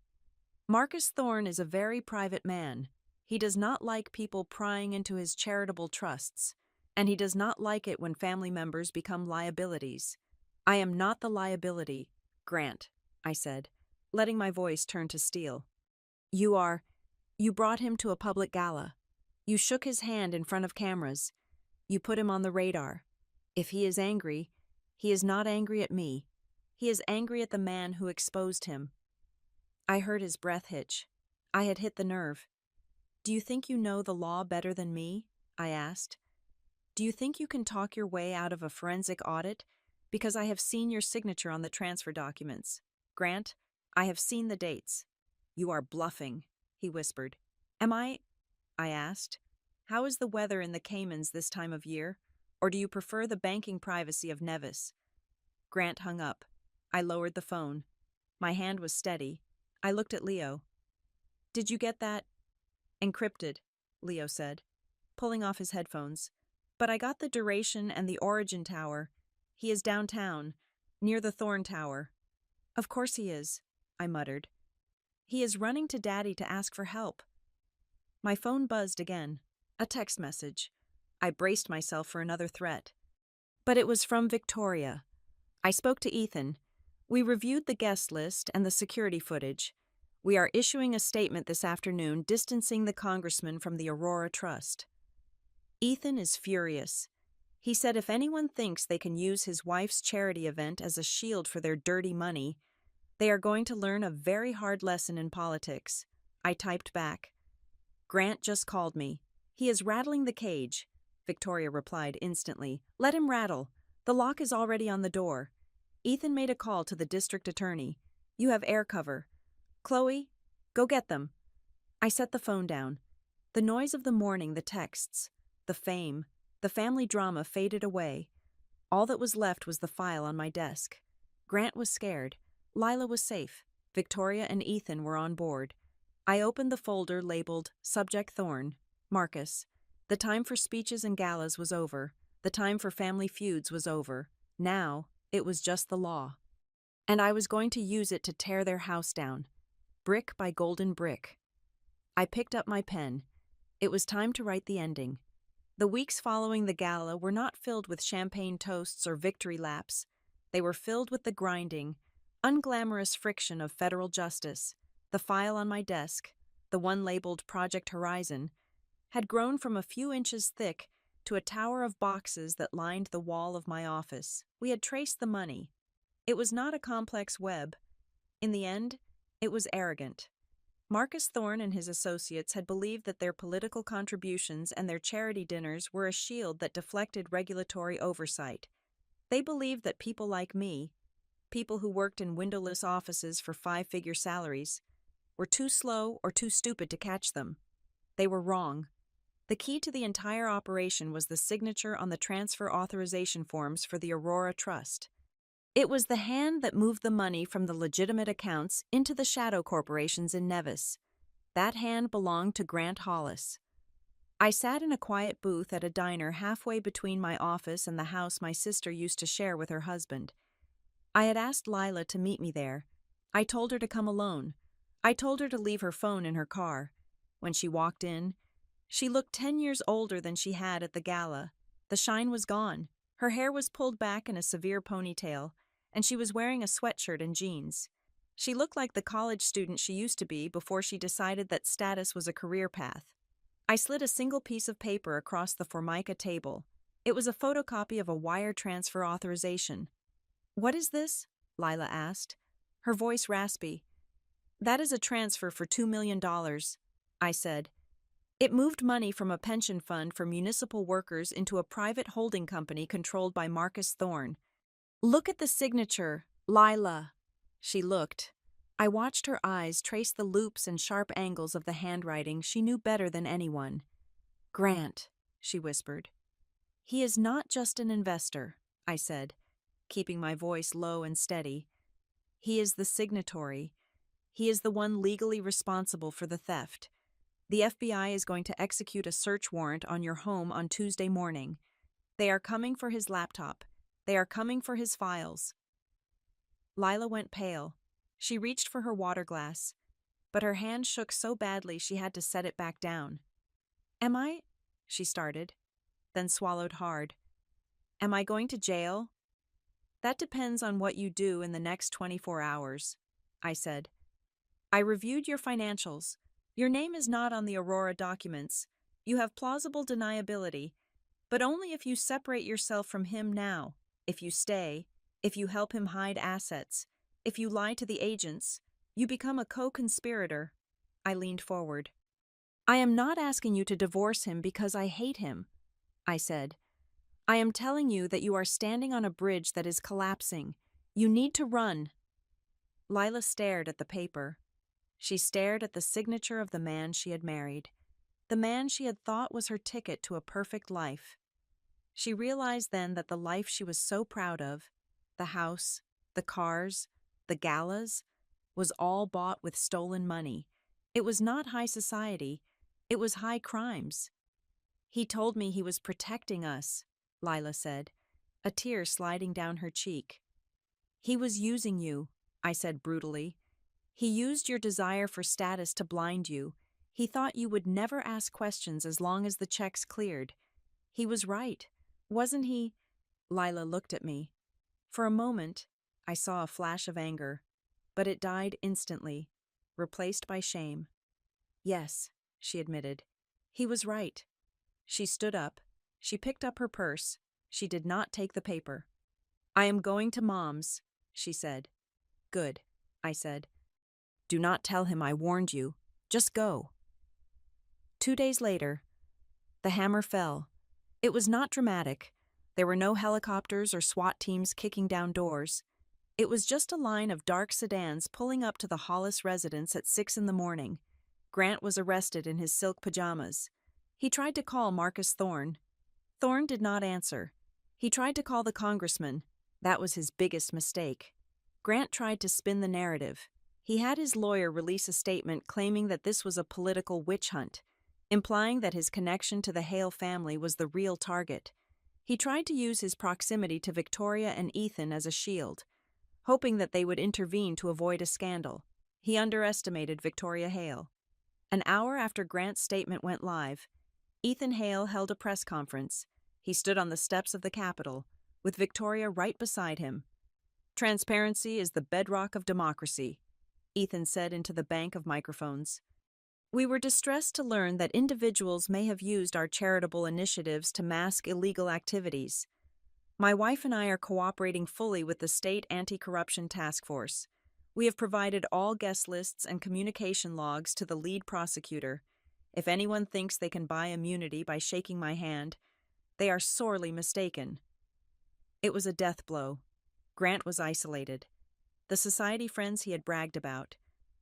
Marcus Thorne is a very private man. He does not like people prying into his charitable trusts, and he does not like it when family members become liabilities. I am not the liability, Grant, I said, letting my voice turn to steel. You brought him to a public gala. You shook his hand in front of cameras. You put him on the radar. If he is angry, he is not angry at me. He is angry at the man who exposed him. I heard his breath hitch. I had hit the nerve. Do you think you know the law better than me? I asked. Do you think you can talk your way out of a forensic audit? Because I have seen your signature on the transfer documents. Grant, I have seen the dates. You are bluffing, he whispered. Am I? Asked. How is the weather in the Caymans this time of year? Or do you prefer the banking privacy of Nevis? Grant hung up. I lowered the phone. My hand was steady. I looked at Leo. Did you get that? Encrypted, Leo said, pulling off his headphones. But I got the duration and the origin tower. He is downtown, near the Thorn Tower. Of course he is, I muttered. He is running to Daddy to ask for help. My phone buzzed again. A text message. I braced myself for another threat. But it was from Victoria. I spoke to Ethan. We reviewed the guest list and the security footage. We are issuing a statement this afternoon distancing the Congressman from the Aurora Trust. Ethan is furious. He said if anyone thinks they can use his wife's charity event as a shield for their dirty money, they are going to learn a very hard lesson in politics. I typed back. Grant just called me. He is rattling the cage. Victoria replied instantly. Let him rattle. The lock is already on the door. Ethan made a call to the district attorney. You have air cover. Chloe, go get them. I set the phone down. The noise of the morning, the texts, the fame, the family drama faded away. All that was left was the file on my desk. Grant was scared. Lila was safe. Victoria and Ethan were on board. I opened the folder labeled Subject Thorn, Marcus. The time for speeches and galas was over. The time for family feuds was over. Now, it was just the law. And I was going to use it to tear their house down, brick by golden brick. I picked up my pen. It was time to write the ending. The weeks following the gala were not filled with champagne toasts or victory laps. They were filled with the grinding, unglamorous friction of federal justice. The file on my desk, the one labeled Project Horizon, had grown from a few inches thick to a tower of boxes that lined the wall of my office. We had traced the money. It was not a complex web. In the end, it was arrogant. Marcus Thorne and his associates had believed that their political contributions and their charity dinners were a shield that deflected regulatory oversight. They believed that people like me, people who worked in windowless offices for five-figure salaries, were too slow or too stupid to catch them. They were wrong. The key to the entire operation was the signature on the transfer authorization forms for the Aurora Trust. It was the hand that moved the money from the legitimate accounts into the shadow corporations in Nevis. That hand belonged to Grant Hollis. I sat in a quiet booth at a diner halfway between my office and the house my sister used to share with her husband. I had asked Lila to meet me there. I told her to come alone. I told her to leave her phone in her car. When she walked in, she looked 10 years older than she had at the gala. The shine was gone. Her hair was pulled back in a severe ponytail, and she was wearing a sweatshirt and jeans. She looked like the college student she used to be before she decided that status was a career path. I slid a single piece of paper across the Formica table. It was a photocopy of a wire transfer authorization. What is this? Lila asked, her voice raspy. That is a transfer for $2 million. I said. It moved money from a pension fund for municipal workers into a private holding company controlled by Marcus Thorne. Look at the signature, Lila. She looked. I watched her eyes trace the loops and sharp angles of the handwriting she knew better than anyone. Grant, she whispered. He is not just an investor, I said, keeping my voice low and steady. He is the signatory. He is the one legally responsible for the theft. The FBI is going to execute a search warrant on your home on Tuesday morning. They are coming for his laptop. They are coming for his files. Lila went pale. She reached for her water glass, but her hand shook so badly she had to set it back down. Am I? She started, then swallowed hard. Am I going to jail? That depends on what you do in the next 24 hours, I said. I reviewed your financials. Your name is not on the Aurora documents. You have plausible deniability, but only if you separate yourself from him now, if you stay, if you help him hide assets, if you lie to the agents, you become a co-conspirator. I leaned forward. I am not asking you to divorce him because I hate him, I said. I am telling you that you are standing on a bridge that is collapsing. You need to run. Lila stared at the paper. She stared at the signature of the man she had married, the man she had thought was her ticket to a perfect life. She realized then that the life she was so proud of, the house, the cars, the galas, was all bought with stolen money. It was not high society, it was high crimes. He told me he was protecting us, Lila said, a tear sliding down her cheek. He was using you, I said brutally. He used your desire for status to blind you. He thought you would never ask questions as long as the checks cleared. He was right, wasn't he? Lila looked at me. For a moment, I saw a flash of anger, but it died instantly, replaced by shame. Yes, she admitted. He was right. She stood up. She picked up her purse. She did not take the paper. I am going to Mom's, she said. Good, I said. Do not tell him I warned you. Just go. 2 days later, the hammer fell. It was not dramatic. There were no helicopters or SWAT teams kicking down doors. It was just a line of dark sedans pulling up to the Hollis residence at 6 a.m. Grant was arrested in his silk pajamas. He tried to call Marcus Thorne. Thorne did not answer. He tried to call the Congressman. That was his biggest mistake. Grant tried to spin the narrative. He had his lawyer release a statement claiming that this was a political witch hunt, implying that his connection to the Hale family was the real target. He tried to use his proximity to Victoria and Ethan as a shield, hoping that they would intervene to avoid a scandal. He underestimated Victoria Hale. An hour after Grant's statement went live, Ethan Hale held a press conference. He stood on the steps of the Capitol, with Victoria right beside him. Transparency is the bedrock of democracy, Ethan said into the bank of microphones. We were distressed to learn that individuals may have used our charitable initiatives to mask illegal activities. My wife and I are cooperating fully with the State Anti-Corruption Task Force. We have provided all guest lists and communication logs to the lead prosecutor. If anyone thinks they can buy immunity by shaking my hand, they are sorely mistaken. It was a death blow. Grant was isolated. The society friends he had bragged about,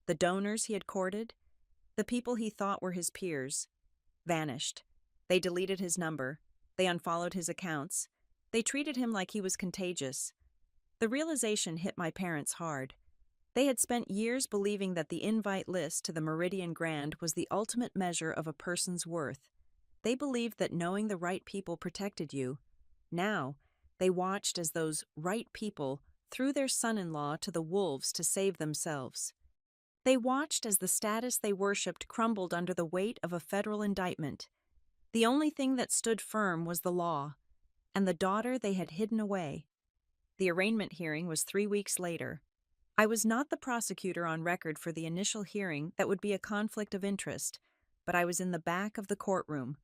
the donors he had courted, the people he thought were his peers, vanished. They deleted his number. They unfollowed his accounts. They treated him like he was contagious. The realization hit my parents hard. They had spent years believing that the invite list to the Meridian Grand was the ultimate measure of a person's worth. They believed that knowing the right people protected you. Now, they watched as those right people threw their son-in-law to the wolves to save themselves. They watched as the status they worshipped crumbled under the weight of a federal indictment. The only thing that stood firm was the law, and the daughter they had hidden away. The arraignment hearing was 3 weeks later. I was not the prosecutor on record for the initial hearing that would be a conflict of interest, but I was in the back of the courtroom.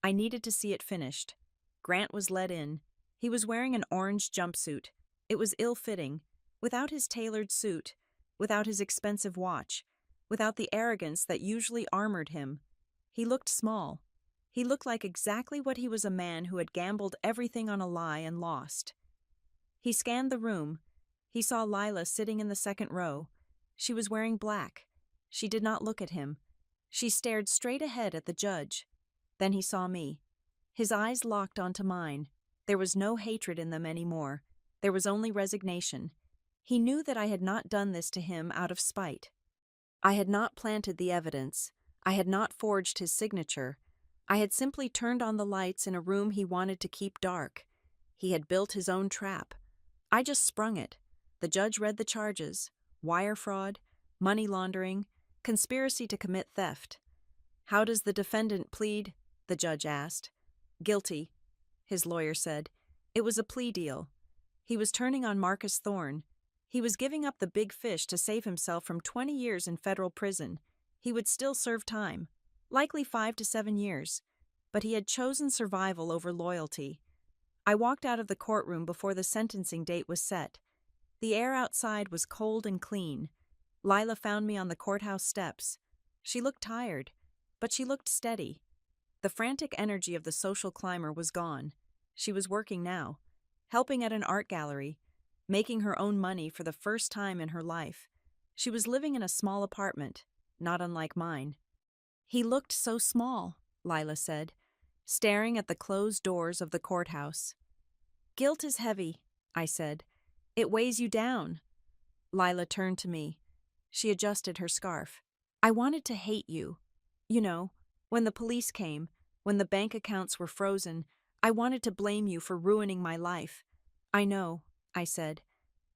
I needed to see it finished. Grant was led in. He was wearing an orange jumpsuit. It was ill-fitting, without his tailored suit, without his expensive watch. without the arrogance that usually armored him. He looked small. He looked like exactly what he was, a man who had gambled everything on a lie and lost. He scanned the room. He saw Lila sitting in the second row. She was wearing black. She did not look at him. She stared straight ahead at the judge. Then he saw me. His eyes locked onto mine. There was no hatred in them anymore. There was only resignation. He knew that I had not done this to him out of spite. I had not planted the evidence. I had not forged his signature. I had simply turned on the lights in a room he wanted to keep dark. He had built his own trap. I just sprung it. The judge read the charges: wire fraud, money laundering, conspiracy to commit theft. "How does the defendant plead?" the judge asked. "Guilty," his lawyer said. It was a plea deal. He was turning on Marcus Thorne. He was giving up the big fish to save himself from 20 years in federal prison. He would still serve time, likely 5 to 7 years, but he had chosen survival over loyalty. I walked out of the courtroom before the sentencing date was set. The air outside was cold and clean. Lila found me on the courthouse steps. She looked tired, but she looked steady. The frantic energy of the social climber was gone. She was working now, helping at an art gallery, making her own money for the first time in her life. She was living in a small apartment, not unlike mine. "He looked so small," Lila said, staring at the closed doors of the courthouse. "Guilt is heavy," I said. "It weighs you down." Lila turned to me. She adjusted her scarf. "I wanted to hate you. You know, when the police came, when the bank accounts were frozen, I wanted to blame you for ruining my life." "I know," I said.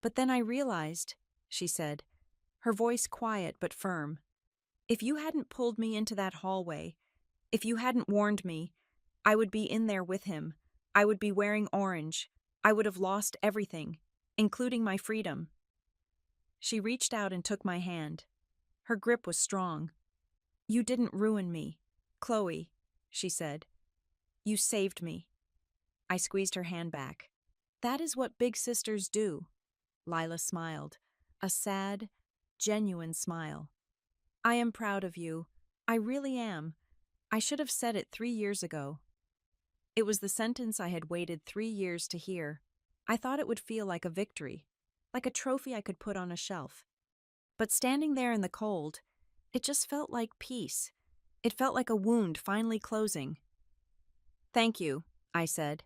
"But then I realized," she said, her voice quiet but firm. "If you hadn't pulled me into that hallway, if you hadn't warned me, I would be in there with him. I would be wearing orange. I would have lost everything, including my freedom." She reached out and took my hand. Her grip was strong. "You didn't ruin me, Chloe," she said. "You saved me." I squeezed her hand back. "That is what big sisters do." Lila smiled, a sad, genuine smile. "I am proud of you. I really am. I should have said it 3 years ago." It was the sentence I had waited 3 years to hear. I thought it would feel like a victory, like a trophy I could put on a shelf. But standing there in the cold, it just felt like peace. It felt like a wound finally closing. "Thank you," I said.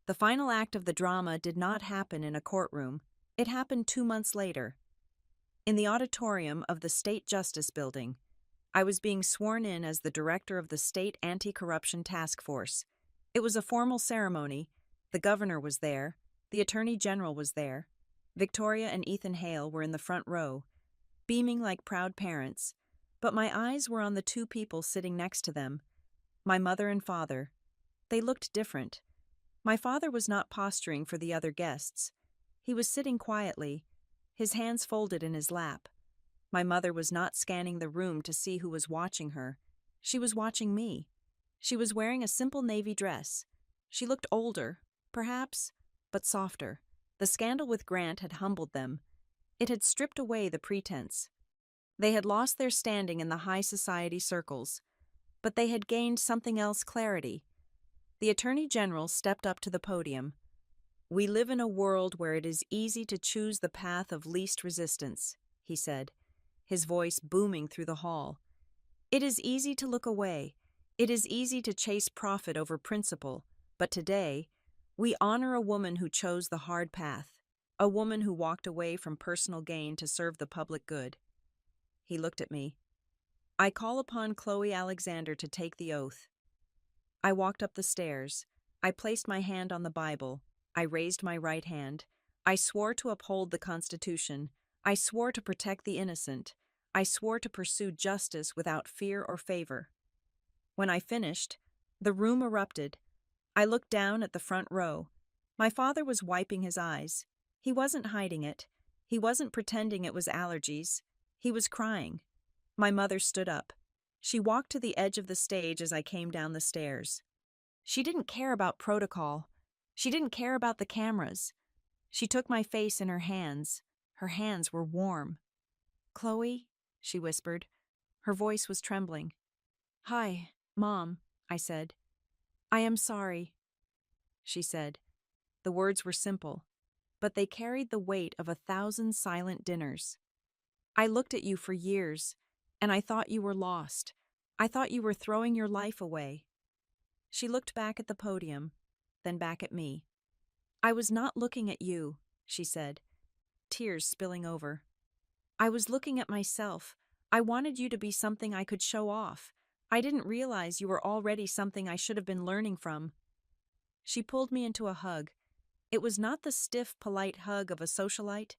The final act of the drama did not happen in a courtroom. It happened 2 months later. In the auditorium of the State Justice Building, I was being sworn in as the director of the State Anti-Corruption Task Force. It was a formal ceremony. The governor was there. The attorney general was there. Victoria and Ethan Hale were in the front row, beaming like proud parents. But my eyes were on the 2 people sitting next to them, my mother and father. They looked different. My father was not posturing for the other guests. He was sitting quietly, his hands folded in his lap. My mother was not scanning the room to see who was watching her. She was watching me. She was wearing a simple navy dress. She looked older, perhaps, but softer. The scandal with Grant had humbled them. It had stripped away the pretense. They had lost their standing in the high society circles, but they had gained something else: clarity. The Attorney General stepped up to the podium. "We live in a world where it is easy to choose the path of least resistance," he said, his voice booming through the hall. "It is easy to look away. It is easy to chase profit over principle. But today, we honor a woman who chose the hard path, a woman who walked away from personal gain to serve the public good." He looked at me. "I call upon Chloe Alexander to take the oath." I walked up the stairs. I placed my hand on the Bible. I raised my right hand. I swore to uphold the Constitution. I swore to protect the innocent. I swore to pursue justice without fear or favor. When I finished, the room erupted. I looked down at the front row. My father was wiping his eyes. He wasn't hiding it. He wasn't pretending it was allergies. He was crying. My mother stood up. She walked to the edge of the stage as I came down the stairs. She didn't care about protocol. She didn't care about the cameras. She took my face in her hands. Her hands were warm. "Chloe," she whispered, Her voice was trembling. "Hi, Mom," I said. "I am sorry," she said. The words were simple, but they carried the weight of 1,000 silent dinners. "I looked at you for years, and I thought you were lost. I thought you were throwing your life away." She looked back at the podium, then back at me. "I was not looking at you," she said, tears spilling over. "I was looking at myself. I wanted you to be something I could show off. I didn't realize you were already something I should have been learning from." She pulled me into a hug. It was not the stiff, polite hug of a socialite.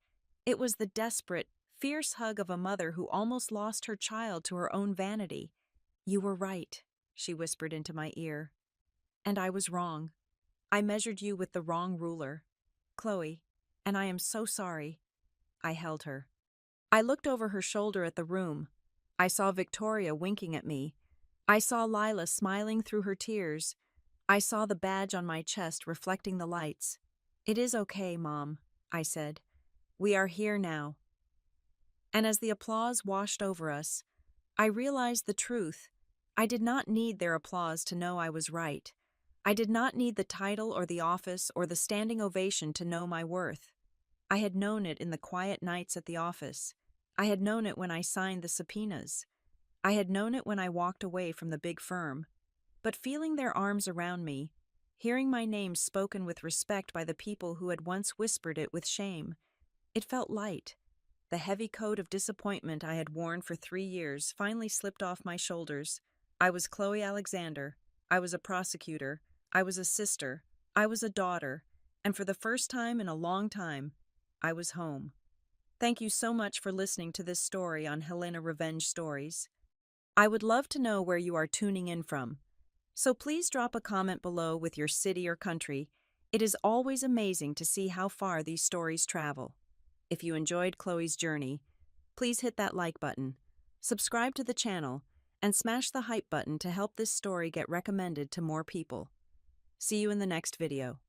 It was the desperate, fierce hug of a mother who almost lost her child to her own vanity. "You were right," she whispered into my ear. "And I was wrong. I measured you with the wrong ruler. Chloe, and I am so sorry." I held her. I looked over her shoulder at the room. I saw Victoria winking at me. I saw Lila smiling through her tears. I saw the badge on my chest reflecting the lights. "It is okay, Mom," I said. "We are here now." And as the applause washed over us, I realized the truth. I did not need their applause to know I was right. I did not need the title or the office or the standing ovation to know my worth. I had known it in the quiet nights at the office. I had known it when I signed the subpoenas. I had known it when I walked away from the big firm. But feeling their arms around me, hearing my name spoken with respect by the people who had once whispered it with shame, it felt light. The heavy coat of disappointment I had worn for 3 years finally slipped off my shoulders. I was Chloe Alexander. I was a prosecutor. I was a sister. I was a daughter. And for the first time in a long time, I was home. Thank you so much for listening to this story on Helena Revenge Stories. I would love to know where you are tuning in from. So please drop a comment below with your city or country. It is always amazing to see how far these stories travel. If you enjoyed Chloe's journey, please hit that like button, subscribe to the channel, and smash the hype button to help this story get recommended to more people. See you in the next video.